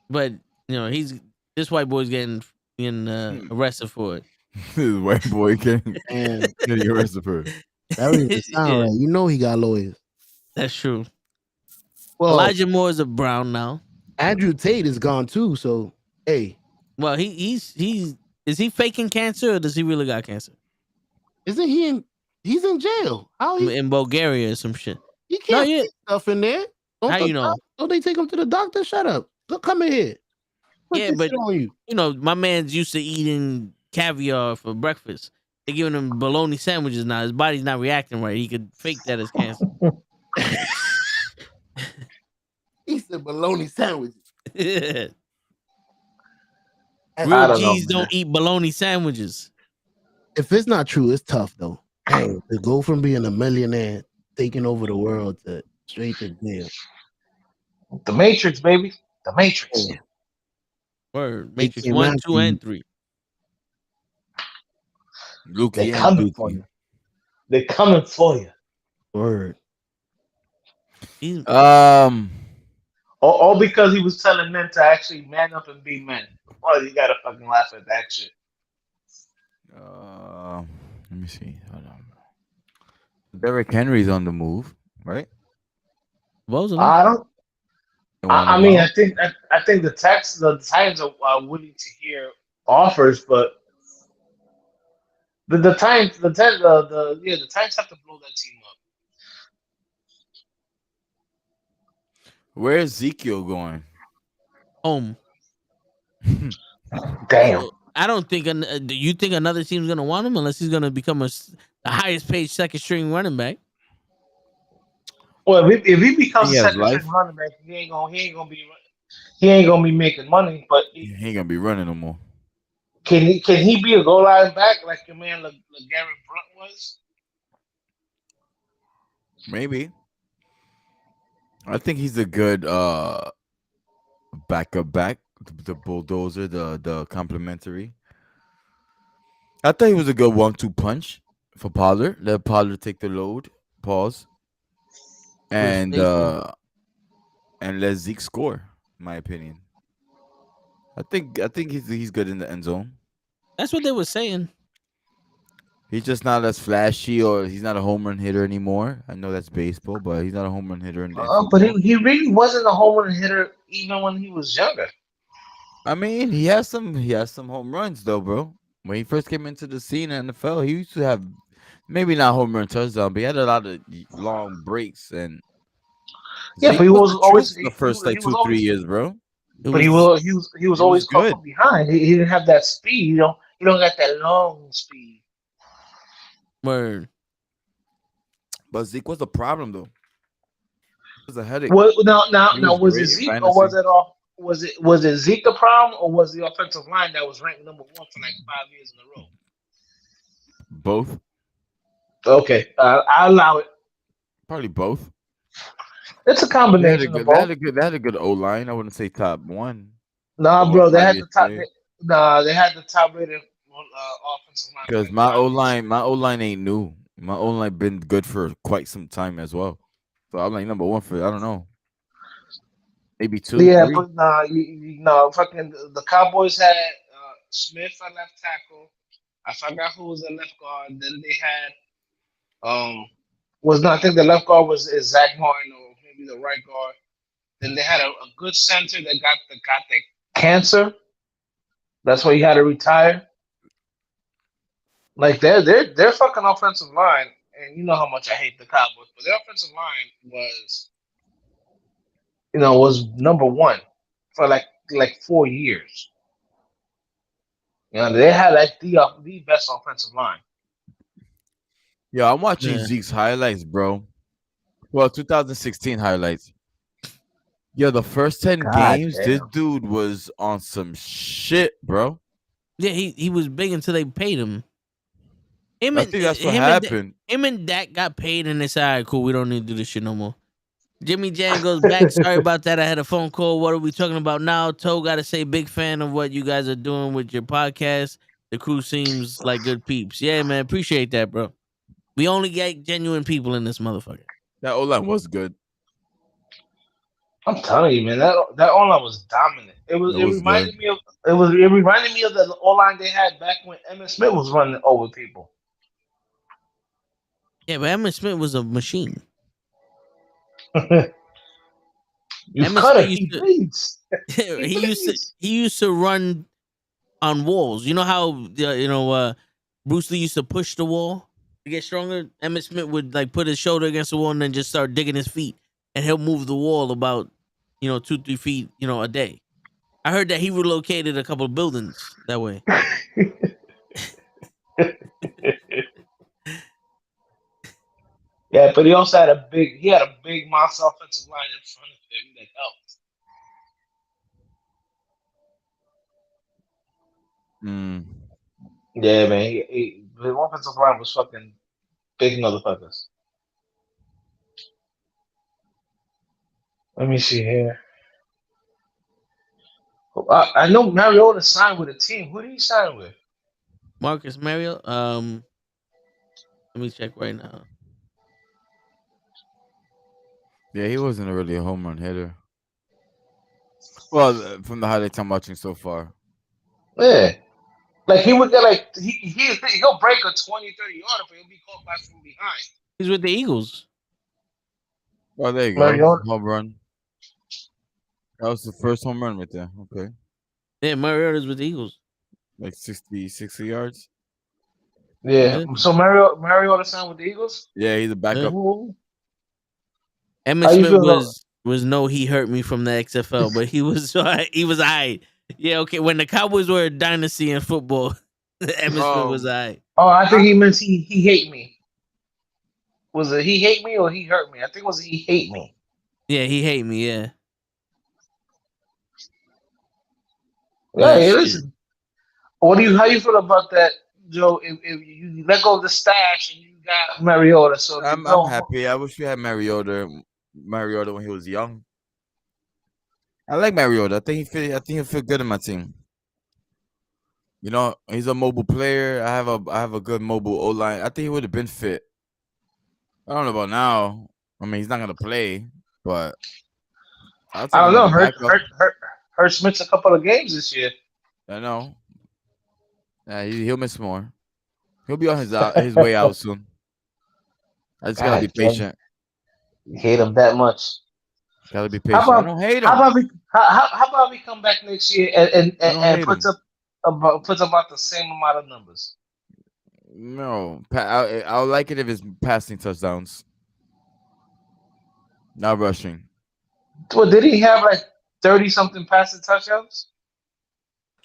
S4: but this white boy's getting arrested for it.
S1: This white boy getting
S6: And
S1: arrested for it.
S6: that don't even sound
S4: Yeah.
S6: right. You know he got lawyers.
S4: That's true.
S6: Well,
S4: Elijah Moore is a Brown now.
S6: Andrew Tate is gone too. So hey,
S4: Well, is he faking cancer or does he really got cancer?
S6: isn't he in? He's in jail. How
S4: In Bulgaria or some shit.
S6: he can't
S4: yeah.
S6: fake stuff in there?
S4: How you know?
S6: Don't they take him to the doctor? Shut up. Look, come in here. Put
S4: Yeah,
S6: this
S4: but
S6: shit on you.
S4: My man's used to eating caviar for breakfast. They're giving him bologna sandwiches now. His body's not reacting right. He could fake that as cancer.
S6: He said bologna sandwiches.
S4: Real
S5: I don't know,
S4: G's
S5: man.
S4: don't eat bologna sandwiches.
S6: If it's not true, it's tough though. Hey, to go from being a millionaire, taking over the world to straight to jail.
S5: The Matrix, baby. The Matrix.
S6: Yeah.
S4: Word.
S6: They
S4: Matrix
S6: came
S4: 1,
S6: after
S4: 2,
S6: you.
S4: and 3.
S1: Lukey
S5: They're
S1: and
S5: coming for
S1: Dookie.
S5: you. They're coming for you.
S6: Word.
S5: All because he was telling men to actually man up and be men. Oh, you gotta fucking laugh at that shit.
S1: Let me see. Hold on. Derrick Henry's on the move, right?
S4: What was it?
S5: I don't. I mean, I think the Titans are willing to hear offers, but the Titans the Titans have to blow that team up.
S1: Where's Ezekiel going?
S4: Home.
S5: Damn.
S4: I don't think. Do you think another team's gonna want him unless he's gonna become the highest paid second string running back?
S5: Well, if he becomes
S1: He
S5: a
S1: has
S5: second
S1: life.
S5: string running back, he ain't gonna be making money. But
S1: He ain't gonna be running no more.
S5: can he be a goal line back like your man LeGarrette Blunt was?
S1: Maybe. I think he's a good backup back. The bulldozer, the complimentary. I thought he was a good 1-2 punch for Pollard. Let Pollard take the load. Pause. And let Zeke score, in my opinion. I think he's good in the end zone.
S4: That's what they were saying.
S1: He's just not as flashy, or he's not a home run hitter anymore. I know that's baseball, but he's not a home run hitter in
S5: But
S1: football.
S5: he really wasn't a home run hitter even when he was younger.
S1: I mean, he has some home runs though, bro. When he first came into the scene in the NFL, he used to have maybe not home run touchdown, but he had a lot of long breaks. And
S5: Yeah, but
S1: Zeke
S5: he
S1: was
S5: was
S1: the
S5: always
S1: truth the first
S5: he
S1: like
S5: was
S1: 2-3
S5: always
S1: years, bro.
S4: It
S5: but
S4: was
S5: he was
S1: He was
S5: always caught
S1: good,
S5: from behind. He didn't have that speed. You don't got that long speed.
S4: word.
S1: but Zeke was the problem though. It was a headache.
S5: What
S1: He
S5: now
S1: was
S5: was it
S1: great in
S5: Zeke or
S1: fantasy.
S5: was it Zeke the problem or was the offensive line that was ranked number one for like 5 years in a row?
S1: Both,
S5: Okay, I allow it.
S1: probably both.
S5: It's a
S1: They had a
S5: combination of
S1: good, they
S5: both.
S1: had a good, they had a good O line. I wouldn't say top one
S5: Nah,
S1: over
S5: bro, they had
S1: 5 years
S5: the top.
S1: straight.
S5: They had the top rated offensive line for
S1: Because
S5: like 5 years.
S1: My O line ain't new. My O line been good for quite some time as well. So I'm like number one for I don't know, maybe two,
S5: Yeah,
S1: three.
S5: but nah, fucking the Cowboys had Smith at left tackle. I forgot who was the left guard. Then they had was not I think the left guard was is Zach Martin or maybe the right guard. Then they had a good center that got the cancer. That's why he had to retire. Like their fucking offensive line, and you know how much I hate the Cowboys, but their offensive line was number one for like 4 years. They had like the best offensive line.
S1: Yeah, I'm watching
S4: Yeah.
S1: Zeke's highlights, bro. Well, 2016 highlights. Yeah, the first 10
S5: God
S1: games, this
S5: damn.
S1: dude was on some shit, bro.
S4: Yeah, he was big until they paid him.
S1: I think that's what happened.
S4: Him and Dak got paid, and they said, "All right, cool. We don't need to do this shit no more." Jimmy Jam goes back. Sorry about that. I had a phone call. What are we talking about now? Toe got to say, big fan of what you guys are doing with your podcast. The crew seems like good peeps. Yeah, man. Appreciate that, bro. We only get genuine people in this motherfucker.
S1: That O line was good.
S5: I'm telling you, man, that O line was dominant.
S1: It was good.
S5: It reminded me of the O line they had back when Emmitt Smith was running over people.
S4: Yeah, but Emmitt Smith was a machine.
S5: You
S4: Emmitt
S5: cut
S4: Smith
S5: it, he
S4: used to
S5: bleeds. He
S4: he used to run on walls. You know how Bruce Lee used to push the wall to get stronger. Emmitt Smith would like put his shoulder against the wall and then just start digging his feet, and he'll move the wall about 2-3 feet a day. I heard that he relocated a couple of buildings that way.
S5: Yeah, but he also had a big monster offensive line in front of him that helped.
S1: Mm.
S5: Yeah, man. The offensive line was fucking big motherfuckers. Let me see here. I know Mariota signed with a team. Who did he sign with?
S4: Marcus Mariota. Let me check right now.
S1: Yeah, he wasn't really a home run hitter. Well, from the highlights I'm watching so far.
S5: Yeah. Like he would get like he'll break a 20-30 yarder, but he'll be caught by from behind.
S4: He's with the Eagles.
S1: Oh, there you go.
S5: Mariota.
S1: Home run. That was the first home run right there. Okay.
S4: Yeah, Mariota's with the Eagles.
S1: Like 60 yards.
S5: Yeah.
S4: Yeah.
S5: So Mariota signed with the Eagles.
S1: Yeah, he's a
S4: Yeah.
S1: backup.
S5: Who?
S4: Emmitt
S5: How you
S4: Smith
S5: feel about?
S4: was no, he hurt me from the XFL, but he was he was alright. Yeah, okay. When the Cowboys were a dynasty in football, Emmitt Smith was
S1: Um,
S4: alright.
S5: Oh, I think
S1: I,
S5: he meant he hate me. Was it he hate me or he hurt me? I think it was he hate me.
S4: Yeah, he hate me. Yeah,
S5: Yeah,
S4: but
S5: hey,
S4: shit.
S5: listen. What do you? How you feel about that, Joe? If you let go of the stash and you got Mariota, so if you
S1: I'm
S5: go,
S1: happy. I wish we had Mariota when he was young. I like Mariota. I think he'll feel good in my team. You know, he's a mobile player. I have a good mobile O line. I think he would have been fit. I don't know about now. I mean, he's not gonna play, but I'll
S5: I
S1: take
S5: don't
S1: him as
S5: know.
S1: a backup.
S5: Hurt missed a couple of games this year.
S1: I know. He'll miss more. He'll be on his way out soon. I just gotta be
S5: God damn,
S1: patient.
S5: you hate him that much.
S1: Gotta be
S5: How
S1: patient. I
S5: about
S1: don't hate
S5: how
S1: him.
S5: about we how about we come back next year
S1: I don't
S5: and
S1: hate him.
S5: puts about the same amount of numbers?
S1: No, I'll like it if it's passing touchdowns, not rushing.
S5: Well, did he have like 30 something passing touchdowns?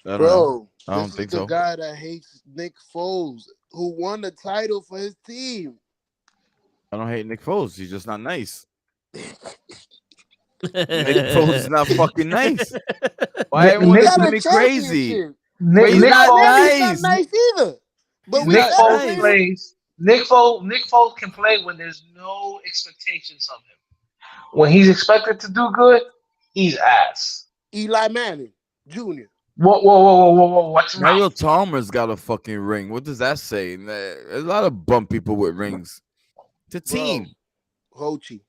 S1: I don't know.
S6: Bro,
S1: I
S6: this
S1: don't
S6: is
S1: think
S6: the
S1: so.
S6: guy that hates Nick Foles, who won the title for his team.
S1: I don't hate Nick Foles. He's just not nice. Nick Foles is
S4: Nick
S1: not fucking nice. Why
S5: Nick
S1: everyone
S6: He
S5: Nick
S6: got
S1: listen to
S6: a
S1: me crazy?
S6: championship.
S1: But
S5: Nick,
S1: he's
S6: Eli
S5: Nick
S1: not
S5: Foles
S6: Manning's not
S1: nice.
S6: nice either. But
S1: He's
S6: we
S5: Nick
S1: not
S6: better
S5: Foles
S6: than
S1: nice.
S6: him.
S5: plays. Nick Foles can play when there's no expectations of him. When he's expected to do good, he's ass.
S6: Eli Manning Jr.
S5: Whoa! Watch your
S1: Mario
S5: mouth.
S1: Chalmers got a fucking ring. What does that say? There's a lot of bum people with rings. It's a
S6: Bro,
S1: team.
S6: Hochi,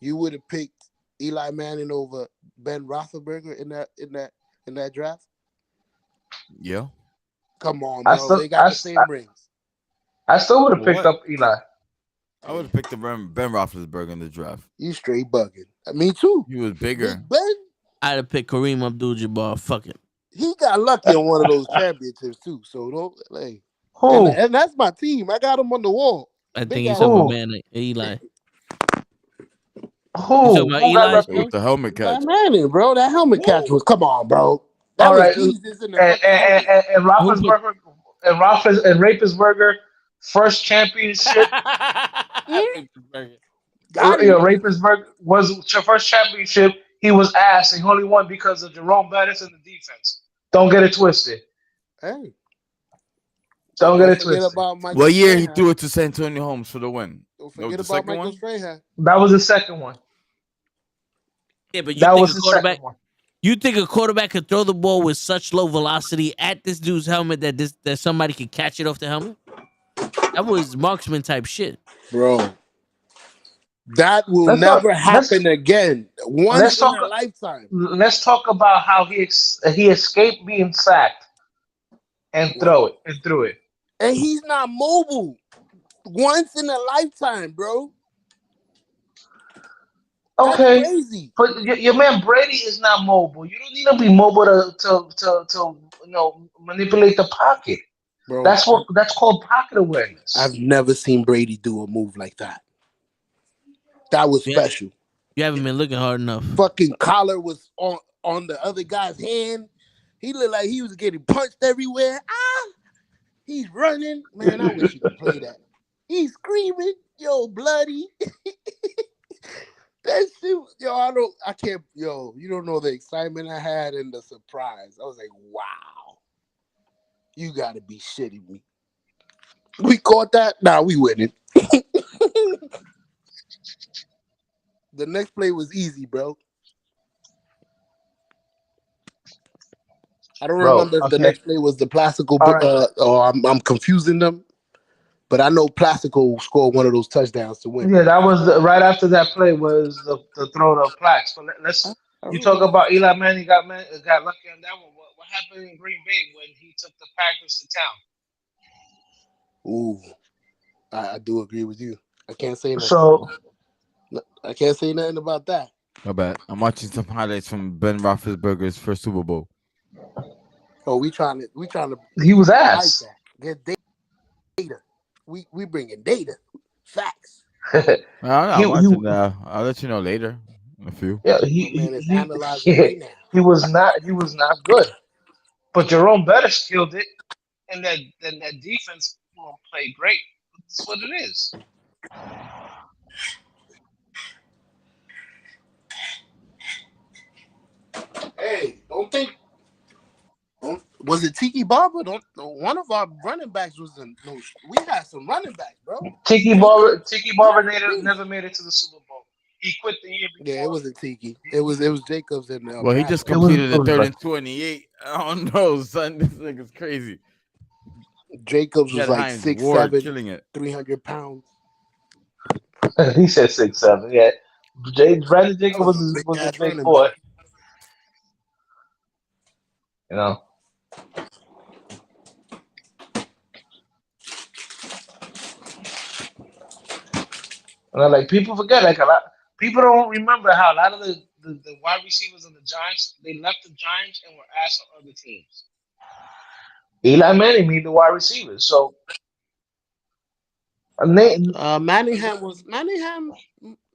S6: you would have picked Eli Manning over Ben Roethlisberger in that draft?
S1: Yeah.
S6: Come on,
S5: I
S6: bro.
S5: still,
S6: They got the same rings.
S5: I still would have picked
S1: What?
S5: up Eli.
S1: I would have picked the Ben Roethlisberger in the draft.
S6: You straight bugging. Me too.
S1: He was bigger.
S6: Big Ben,
S4: I'd have picked Kareem Abdul-Jabbar. Fuck it.
S6: he got lucky on one of those championships too. So don't like,
S5: Who?
S6: and that's my team. I got him on the wall.
S4: I think
S6: Big
S4: he's
S6: ass.
S4: talking about
S5: Who?
S4: man Eli. You talking
S5: Who?
S4: about
S5: Who got
S4: Eli
S5: lucky?
S1: With
S4: still?
S1: the helmet
S6: Eli
S1: catch.
S6: Manning, bro. That helmet catch was come on, bro. That
S5: All
S6: was
S5: right,
S6: Jesus in the fucking helmet.
S5: and
S4: Who put?
S5: Roethlisberger and Rapisberger first championship.
S6: Hmm? Got him.
S5: Rapisberger was your first championship. He was ass, and he only won because of Jerome Bettis and the defense. Don't get it twisted.
S6: Hey,
S5: Don't get
S6: don't
S5: it
S6: forget
S5: twisted.
S6: about Michael
S1: What year he
S6: Strahan.
S1: threw it to Santonio Holmes for the win?
S6: Don't
S1: That was
S6: forget
S1: the
S6: about
S1: second
S6: Michael
S1: one?
S6: Strahan.
S5: That was the second one.
S4: Yeah, but you
S5: That
S4: think
S5: was
S4: a
S5: the
S4: quarterback?
S5: second one.
S4: You think a quarterback could throw the ball with such low velocity at this dude's helmet that somebody could catch it off the helmet? That was marksman type shit.
S6: Bro, that will
S5: Let's talk.
S6: never happen again.
S5: Let's
S6: Once in
S5: talk.
S6: a lifetime.
S5: Let's talk about how he escaped being sacked and threw it.
S6: And he's not mobile. Once in a lifetime, bro. That's
S5: Okay,
S6: crazy.
S5: but your man Brady is not mobile. You don't need to be mobile to manipulate the pocket.
S6: Bro,
S5: That's called pocket awareness.
S6: I've never seen Brady do a move like that. That was
S4: Yeah,
S6: special.
S4: you haven't been looking hard enough.
S6: Fucking collar was on the other guy's hand. He looked like he was getting punched everywhere. He's running. Man, I wish you could play that. He's screaming, yo, bloody. That shit, I can't, you don't know the excitement I had and the surprise. I was like, wow, you gotta be shitting me. We caught that? Nah, we winning. The next play was easy, bro. I don't
S5: Bro,
S6: remember if the
S5: okay.
S6: next play was the Plaxico,
S5: All right.
S6: or I'm confusing them. But I know Plaxico scored one of those touchdowns to win.
S5: Yeah, that was right after that play was the throw to Plax. But
S6: I
S5: you talk
S6: remember.
S5: about Eli Manning got lucky on that one. What happened in Green Bay when he took the Packers to town?
S6: Ooh, I do agree with you. I can't say nothing.
S5: So
S6: I can't say nothing about that.
S1: My bad. I'm watching some highlights from Ben Roethlisberger's first Super Bowl.
S6: Oh, we trying to
S5: He was
S6: like
S5: ass.
S6: that. Get data. We bringing data, facts.
S1: I'm
S5: he
S1: watching that. I'll let you know later. In a few.
S5: yeah
S6: My man is
S5: he
S6: analyzing
S5: he,
S6: right now.
S5: he was not good. But Jerome Bettis killed it, and that defense played great. That's what it is.
S6: Hey, don't think. Was it Tiki Barber? Don't one of our running backs was in? No, we had some running backs, bro.
S5: Tiki Barber never made it to the Super Bowl. He quit the year
S6: Yeah, it
S5: before.
S6: wasn't Tiki. It was Jacobs and
S1: Well, he just
S6: Bradbury.
S1: completed
S5: It
S1: the
S5: was
S1: third
S5: like,
S1: and 28. I don't know, son. This nigga's crazy.
S6: Jacobs
S1: He
S6: was
S1: had
S6: like
S1: Heinz
S6: 6'7",
S1: Ward killing it.
S6: 300 pounds.
S5: he said 6'7". Yeah, Brandon
S6: That
S5: Jacob
S6: was a big
S5: was a
S6: ass
S5: big
S6: running
S5: boy.
S6: back.
S5: You know. And like people forget, like a lot people don't remember how a lot of the wide receivers of the Giants they left the Giants and were asked on other teams. Eli Manning made the wide receivers, so they,
S6: Manningham.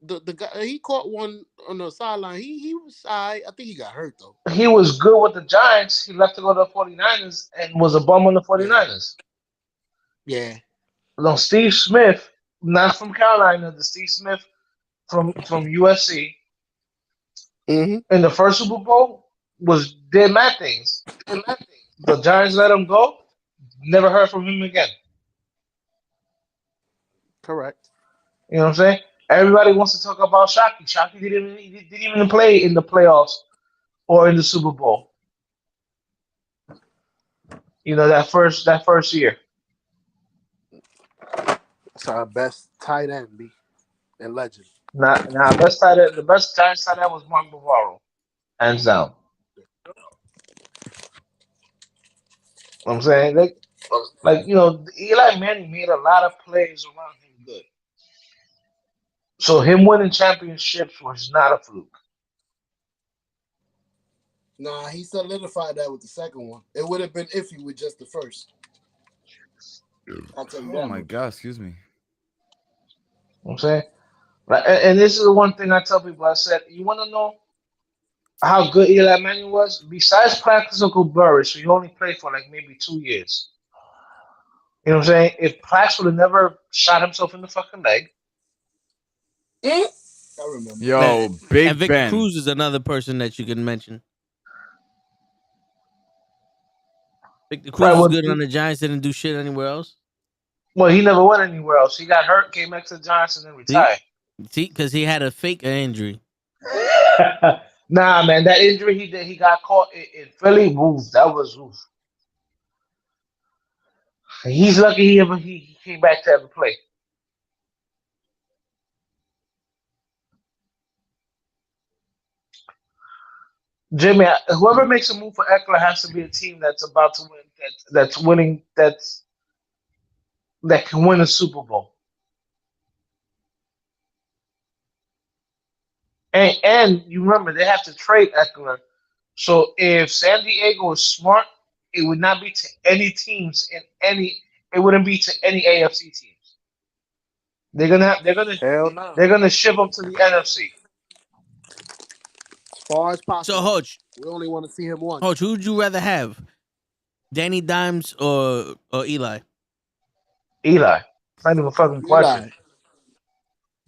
S6: The guy he caught one on the sideline. He was I think he got hurt though.
S5: he was good with the Giants. He left to go to the 49ers and was a bum on the
S6: Yeah,
S5: 49ers.
S6: yeah.
S5: No, Steve Smith, not from Carolina, the Steve Smith from USC
S6: Mm-hmm.
S5: in the first Super Bowl was did mad things. The Giants let him go. Never heard from him again.
S6: Correct.
S5: You know what I'm saying? Everybody wants to talk about Shockey. Shockey didn't even play in the playoffs or in the Super Bowl. You know that first year.
S6: It's our best tight end, B, and legend.
S5: Now the best Giants tight end was Mark Bavaro, hands down. You know what I'm saying like Eli Manning made a lot of plays around him good. So him winning championships was not a fluke.
S6: Nah, he solidified that with the second one. It would have been iffy with just the first. I'll tell you
S1: Oh
S6: that
S1: my
S6: much.
S1: God, excuse me.
S5: You know what I'm saying? Like, and this is the one thing I tell people. I said, you want to know how good Eli Manning was? Besides Plaxico Burris, he only played for like maybe 2 years. You know what I'm saying? If Plax would have never shot himself in the fucking leg,
S6: I remember.
S1: Yo,
S4: And
S1: Big
S4: Victor
S1: Ben.
S4: Cruz is another person that you can mention. Victor
S5: right?
S4: Cruz was good on the Giants, didn't do shit anywhere else.
S5: Well, he never went anywhere else. He got hurt, came back to the Giants, and then
S4: See,
S5: retired.
S4: because he had a fake injury.
S5: Nah, man, that injury he got caught in Philly, oof, that was oof. He's lucky he came back to ever play. Jimmy, whoever makes a move for Eckler has to be a team that's about to win, that's winning, that can win a Super Bowl. And you remember they have to trade Eckler. So if San Diego is smart, it would not be to any teams in any. It wouldn't be to any AFC teams. They're gonna have,
S6: Hell no.
S5: they're gonna ship them to the NFC.
S6: As far as
S4: So,
S6: possible. We only want to see him once.
S4: Hoach, who would you rather have, Danny Dimes or Eli?
S5: Eli, not even a fucking question,
S6: Eli.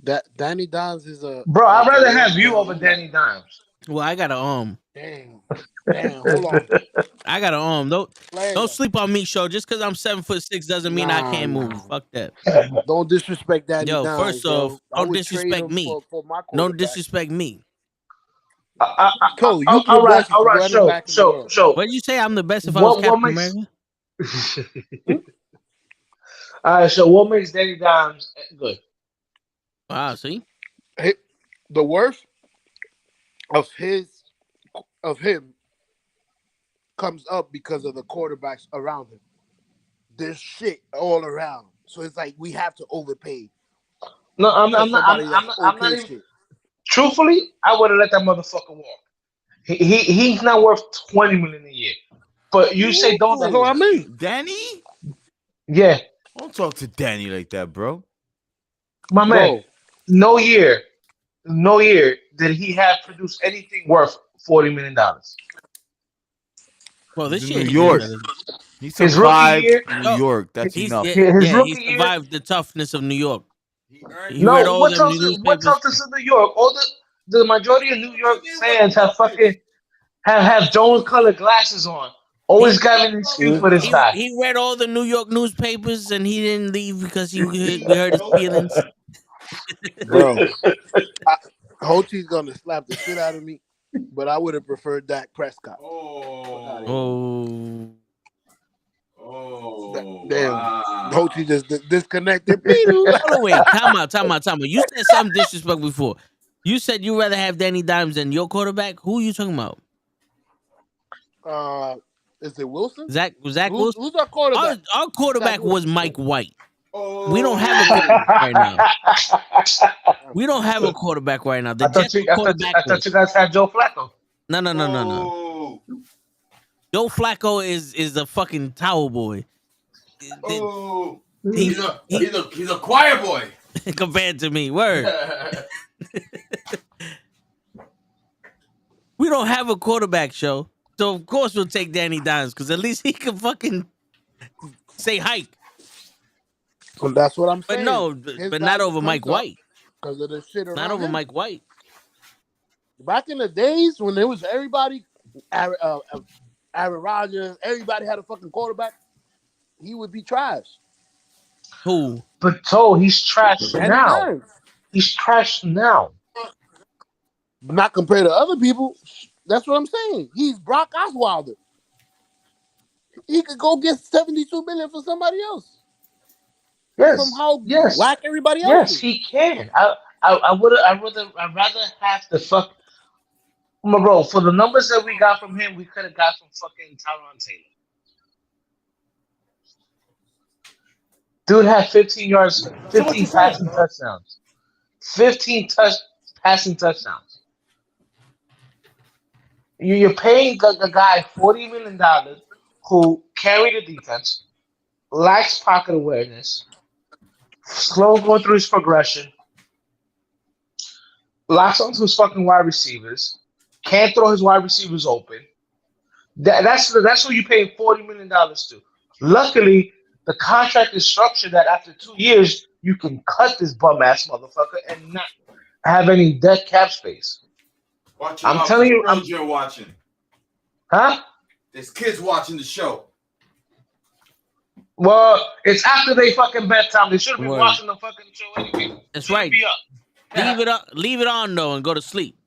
S6: That Danny Dimes is a
S5: bro. I'd
S6: like a
S5: rather have
S6: watered
S5: you
S6: down
S5: over
S6: Eli.
S5: Danny Dimes.
S4: Well, I got a
S6: Damn. Hold on.
S4: I got a Don't
S6: Player.
S4: sleep on me, show. Just because I'm 7'6" doesn't mean I can't move.
S6: Nah.
S4: Fuck that.
S6: Don't disrespect Danny
S4: Yo,
S6: Dimes,
S4: first
S6: bro.
S4: off,
S6: I
S4: don't
S6: would trade
S4: disrespect
S6: him
S4: me.
S6: for my
S4: Don't
S6: quarterback.
S4: disrespect me.
S6: Cole, you the
S5: All right,
S6: best
S5: all right.
S6: running
S5: So,
S6: back in the world.
S4: What did you say? I'm the best if I was
S5: what
S4: Captain
S5: makes?
S4: America?
S6: Hmm?
S5: All right. So, what makes Danny Dimes good?
S4: Wow, see?
S6: The worth of him comes up because of the quarterbacks around him. There's shit all around. So it's like we have to overpay
S5: No,
S6: for
S5: I'm not.
S6: somebody that's
S5: I'm not
S6: okay
S5: even.
S6: shit.
S5: truthfully, I would have let that motherfucker walk. He's not worth 20 million a year. But you say don't.
S6: That's what I mean.
S1: Danny?
S5: Yeah,
S1: Don't talk to Danny like that, bro.
S5: my man.
S6: Bro,
S5: No year did he have produced anything worth $40 million.
S4: Well,
S1: He's
S4: this
S1: in
S4: year
S1: New
S4: he did
S1: York.
S4: better.
S1: He
S5: His rookie
S1: survived
S5: year,
S1: New
S4: Yo,
S1: York. That's
S4: he's
S1: enough.
S5: his
S4: yeah, he
S5: rookie year.
S4: survived the toughness of New York.
S1: He earned
S4: He read
S5: No,
S4: all
S5: what
S4: them
S5: tough? What
S4: newspapers.
S5: toughness in New York? All the majority of New York
S1: What you mean, what
S5: fans have
S1: toughness?
S5: fucking have Jones colored glasses on.
S4: He
S5: Always got an excuse for this guy.
S4: he read all the New York newspapers and he didn't leave because we heard his feelings.
S6: bro. Hochi's gonna slap the shit out of me, but I would have preferred Dak Prescott.
S1: Oh.
S4: Oh,
S6: Damn,
S1: wow.
S6: Hochi just disconnected.
S4: hold on, wait, time out. You said something disrespectful before. You said you'd rather have Danny Dimes than your quarterback. Who are you talking about?
S6: Is it Wilson?
S4: Zach Wilson?
S6: Who's our quarterback?
S4: Our quarterback
S6: Zach
S4: was
S6: Wilson.
S4: Mike White. We don't have a quarterback right now. We don't have a quarterback right now. The Jets were
S5: I
S4: quarterback.
S5: thought you guys had Joe Flacco.
S4: No. Joe Flacco is a fucking towel boy.
S1: Oh.
S4: He's
S1: He's a choir boy.
S4: compared to me. Word. We don't have a quarterback show. So of course we'll take Danny Dimes because at least he can fucking say hike.
S6: Well, that's what I'm
S4: But
S6: saying.
S4: no,
S6: His
S4: but not
S6: value
S4: over
S6: comes
S4: Mike
S6: up
S4: White.
S6: because of the shit around
S4: Not over
S6: him.
S4: Mike White.
S6: Back in the days when there was everybody, Aaron Rodgers, everybody had a fucking quarterback, he would be trash.
S4: Who?
S5: But he's trash
S6: Danny
S5: now.
S6: Dimes.
S5: He's trash now.
S6: Not compared to other people. That's what I'm saying. He's Brock Osweiler. He could go get $72 million for somebody else.
S5: Yes.
S6: From how
S5: yes.
S6: whack everybody else
S5: Yes,
S6: is.
S5: he can. I'd rather have the fuck. My bro, for the numbers that we got from him, we could have got from fucking Tyron Taylor. Dude had 15 yards, 15 passing touchdowns. 15 passing touchdowns. You're paying a guy $40 million who carried the defense, lacks pocket awareness, slow going through his progression, locks onto his fucking wide receivers, can't throw his wide receivers open. That's who you pay $40 million to. Luckily, the contract is structured that after 2 years you can cut this bum ass motherfucker and not have any dead cap space. I'm telling you,
S1: you're watching.
S5: Huh?
S1: There's kids watching the show.
S5: Well, it's after they fucking bedtime. They should be
S4: Word.
S5: watching the fucking show anyway.
S4: That's
S5: Shouldn't
S4: right.
S5: be up.
S4: Leave it on though and go to sleep.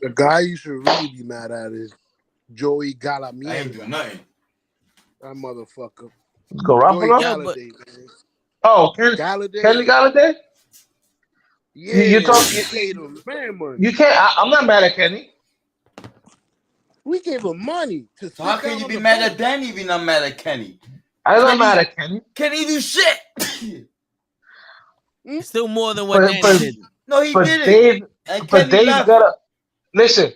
S6: The guy you should really be mad at is Joey Galamia.
S1: I ain't doing nothing.
S6: That motherfucker.
S5: Garoppolo?
S4: Yeah,
S6: Galladay, man.
S5: Oh,
S6: Galladay.
S5: Kenny Galladay?
S6: Yeah,
S5: You talk-
S6: we paid him man.
S5: You can't. I'm not mad at Kenny.
S6: We gave him money to.
S1: So how can you be mad at Danny if you're not mad at Kenny?
S5: I'm not mad at Kenny.
S1: Kenny do shit.
S4: Still more than what
S5: But-
S4: Danny
S5: but-
S4: did.
S1: No, he
S5: But
S1: didn't.
S5: Dave,
S1: And
S5: but
S1: Kenny
S5: Dave's
S1: left.
S5: gotta listen.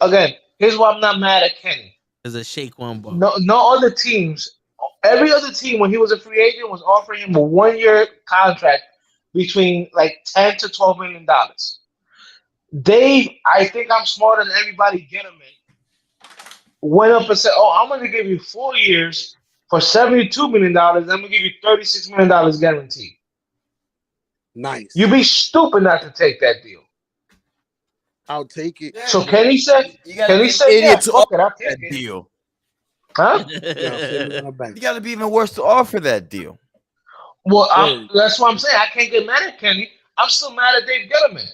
S5: Again, here's why I'm not mad at Kenny.
S4: There's a shake one ball.
S5: No other teams. Every other team, when he was a free agent, was offering him a 1-year contract between like $10 to $12 million. Dave, I think I'm smarter than everybody. Get him in. Went up and said, "Oh, I'm going to give you 4 years for $72 million. I'm going to give you $36 million guaranteed."
S6: Nice.
S5: You'd be stupid not to take that deal.
S6: I'll take it.
S5: So Kenny said,
S1: You gotta
S5: Kenny
S1: be
S5: said,
S1: an
S5: "Yeah,
S1: idiot to
S5: fuck it, I'll
S1: offer
S5: take
S1: that
S5: it."
S1: deal.
S5: Huh?
S6: Yeah, I'll send it on the bank.
S1: You gotta be even worse to offer that deal.
S5: Well, that's what I'm saying. I can't get mad at Kenny. I'm still mad at Dave Gettleman.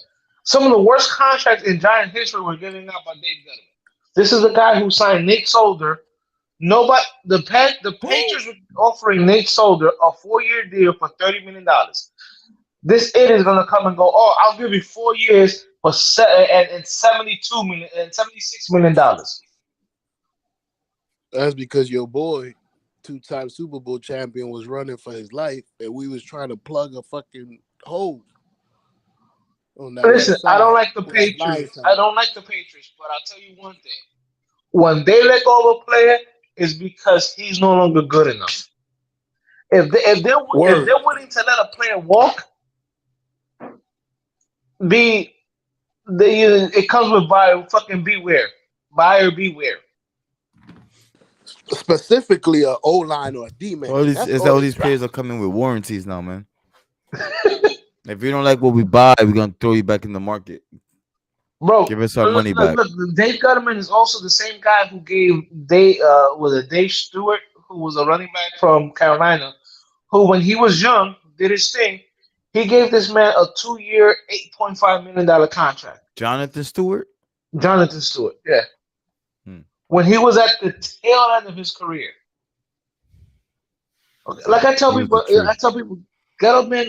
S5: Some of the worst contracts in Giant history were given out by Dave Gettleman. This is the guy who signed Nate Solder. Nobody, the Patriots were offering Nate Solder a 4-year deal for $30 million. This idiot is gonna come and go, "Oh, I'll give you 4 years for $72 million and $76 million."
S6: That's because your boy, 2-time Super Bowl champion, was running for his life, and we was trying to plug a fucking hole. on that
S5: Listen,
S6: left
S5: I don't
S6: side,
S5: like the
S6: on that blind
S5: Patriots.
S6: side.
S5: I don't like the Patriots, but I'll tell you one thing. When they let go of a player, is because he's no longer good enough. If
S6: Word.
S5: they're willing to let a player walk, be it comes with buyer fucking beware. Buyer beware.
S6: Specifically a O line or a D man.
S1: All these
S6: That's
S1: is
S6: all
S1: all
S6: they
S1: these players
S6: draft.
S1: are coming with warranties now, man. If you don't like what we buy, we're gonna throw you back in the market.
S5: Bro,
S1: Give us our money back.
S5: look, Dave Gutterman is also the same guy who gave Dave Stewart, who was a running back from Carolina, who when he was young did his thing. He gave this man a 2-year, $8.5 million contract.
S1: Jonathan Stewart.
S5: Jonathan Stewart, yeah.
S1: Hmm.
S5: When he was at the tail end of his career. Okay, like I tell
S1: He was the
S5: people, Gutterman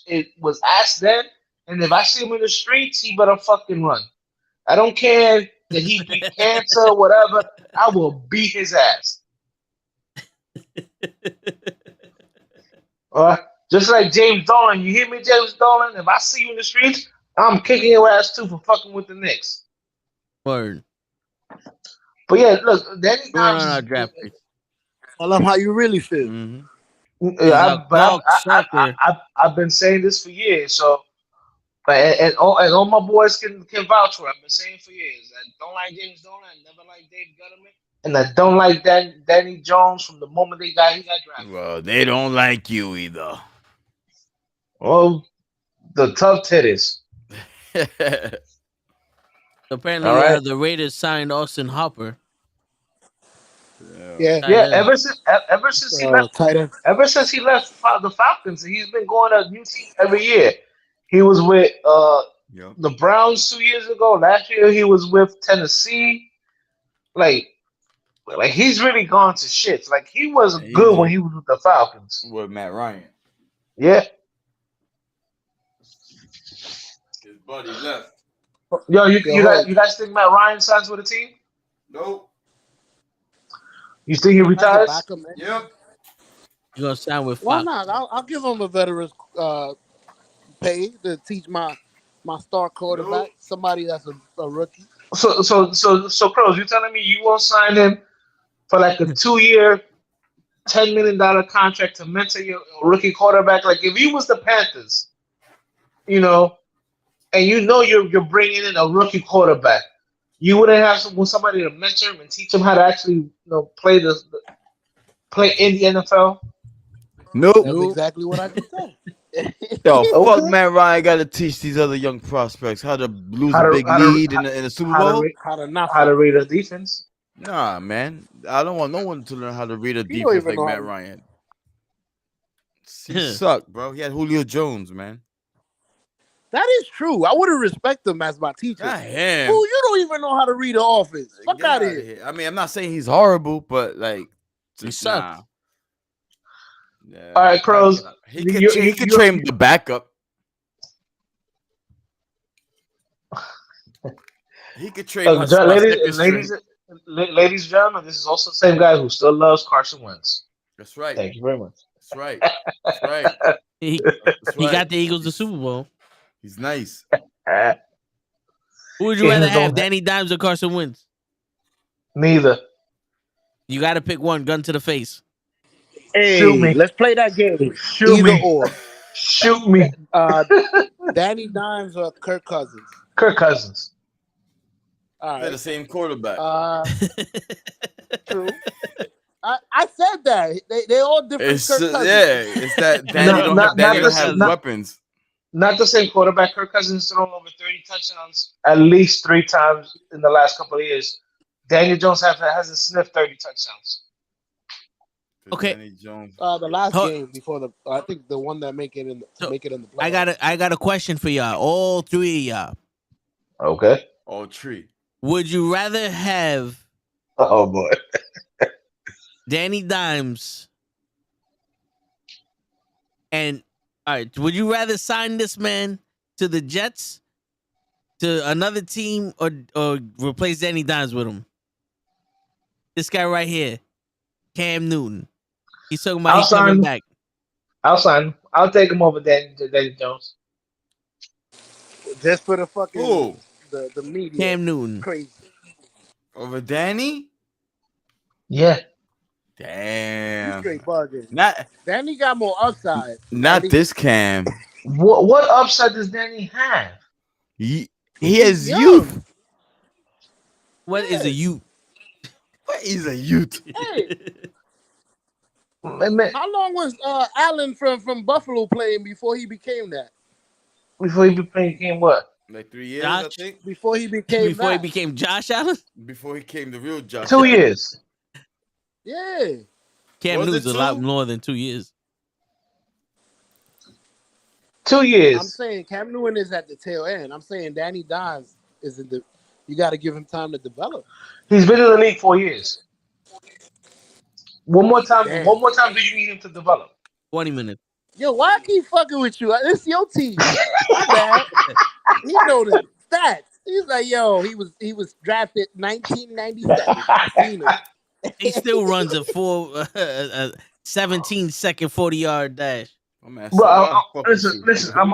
S5: it was asked then, and if I see him in the streets, he better fucking run. I don't care that he beat cancer, whatever. I will beat his ass. Just like James Dolan. You hear me, James Dolan? If I see you in the streets, I'm kicking your ass too for fucking with the Knicks.
S4: Word.
S5: But yeah, look, Danny
S4: We're on
S5: Dimes
S4: our
S5: is.
S4: draft picks.
S6: Tell them how you really feel.
S1: Mm-hmm.
S5: I've been saying this for years. So, and all my boys can vouch for it. I've been saying for years. I don't like James Dolan. I never liked Dave Gutterman. And I don't like Danny Jones from the moment he got drafted.
S1: Well, they don't like you either.
S5: Oh, the tough titties.
S4: Apparently,
S5: All right.
S4: the Raiders signed Austin Hopper.
S6: Yeah.
S5: Yeah, ever since he left,
S6: Tight end.
S5: the Falcons, he's been going to new teams every year. He was with the Browns 2 years ago. Last year he was with Tennessee. Like he's really gone to shits. Like he was good when he was with the Falcons.
S1: With Matt Ryan.
S5: Yeah.
S1: His buddy left.
S5: Yo, you guys think Matt Ryan signs with a team?
S1: Nope.
S5: You think he retires?
S6: Backup, man.
S1: Yep.
S4: You're gonna sign with
S6: Why
S4: Fox.
S6: not? I'll give him a veteran's pay to teach my star quarterback, somebody that's a rookie.
S5: So, Crows, you telling me you won't sign him for like a 2-year, $10 million contract to mentor your rookie quarterback? Like if he was the Panthers, and you're bringing in a rookie quarterback, you wouldn't have somebody to mentor him and teach him how to actually play in the NFL.
S1: Nope.
S6: That's exactly what I just said.
S1: Yo, fuck
S5: Okay.
S1: Matt Ryan got to teach these other young prospects how to lose a big lead in the Super Bowl.
S5: How to read a defense.
S1: Nah, man. I don't want no one to learn how to read a
S6: You don't
S1: defense
S6: even
S1: like
S6: know
S1: Matt
S6: how to-
S1: Ryan. He sucked, bro. He had Julio Jones, man.
S6: That is true. I wouldn't respect him as my teacher.
S1: Not him.
S6: Fool, you don't even know how to read the offense. Fuck
S1: Get
S6: out of
S1: outta
S6: here.
S1: I mean, I'm not saying he's horrible, but like
S4: He sucked.
S1: nah. Yeah,
S5: All right, Crows.
S1: He could train the backup. He could train my
S5: ladies and gentlemen, this is also the same guy who still loves Carson Wentz.
S1: That's right.
S5: Thank you very much.
S1: That's right. That's right.
S4: He got the Eagles the Super Bowl.
S1: He's nice.
S4: Who would you rather have, Danny Dimes or Carson Wentz?
S5: Neither.
S4: You got to pick one. Gun to the face.
S6: Hey,
S5: Shoot me.
S6: let's play that game.
S5: Shoot
S6: Either
S5: me.
S6: or.
S5: Shoot me.
S6: Danny Dimes or Kirk Cousins?
S5: Kirk Cousins.
S6: All
S1: They're
S6: right.
S1: the same quarterback.
S6: True. I said that. They all different
S1: It's
S6: Kirk Cousins.
S1: it's that Danny don't have weapons.
S5: Not the same quarterback. Kirk Cousins thrown over 30 touchdowns at least 3 times in the last couple of years. Daniel Jones hasn't sniffed 30 touchdowns.
S4: Okay.
S1: Danny Jones.
S6: The last game before I think the one that make it in the playoffs.
S4: I got a question for y'all. All three of y'all.
S5: Okay.
S1: All three.
S4: Would you rather have
S5: Oh boy.
S4: Danny Dimes and all right, would you rather sign this man to the Jets, to another team, or replace Danny Dimes with him? This guy right here, Cam Newton. He's talking about he's coming back.
S5: I'll sign him. I'll take him over Danny Jones.
S6: Just for the fucking
S1: Who
S6: the media.
S4: Cam Newton.
S6: Crazy.
S1: over Danny?
S5: Yeah.
S6: You
S1: Damn.
S6: straight bugging.
S1: Not
S6: Danny got more upside. At
S1: not
S6: least
S1: this Cam.
S5: What upside does Danny have?
S1: He
S6: he's
S1: has
S6: young.
S1: youth.
S4: What is a
S6: Yes.
S4: you?
S1: What? He's a youth.
S6: Hey,
S5: Man,
S6: how long was Allen from Buffalo playing before he became that?
S5: before he be playing game, what?
S1: Like 3 years, I
S4: Josh?
S1: think.
S6: Before he became
S4: Before he
S6: that?
S4: became Josh Allen?
S1: Before he came the real Josh.
S5: 2 years.
S6: Yeah.
S4: Cam
S1: Was it
S4: Newton's a lot
S1: 2?
S4: more than 2 years.
S5: 2
S6: I'm
S5: years.
S6: saying Cam Newton is at the tail end. I'm saying Danny Dimes is in the. You got to give him time to develop.
S5: He's been in the league 4 years. One more time.
S6: Damn.
S5: One more time. Do you need him to develop?
S4: 20 minutes.
S6: Yo, why I keep fucking with you? This your team. My bad. He know the stats. He's like, yo, he was drafted 1997. I seen him.
S4: He still runs a 17-second 40-yard dash.
S1: I'm asking.
S5: Bro,
S1: Why fuck with
S5: listen,
S1: you?
S5: listen. I'm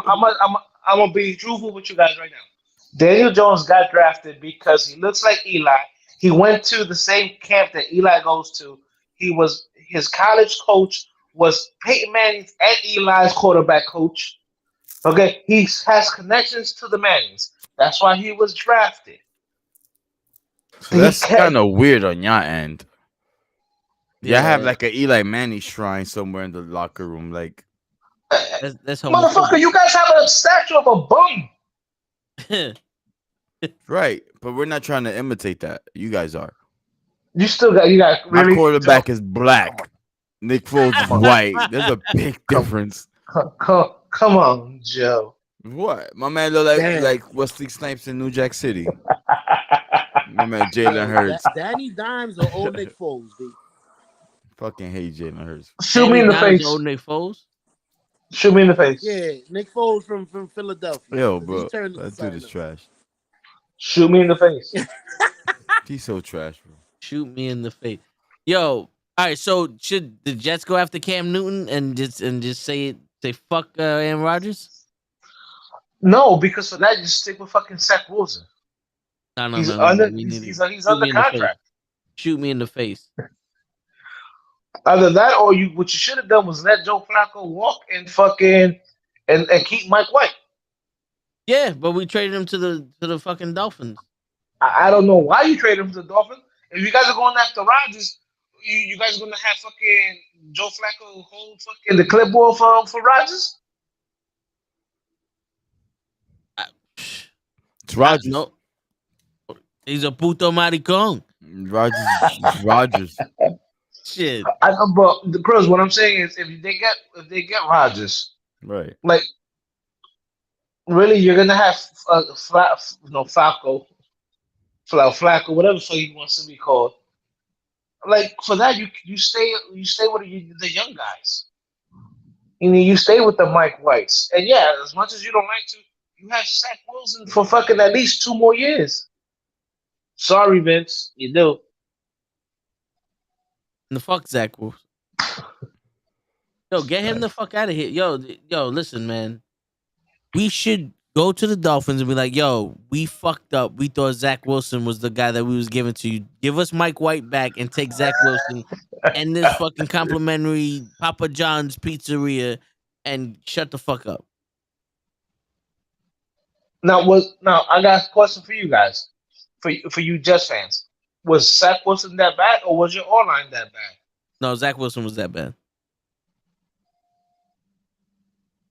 S5: gonna be truthful with you guys right now. Daniel Jones got drafted because he looks like Eli. He went to the same camp that Eli goes to. His college coach was Peyton Manning's and Eli's quarterback coach. Okay, he has connections to the Mannings. That's why he was drafted.
S1: So that's
S5: He can't-
S1: kind of weird on your end. Yeah, have
S4: Yeah.
S1: like a Eli Manning shrine somewhere in the locker room. Like,
S4: That's
S5: Motherfucker, you guys have a statue of a bum.
S1: right. But we're not trying to imitate that. You guys are.
S5: You got
S1: My
S5: really
S1: quarterback is black. Nick Foles is white. There's a big difference.
S5: Come on, Joe.
S1: What? My man look
S6: Damn.
S1: like Wesley Snipes in New Jack City. My man Jalen Hurts.
S6: Danny Dimes or old Nick Foles, B.
S1: Fucking hate Jalen Hurts.
S5: Shoot me in the face.
S4: Old Nick Foles.
S5: Shoot me in the face.
S6: Yeah, Nick Foles from Philadelphia.
S1: Yo,
S6: He
S1: bro.
S6: turned
S1: That
S6: inside
S1: dude is
S6: out.
S1: trash.
S5: Shoot me in the face.
S1: He's so trash, bro.
S4: Shoot me in the face. Yo, all right. So should the Jets go after Cam Newton and just say fuck Aaron Rodgers?
S5: No, because for that, you stick with fucking Zach Wilson.
S4: No.
S5: He's
S4: We
S5: under.
S4: need
S5: He's
S4: to shoot
S5: under
S4: me in the face.
S5: contract.
S4: Shoot me in the face.
S5: Either that, or what you should have done was let Joe Flacco walk and fucking and keep Mike White.
S4: Yeah, but we traded him to the fucking Dolphins.
S5: I don't know why you traded him to the Dolphins. If you guys are going after Rodgers, you guys are gonna have fucking Joe Flacco hold fucking the clipboard for Rodgers.
S1: It's Rodgers.
S4: No, he's a puto maricón.
S1: Rodgers.
S4: Shit.
S5: But the pros, what I'm saying is, if they get Rodgers,
S1: Right.
S5: like really, you're gonna have Flacco, whatever the fuck he wants to be called. Like for that, you stay with the young guys. You stay with the Mike Whites, and yeah, as much as you don't like to, you have Zach Wilson for fucking at least 2 more years. Sorry, Vince, you do.
S4: The fuck Zach Wilson. Yo, get him the fuck out of here. Yo, listen, man. We should go to the Dolphins and be like, yo, we fucked up. We thought Zach Wilson was the guy that we was giving to you. Give us Mike White back and take Zach Wilson and this fucking complimentary Papa John's pizzeria and shut the fuck up.
S5: Now I got a question for you guys, for you Jets fans. Was Zach Wilson that bad, or was your O-line that bad?
S4: No, Zach Wilson was that bad.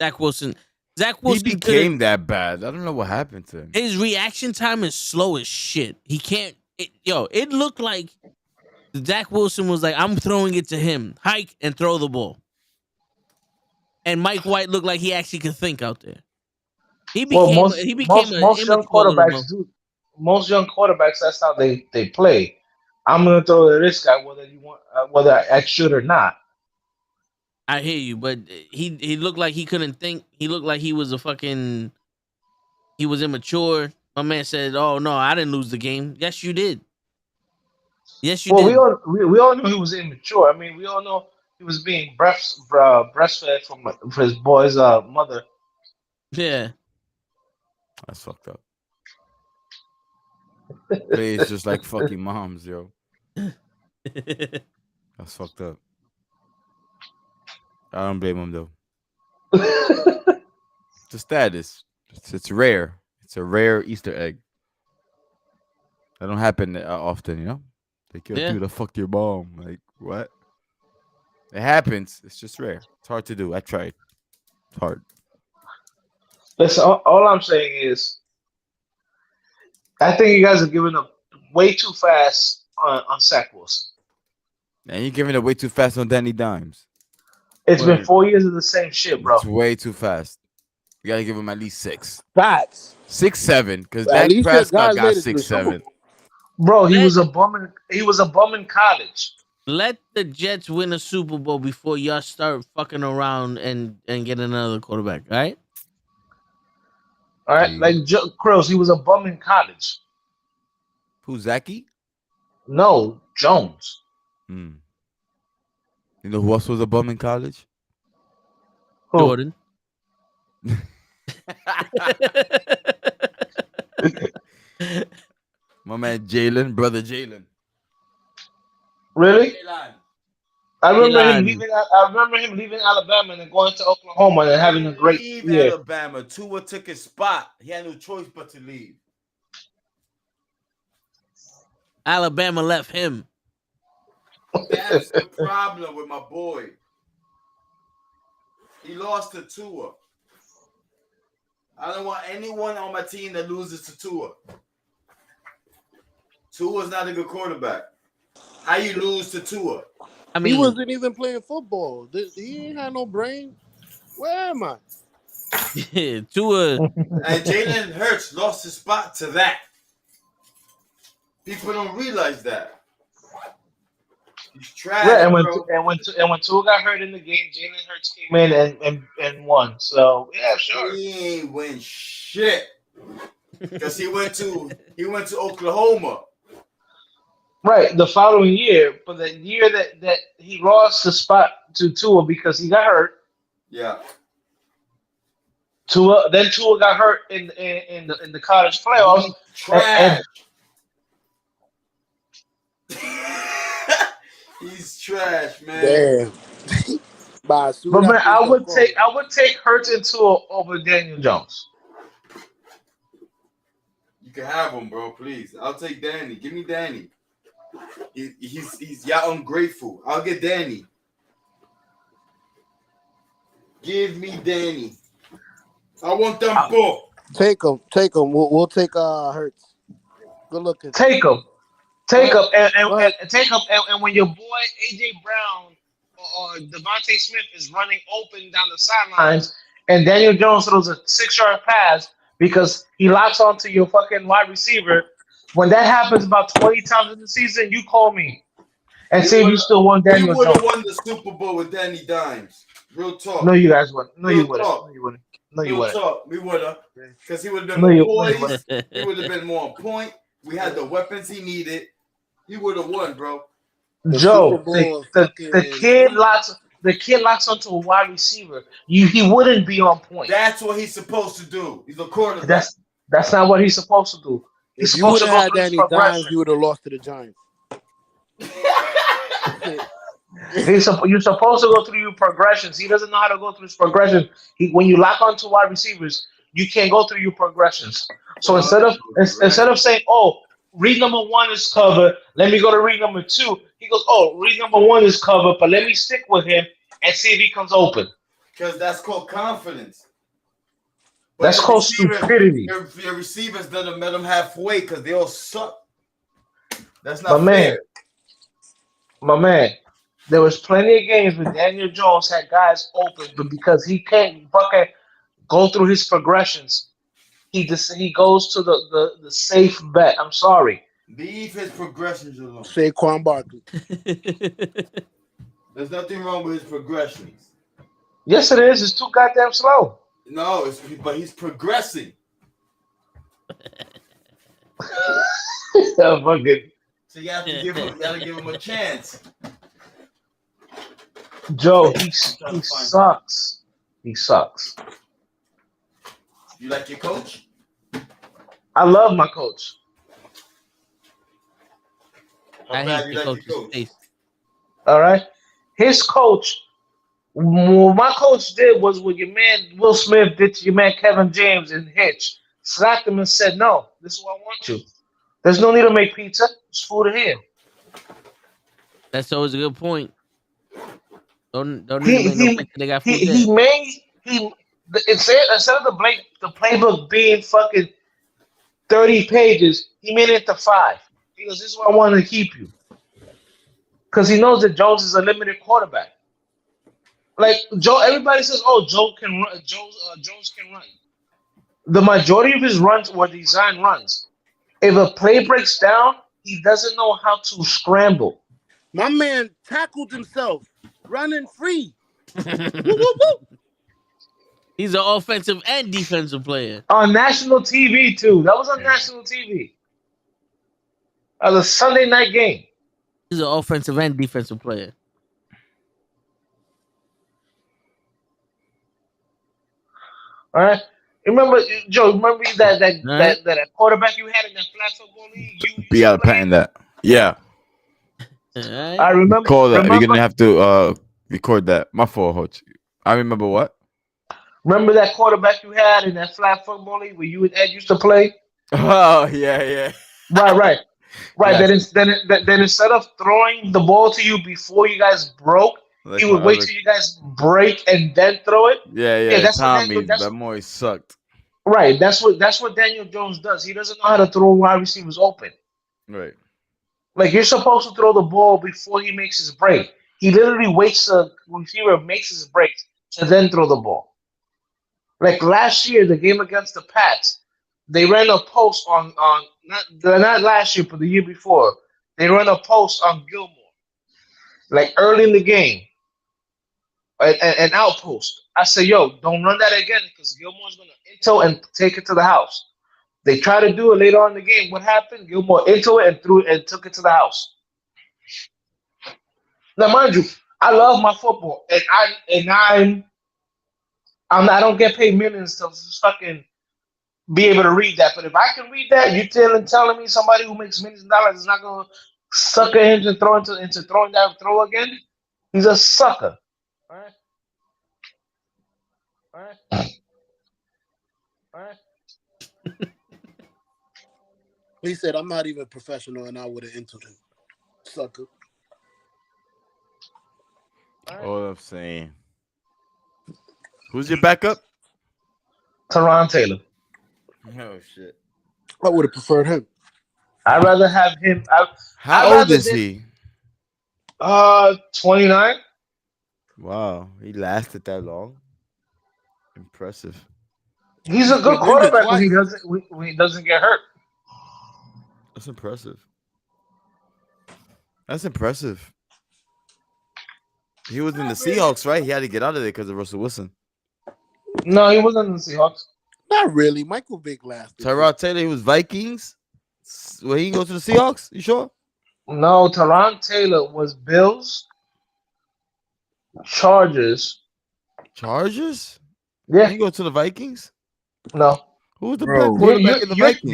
S4: Zach Wilson
S1: He became that bad. I don't know what happened to him.
S4: his reaction time is slow as shit. He can't. It looked like Zach Wilson was like, I'm throwing it to him, hike and throw the ball. And Mike White looked like he actually could think out there. He became
S5: most young quarterbacks do. Most young quarterbacks, that's how they play. I'm gonna throw to this guy whether I should or not.
S4: I hear you, but he looked like he couldn't think. He looked like he was he was immature. My man said, "Oh no, I didn't lose the game." Yes, you did. Yes, you did.
S5: We all knew he was immature. I mean, we all know he was being breastfed from his boy's mother.
S4: Yeah.
S1: That's fucked up. Plays just like fucking moms, yo. That's fucked up. I don't blame him though. It's a status. It's rare. It's a rare Easter egg. That don't happen often, you know. Like, yo,
S4: Yeah.
S1: dude, I fucked your mom. Like, what? It happens. It's just rare. It's hard to do. I tried. It's hard.
S5: Listen, all I'm saying is, I think you guys are giving up way too fast on Zach Wilson.
S1: And you're giving it way too fast on Danny Dimes.
S5: It's been
S4: Word.
S5: 4 years of the same shit, bro.
S1: It's way too fast. You gotta give him at least 6.
S6: Facts.
S1: 6, 7. Because
S6: At
S1: Dak
S6: least your
S1: Prescott
S6: guys
S1: got
S6: made it to
S1: 6,
S6: the Super
S1: 7.
S6: Bowl.
S5: Bro, he
S4: Let-
S5: was a bum in college.
S4: Let the Jets win a Super Bowl before y'all start fucking around and get another quarterback, all right?
S5: All right, like Krills, he was a bum in college.
S1: Who's Zachy?
S5: No, Jones.
S1: Hmm. You know who else was a bum in college?
S5: Who?
S4: Jordan.
S1: My man Jalen, brother Jalen.
S5: Really? I remember him
S4: Elon.
S5: leaving. I remember him leaving Alabama and then going to Oklahoma and having a great
S1: Leave
S5: year.
S1: Alabama. Tua took his spot. He had no choice but to leave.
S4: Alabama left him.
S1: That's the problem with my boy. He lost to Tua. I don't want anyone on my team that loses to Tua. Tua's not a good quarterback. How you lose to Tua?
S4: I
S6: He
S4: mean,
S6: wasn't even playing football. He ain't had no brain. Where am I?
S4: Tua.
S1: And Jalen Hurts lost his spot to that. People don't realize that. He's trash,
S5: Yeah, and
S1: bro.
S5: when Tua got hurt in the game, Jalen Hurts came in and won. So yeah, sure.
S1: He ain't win shit. Because he went to Oklahoma.
S5: Right, the following year, but the year that he lost the spot to Tua because he got hurt.
S1: Yeah.
S5: Tua got hurt in the college playoffs.
S1: He's trash. He's trash, man.
S6: Damn. But
S5: man, I would take Hurts and Tua over Daniel Jones.
S1: You can have him, bro. Please, I'll take Danny. Give me Danny. He's y'all ungrateful. I'll get Danny. Give me Danny. I want them both.
S6: Take him. We'll take Hurts. Good looking.
S5: Take him, and take him. And when your boy AJ Brown or Devontae Smith is running open down the sidelines, and Daniel Jones throws a 6-yard pass because he locks onto your fucking wide receiver. When that happens about 20 times in the season, you call me and say you still won Daniel
S1: We would have
S5: Jones.
S1: won the Super Bowl with Danny Dimes. Real talk.
S5: No, you guys wouldn't. No, you
S1: Real
S5: wouldn't.
S1: talk.
S5: No, you wouldn't. No, you
S1: Real
S5: wouldn't.
S1: talk. We would have. Because he would have been
S5: No, you
S1: more poised.
S5: wouldn't.
S1: He would have been more on point. We had the weapons he needed. He would have won, bro.
S5: Joe,
S6: Super Bowl
S5: the kid locks onto a wide receiver. He wouldn't be on point.
S1: That's what he's supposed to do. He's a quarterback.
S5: That's not what he's supposed to do. He's
S6: If you would
S5: supposed to
S6: have
S5: go
S6: had
S5: through his
S6: Danny Dimes,
S5: progression.
S6: you would have lost to the Giants.
S5: You're supposed to go through your progressions. He doesn't know how to go through his progression. When you lock onto wide receivers, you can't go through your progressions. So instead of saying, "Oh, read number 1 is covered. Let me go to read number 2," he goes, "Oh, read number 1 is covered, but let me stick with him and see if he comes open."
S1: Because that's called confidence. But
S5: That's called stupidity.
S1: Your receivers done met them halfway because they all suck. That's not fair.
S5: My man, there was plenty of games where Daniel Jones had guys open, but because he can't fucking go through his progressions, he goes to the safe bet. I'm sorry.
S1: Leave his progressions alone.
S6: Saquon Barkley.
S1: There's nothing wrong with his progressions.
S5: Yes, it is. It's too goddamn slow.
S1: No, but he's progressing.
S5: Fucking
S1: So you have to give him a chance.
S5: Joe, he sucks. He sucks.
S1: You like your coach?
S5: I love my coach.
S4: I hate the coach's face.
S5: All right, his coach. What my coach did was what your man Will Smith did to your man Kevin James in Hitch. Slapped him and said, "No, this is what I want you. There's no need to make pizza. It's food here."
S4: That's always a good point. Don't need to
S5: He
S4: make no
S5: he
S4: picture. They got
S5: he
S4: food there.
S5: he made he instead of the playbook being fucking 30 pages, he made it to 5. He goes, "This is what I wanted to keep you," because he knows that Jones is a limited quarterback. Like Joe, everybody says, "Oh, Joe can run. Jones can run." The majority of his runs were design runs. If a play breaks down, he doesn't know how to scramble.
S6: My man tackled himself running free. Woo, woo, woo.
S4: He's an offensive and defensive player.
S5: On national TV too. That was on national TV. That was a Sunday night game.
S4: He's an offensive and defensive player.
S5: All right. Remember, Joe? Remember
S4: Right.
S5: that quarterback you had in that flat football league? You
S1: Be out of
S5: played?
S1: patent that. Yeah.
S4: Alright.
S5: I remember.
S1: Call that. You're
S5: Remember,
S1: gonna have to record that. My fault, Hutch. I remember what?
S5: remember that quarterback you had in that flat football league where you and Ed used to play?
S1: Oh yeah.
S5: Right.
S1: Yes.
S5: Then instead of throwing the ball to you before you guys broke,
S1: Like
S5: he
S1: my
S5: would wait
S1: other-
S5: till you guys break and then throw it.
S1: yeah.
S5: That's what
S1: Tommy,
S5: Daniel.
S1: that boy sucked.
S5: Right. That's what Daniel Jones does. He doesn't know how to throw wide receivers open.
S1: Right.
S5: Like you're supposed to throw the ball before he makes his break. He literally waits till the receiver makes his break to then throw the ball. Like last year, the game against the Pats, they ran a post on not last year, but the year before. They ran a post on Gilmore, like early in the game, an outpost. I said, "Yo, don't run that again because Gilmore's gonna intel and take it to the house." They tried to do it later on in the game. What happened? Gilmore into it and threw it and took it to the house. Now, mind you, I love my football, I don't get paid millions to fucking be able to read that. But if I can read that, you're telling me somebody who makes millions of dollars is not gonna sucker hinge and throw into throwing that throw again? He's a sucker. All right. All right. All right.
S6: He said, "I'm not even professional," and I would have entered him. Sucker.
S1: All I'm saying. Who's your backup?
S5: Teron Taylor.
S1: Oh shit.
S6: I would have preferred him.
S5: I'd rather have him.
S1: How
S5: I'd
S1: old
S5: rather
S1: is
S5: than-
S1: he?
S5: 29.
S1: Wow, he lasted that long. Impressive.
S5: He's a
S6: He's
S5: good
S6: been
S5: quarterback
S6: injured
S5: when he doesn't get hurt.
S1: That's impressive. That's impressive. He was in the Seahawks, right? He had to get out of there because of Russell Wilson.
S5: No, he wasn't in the Seahawks.
S6: Not really. Michael Vick lasted.
S1: Tyrod Taylor, he was Vikings. Well, he go to the Seahawks. You sure?
S5: No, Teron Taylor was Bills, Chargers.
S1: Chargers?
S5: Yeah,
S1: He go to the Vikings.
S5: no.
S1: Who was the
S6: Bro.
S1: best quarterback in the Vikings?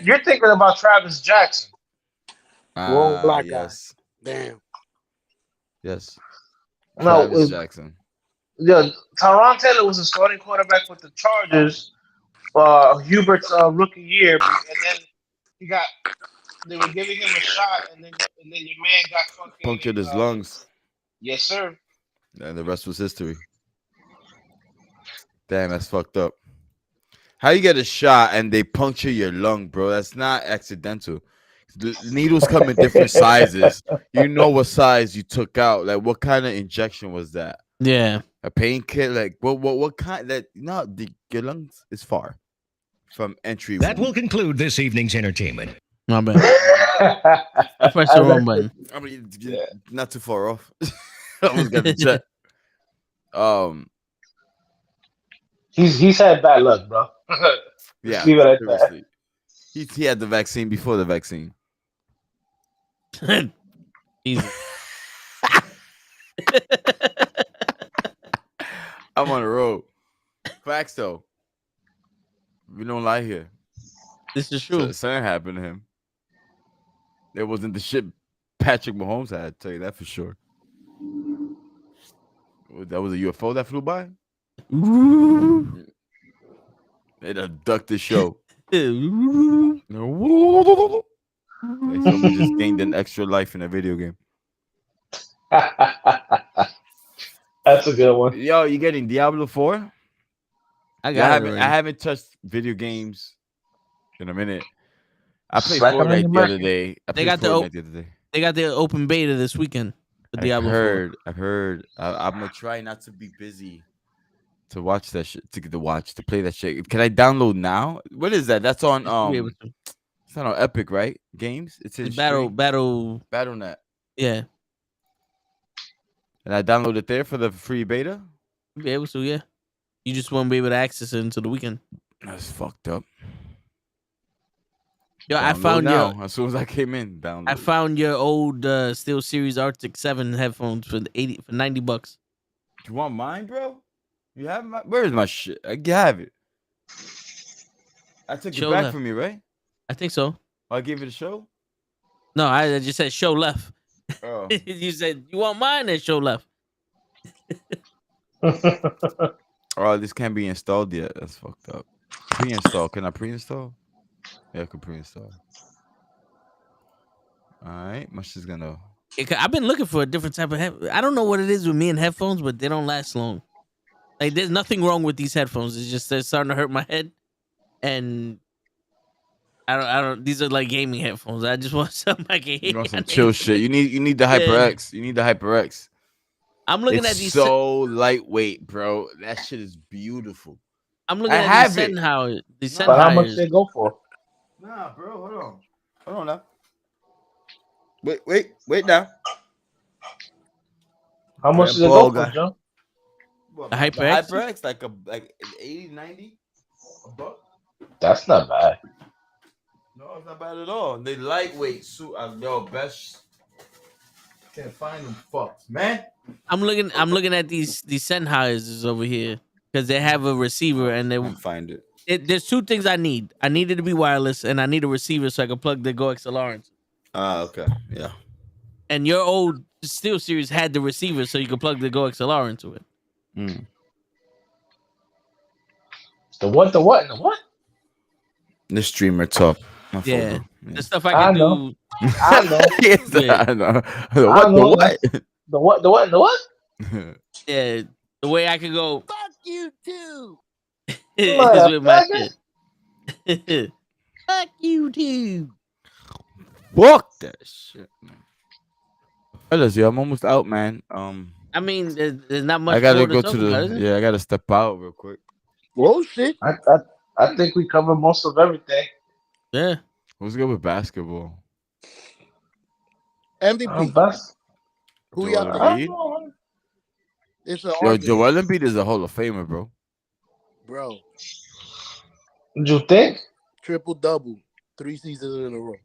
S5: You're thinking about Travis Jackson.
S6: Wrong black guy.
S1: Yes.
S6: Damn.
S1: Yes.
S5: No,
S1: Travis Jackson.
S5: yeah, Teron Taylor was a starting quarterback with the Chargers. Hubert's rookie year, and then they were giving him a shot, and then your man got fucking
S1: Punctured his lungs.
S5: Yes, sir.
S1: And the rest was history. Damn, that's fucked up. How you get a shot and they puncture your lung, bro? That's not accidental. The needles come in different sizes. You know what size you took out. Like, what kind of injection was that?
S4: Yeah.
S1: A painkiller? Like, what kind? That your lungs is far from entry.
S8: That will conclude this evening's entertainment.
S4: My bad. I pressed the wrong button.
S1: I mean, not too far off. I was gonna check.
S5: He's had bad luck, bro.
S1: Yeah,
S5: Leave it at that.
S1: seriously. He had the vaccine before the vaccine.
S4: Jesus.
S1: I'm on the road. Facts though. We don't lie here.
S4: This is true.
S1: Something happened to him. It wasn't the shit Patrick Mahomes had. I'll tell you that for sure. That was a UFO that flew by. They done ducked the show. Like someone just gained an extra life in a video game.
S5: That's a good one.
S1: Yo, you getting Diablo 4?
S4: I
S1: I
S4: got it.
S1: I haven't touched video games in a minute. I played
S5: Slack 'em in
S1: Fortnite
S5: your
S1: the other
S5: market.
S1: day. I
S4: They
S1: played
S4: got the
S1: Fortnite the other day.
S4: They got their open beta this weekend for Diablo 4.
S1: I've heard. I'm gonna try not to be busy to watch that shit. To play that shit. Can I download now? What is that? That's on
S4: You be able to.
S1: It's not on Epic, right? Games. It's in
S4: It's
S1: stream.
S4: Battle.net. Yeah.
S1: And I download it there for the free beta.
S4: You be able to, yeah. You just won't be able to access it until the weekend.
S1: That's fucked up.
S4: Yo, I
S1: Download
S4: found
S1: now. As soon as I came in, download.
S4: I found your old Steel Series Arctic 7 headphones for $90.
S1: You want mine, bro? You have my. Where is my shit? I have it. I took
S4: Show
S1: it back
S4: left.
S1: from you, right?
S4: I think so.
S1: I gave it a show.
S4: No, I just said show left.
S1: Oh,
S4: You said you want mine and show left.
S1: oh, this can't be installed yet. That's fucked up. Pre-install. Can I pre-install? Yeah, I can pre-install. All right, my shit's gonna.
S4: I've been looking for a different type of I don't know what it is with me and headphones, but they don't last long. Like, there's nothing wrong with these headphones. It's just they're starting to hurt my head, and I don't. These are like gaming headphones. I just want something I can hear.
S1: You want some chill shit? You need the HyperX. You need the HyperX.
S4: I'm looking
S1: It's
S4: at these.
S1: so lightweight, bro. That shit is beautiful.
S4: I'm looking
S1: I
S4: at
S1: have
S4: these
S1: it.
S4: Sennheiser. The
S5: But how much
S4: Sennheisers.
S5: they go for?
S1: Nah, bro. Hold on now. Wait now.
S5: How much does it
S1: Ball
S5: go for,
S1: guy.
S5: John?
S1: What,
S4: The
S1: the
S4: HyperX?
S1: HyperX, like 80, 90 a buck.
S5: That's not bad.
S1: No, it's not bad at all. They lightweight suit. Yo, best. Can't find them fucks, man.
S4: I'm looking at these Sennheisers over here because they have a receiver and they.
S1: Find it.
S4: There's two things I need. I need it to be wireless, and I need a receiver so I can plug the Go XLR into.
S1: Ah, okay, yeah.
S4: And your old Steel Series had the receiver so you could plug the Go XLR into it.
S5: The what? The what? The what?
S1: The streamer talk. My fault,
S4: Yeah.
S1: bro.
S4: The stuff I
S5: I
S4: can
S5: know.
S4: do.
S5: I know.
S1: Yes,
S4: Yeah.
S1: I know.
S5: I
S1: What?
S5: know.
S1: What?
S5: The what? The what? The what?
S4: Yeah, the way I could go.
S6: Fuck you too.
S4: is with my shit. Fuck you too.
S1: Fuck that shit, man. Fellas, yo, I'm almost out, man.
S4: I mean, there's not much.
S1: I gotta
S4: more
S1: go
S4: talk
S1: to the.
S4: about, is it?
S1: Yeah, I gotta step out real quick.
S6: Whoa, shit.
S5: I think we covered most of everything.
S4: Yeah.
S1: Who's good with basketball?
S6: MVP.
S5: Best.
S6: Who
S1: Joel
S6: y'all
S1: Embiid?
S6: think?
S5: I don't know.
S6: It's an
S1: Yo,
S6: argument,
S1: Joel Embiid is a Hall of Famer, bro.
S6: bro.
S5: Did you think?
S6: Triple double, 3 seasons in a row.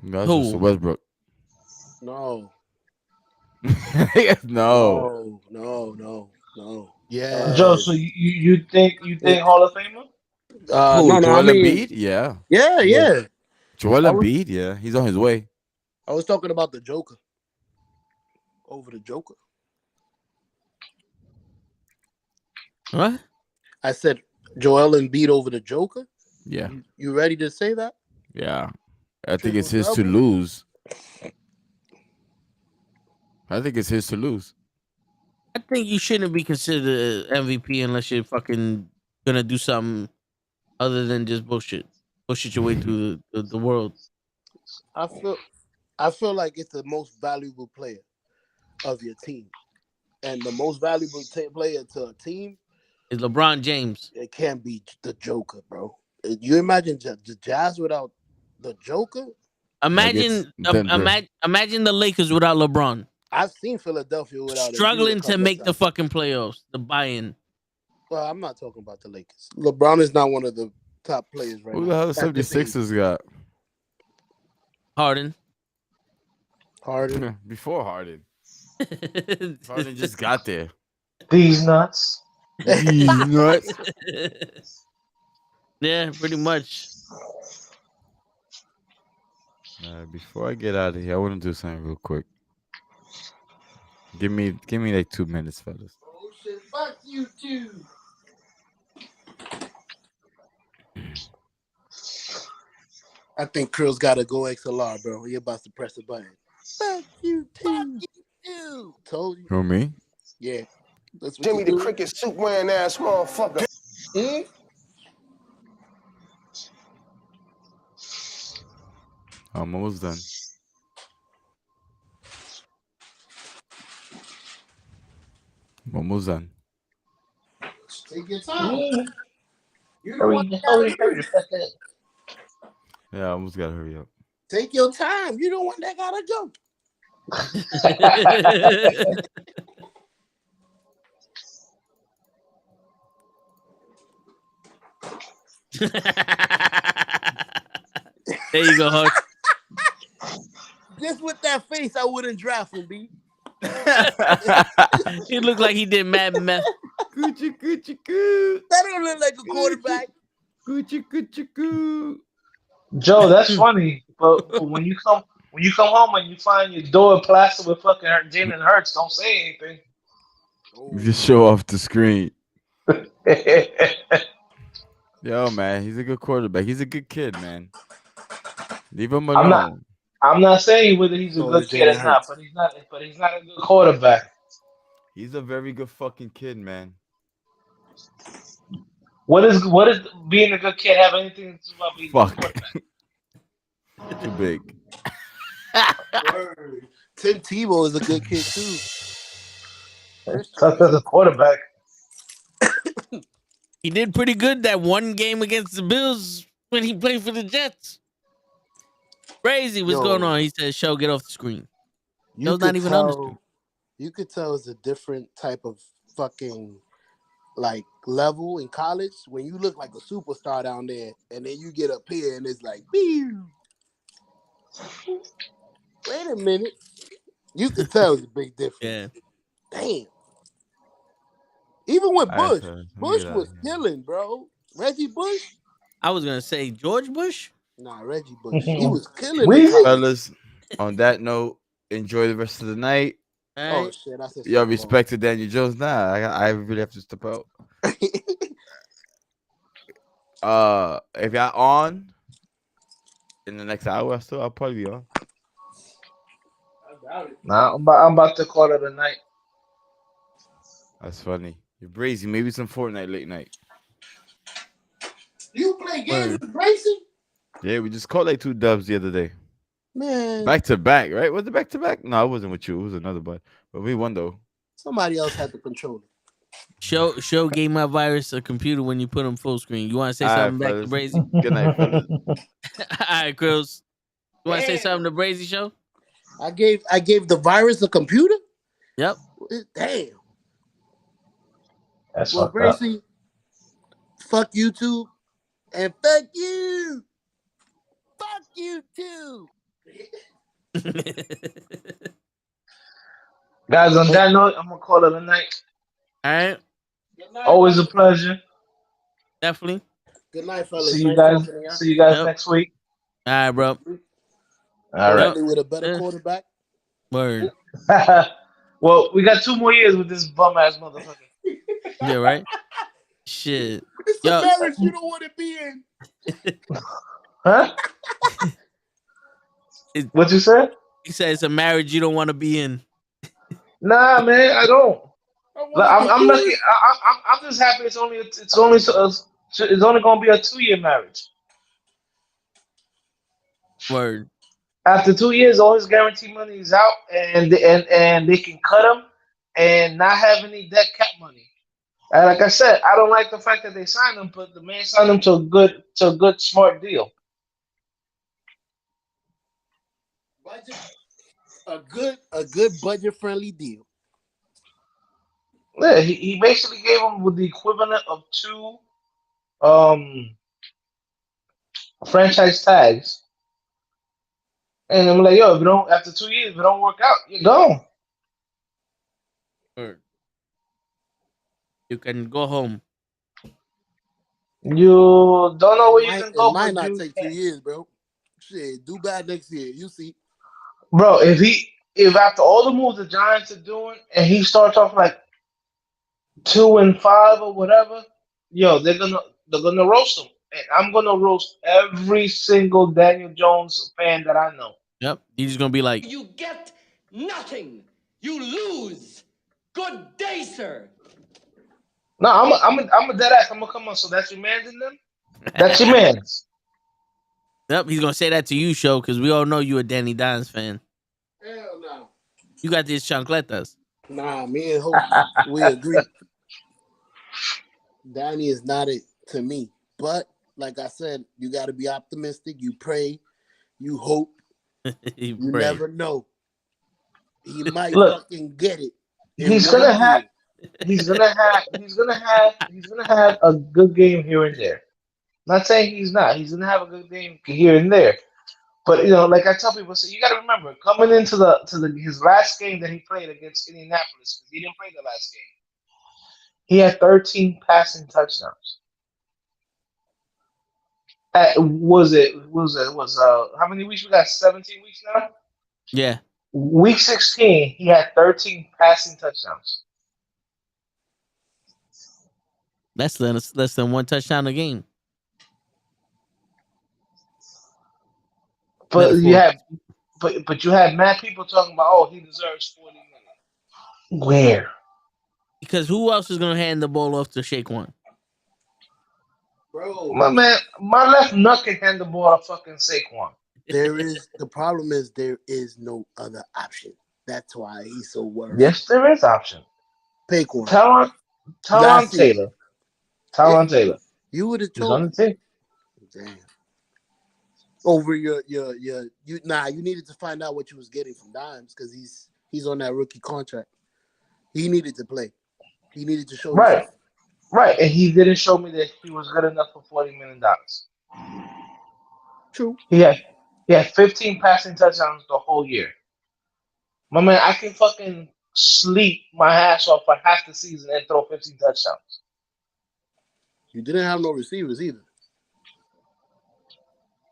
S1: That's
S4: Who?
S1: just Westbrook.
S6: No,
S1: No.
S6: no. Yeah,
S5: Joe, so you think Hall of Famer?
S1: Who,
S6: no,
S1: Joel
S6: I mean,
S1: Embiid? Yeah.
S6: yeah.
S1: Joel
S6: I was-
S1: Embiid, yeah. He's on his way.
S6: I was talking about the Joker. Over the Joker.
S4: What?
S6: I said Joel Embiid over the Joker.
S1: Yeah.
S6: You ready to say that?
S1: Yeah. I think it's
S6: Triple
S1: his to
S6: double?
S1: lose. I think it's his to lose.
S4: I think you shouldn't be considered MVP unless you're fucking gonna do something other than just bullshit your way through the world.
S6: I feel like it's the most valuable player of your team, and the most valuable player to a team,
S4: Is LeBron James?
S6: it can't be the Joker, bro. You imagine the Jazz without the Joker?
S4: Imagine,
S1: Denver.
S4: imagine the Lakers without LeBron.
S6: I've seen Philadelphia without Embiid a
S4: Struggling to
S6: couple
S4: make
S6: of
S4: the
S6: times.
S4: fucking playoffs, the buy-in.
S6: Well, I'm not talking about the Lakers. LeBron is not one of the top players right
S1: Who
S6: now.
S1: the hell the
S6: At this age.
S1: 76ers got?
S4: Harden.
S6: Harden.
S1: Before Harden. Harden just got there.
S5: These nuts.
S1: Nuts.
S4: Yeah, pretty much.
S1: Before I get out of here, I want to do something real quick. Give me like 2 minutes, fellas.
S6: Oh shit! Fuck you too. I think Krill's got to go XLR, bro. You're about to press a button. Fuck you too. Fuck you too. Told you.
S1: Who, me?
S6: Yeah. That's what
S9: Jimmy
S6: you
S9: the
S6: do.
S9: cricket suit wearing ass motherfucker.
S1: I'm almost done. I'm almost done.
S6: Take your time. You don't
S5: Hurry,
S6: want
S5: hurry,
S6: that.
S5: hurry. Press that.
S1: Yeah, I almost gotta hurry up.
S6: Take your time. You don't want that gotta go.
S4: There you go, Hutch.
S6: Just with that face, I wouldn't draft him, B.
S4: He looked like he did mad meth.
S1: Coochie coochie coo.
S6: That don't look like a quarterback.
S1: Coochie coochie coo.
S5: Joe, that's funny. But when you come home and you find your door plastered with fucking Jalen Hurts, don't say anything.
S1: Just show off the screen. Yo, man, he's a good quarterback. He's a good kid, man. Leave him alone.
S5: I'm not saying whether he's a
S6: So
S5: good
S6: is
S5: kid
S6: Jalen
S5: or not,
S6: Hurts.
S5: but he's not a good quarterback.
S1: He's a very good fucking kid, man.
S5: What is being a good kid have anything to do about being a good
S1: Fuck.
S5: quarterback?
S1: Too big.
S6: Word. Tim Tebow is a good kid too.
S5: As a quarterback.
S4: He did pretty good that one game against the Bills when he played for the Jets. Crazy, what's
S6: Yo.
S4: going on? He said, "Show, get off the screen."
S6: You
S4: Show's not even on the screen.
S6: You could tell it's a different type of fucking like level in college when you look like a superstar down there, and then you get up here and it's like, Pew. Wait a minute. You could tell it's a big difference.
S4: Yeah.
S6: Damn. Even with
S1: All right,
S6: Bush,
S1: fellas, let me
S6: Bush
S1: get out
S6: was
S1: of here.
S6: killing, bro. Reggie Bush?
S4: I was gonna say George Bush.
S6: Nah, Reggie Bush. He was killing
S5: Weezy?
S6: in college.
S1: Fellas, on that note, enjoy the rest of the night.
S4: All
S6: Oh
S4: right.
S6: shit, I said
S1: Yo,
S6: something
S1: respect to Daniel Jones. Nah, I really have to step out.
S6: wrong.
S1: If y'all on in the next hour, I'll probably be on.
S6: I doubt it.
S5: Nah, I'm about to call it a night.
S1: That's funny. You're brazy. Maybe some Fortnite late night.
S6: You play games
S4: Word.
S6: with Gracie?
S1: Yeah, we just caught like 2 dubs the other day.
S6: Man,
S1: Back to back, right? Was it back to back? No, it wasn't with you. It was another bud. But we won though.
S6: somebody else had to control it.
S4: Show gave my virus a computer when you put him full screen. You want to say
S1: All right,
S4: something back to
S1: fellas.
S4: Brazy?
S1: Good night, fellas.
S4: All right, Krills. You want to say
S6: Damn.
S4: something to Brazy? Show?
S6: I gave the virus a computer?
S4: Yep.
S6: Damn.
S5: That's
S6: Well,
S5: fucked up.
S6: Gracie, fuck YouTube and fuck you. Fuck you too.
S5: Guys, on that note, I'm gonna call it a night.
S4: All right.
S6: Good night,
S5: Always a
S6: fellas.
S5: pleasure.
S4: Definitely.
S6: Good night, fellas.
S5: See you
S6: Nice
S5: guys.
S6: talking to y'all.
S5: See you guys
S4: Yep.
S5: next week.
S4: All right, bro.
S5: All right.
S6: Hopefully with a better
S4: Yeah.
S6: quarterback.
S4: Word.
S5: Well, we got 2 more years with this bum ass motherfucker.
S4: Yeah, right? Shit.
S6: It's
S4: Yo.
S6: a marriage you don't want to be in.
S5: Huh? What you said?
S4: He said it's a marriage you don't want to be in.
S5: Nah, man, I don't.
S6: I wanna
S5: Like, I'm
S6: be
S5: lucky.
S6: in.
S5: I'm just happy. It's only gonna be a 2-year marriage.
S4: Word.
S5: After 2 years, all his guarantee money is out, and they can cut him and not have any dead cap money. And like I said, I don't like the fact that they signed him, but the man signed him to a good smart deal.
S6: Budget. A good budget friendly deal.
S5: Yeah, he basically gave him with the equivalent of 2 franchise tags. And I'm like, yo, if it don't after 2 years, if it don't work out, you're gone.
S4: Word. You can go home.
S5: You don't know where you can
S6: It
S5: go,
S6: might
S5: but
S6: not
S5: you
S6: take 2
S5: can.
S6: years, bro. Shit, do bad next year. You see.
S5: Bro, if after all the moves the Giants are doing, and he starts off like 2-5 or whatever, yo, they're gonna roast him, and I'm gonna roast every single Daniel Jones fan that I know.
S4: Yep. He's just gonna be like,
S7: You get nothing. You lose. Good day, sir.
S5: No, I'm a dead ass. I'm gonna come on. So that's your man's in them. That's your man's.
S4: yep, he's gonna say that to you, show, because we all know you a Danny Dimes fan.
S6: Hell no.
S4: You got these chancletas.
S6: Nah, me and Hope, we agree. Danny is not it to me. But like I said, you got to be optimistic. You pray, you hope.
S4: You
S6: You
S4: pray.
S6: never know. He might
S5: Look,
S6: fucking get it in
S5: he's
S6: 1
S5: gonna have.
S6: year.
S5: He's gonna have a good game here and there. Not saying he's not. He's gonna have a good game here and there. But like I tell people, so you got to remember coming into his last game that he played against Indianapolis, because he didn't play the last game. He had 13 passing touchdowns. How many weeks we got? 17 weeks now.
S4: Yeah.
S5: Week 16, he had 13 passing touchdowns.
S4: That's less than one touchdown a game.
S5: But you had mad people talking about, oh, he deserves 40 million. Where?
S4: Because who else is gonna hand the ball off to Shaquan?
S6: Bro,
S5: My man, my left nut can hand the ball to fucking Saquon.
S6: the problem is there is no other option. That's why he's so worried.
S5: Yes, there is option.
S6: Paquan.
S5: Tyron Taylor. Tyron Taylor.
S6: You would have
S5: He's on
S6: told
S5: the team.
S6: damn. Over you needed to find out what you was getting from Dimes because he's on that rookie contract. He needed to play. He needed to show
S5: Right.
S6: himself.
S5: Right. And he didn't show me that he was good enough for $40 million.
S6: True.
S5: He had 15 passing touchdowns the whole year. My man, I can fucking sleep my ass off for half the season and throw 15 touchdowns.
S6: You didn't have no receivers either.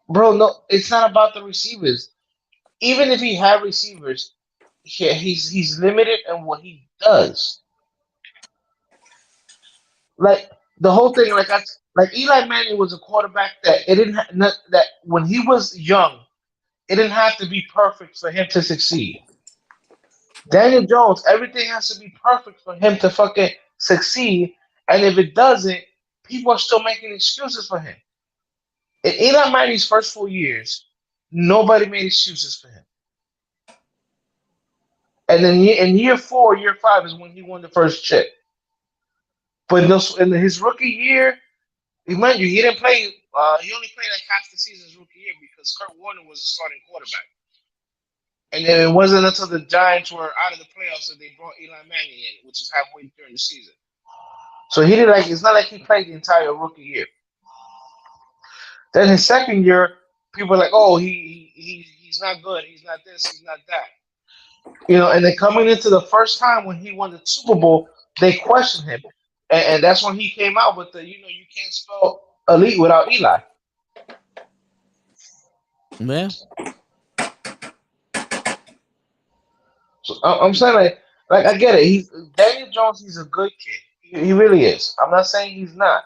S5: Bro, no, it's not about the receivers. Even if he had receivers, he's limited in what he does. Like the whole thing, like Eli Manning was a quarterback that it didn't that when he was young, it didn't have to be perfect for him to succeed. Daniel Jones, everything has to be perfect for him to fucking succeed, and if it doesn't, people are still making excuses for him. In Eli Manning's first 4 years, nobody made excuses for him. And then in year 4, year 5 is when he won the first chip. But in his rookie year, mind you, he didn't play. He only played like half the season his rookie year because Kurt Warner was the starting quarterback. And then it wasn't until the Giants were out of the playoffs that they brought Eli Manning in, which is halfway during the season. So he did it's not like he played the entire rookie year. Then his second year, people are like, oh, he's not good. He's not this. He's not that. And then coming into the first time when he won the Super Bowl, they questioned him. And that's when he came out with you can't spell elite without Eli.
S4: Yeah.
S5: So I'm saying like I get it. Daniel Jones. He's a good kid. He really is. I'm not saying he's not,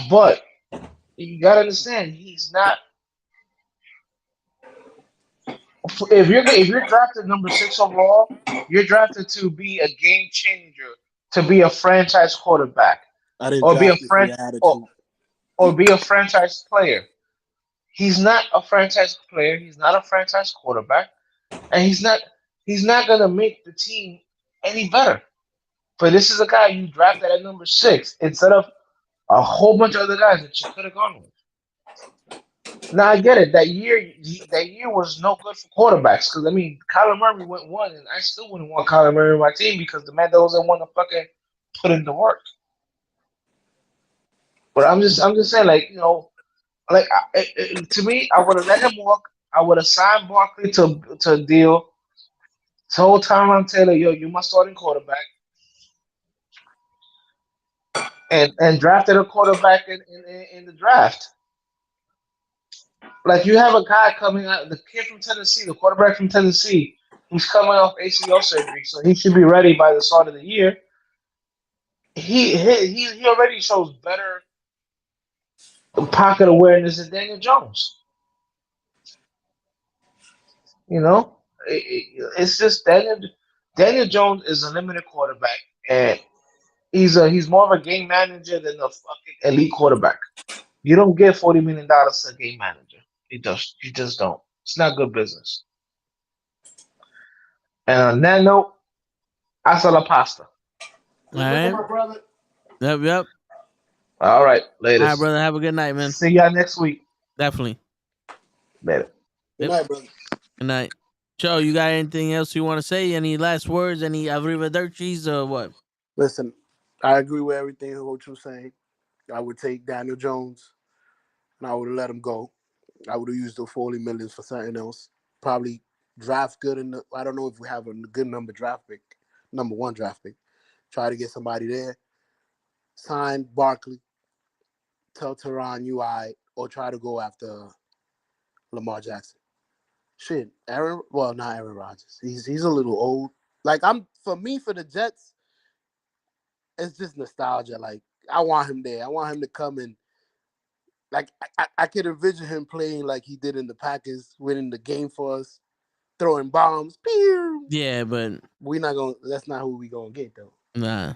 S5: but you gotta understand he's not. If you're drafted number 6 overall, you're drafted to be a game changer, to be a franchise quarterback,
S6: I didn't
S5: or be a
S6: draft you for your attitude.
S5: or be a franchise player. He's not a franchise player. He's not a franchise quarterback, and he's not gonna make the team any better. But this is a guy you drafted at number 6 instead of a whole bunch of other guys that you could have gone with. Now I get it. That year was no good for quarterbacks because Kyler Murray went 1, and I still wouldn't want Kyler Murray on my team because the man doesn't want to fucking put in the work. But I'm just saying, to me, I would have let him walk. I would have signed Barkley to a deal. Told Tyron Taylor, yo, you're my starting quarterback. and drafted a quarterback in the draft. Like you have a guy coming out, the kid from Tennessee, the quarterback from Tennessee, who's coming off ACL surgery, so he should be ready by the start of the year. He already shows better pocket awareness than Daniel Jones. You know, it's just Daniel Jones is a limited quarterback, and he's more of a game manager than a fucking elite quarterback. You don't get $40 million to a game manager. You just don't. It's not good business. And on that note, hasta la pasta.
S4: All right.
S6: My brother.
S4: Yep.
S5: All right, later.
S4: All right, brother. Have a good night, man.
S5: See y'all next week.
S4: Definitely.
S5: Later.
S6: Good night, brother.
S4: Good night. Joe, you got anything else you want to say? Any last words? Any arrivedercis or what?
S6: Listen, I agree with everything what you're saying. I would take Daniel Jones, and I would have let him go. I would have used the $40 million for something else. Probably draft good. I don't know if we have a good number one draft pick. Try to get somebody there. Sign Barkley. Tell Teron you or try to go after Lamar Jackson. Shit, not Aaron Rodgers. He's a little old. Like for the Jets, it's just nostalgia. Like I want him there. I want him to come and like I could envision him playing like he did in the Packers, winning the game for us, throwing bombs. Pew!
S4: Yeah, but
S6: we're not gonna. That's not who we gonna get though.
S4: Nah,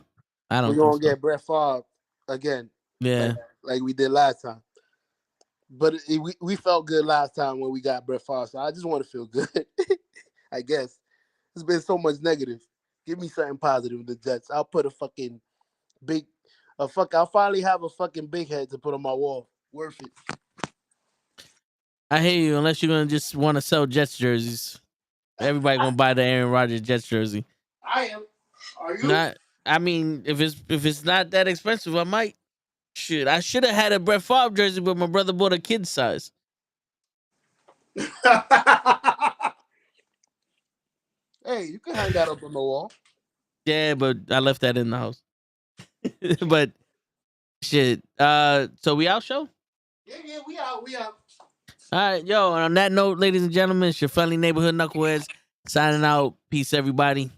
S4: I don't.
S6: We're gonna get Brett Favre again.
S4: Yeah,
S6: like we did last time. But we felt good last time when we got Brett Favre, so I just want to feel good. I guess there's been so much negative. Give me something positive with the Jets. I'll put I'll finally have a fucking big head to put on my wall. Worth it.
S4: I hear you. Unless you're gonna just want to sell Jets jerseys, everybody gonna buy the Aaron Rodgers Jets jersey.
S6: I am. Are you?
S4: Not. I mean, if it's not that expensive, I might. Shit, I should have had a Brett Favre jersey, but my brother bought a kid size.
S6: Hey, you can hang that up on the wall.
S4: Yeah, but I left that in the house. But shit. So we out, show?
S6: Yeah, we out.
S4: All right, yo. And on that note, ladies and gentlemen, it's your friendly neighborhood knuckleheads signing out. Peace, everybody.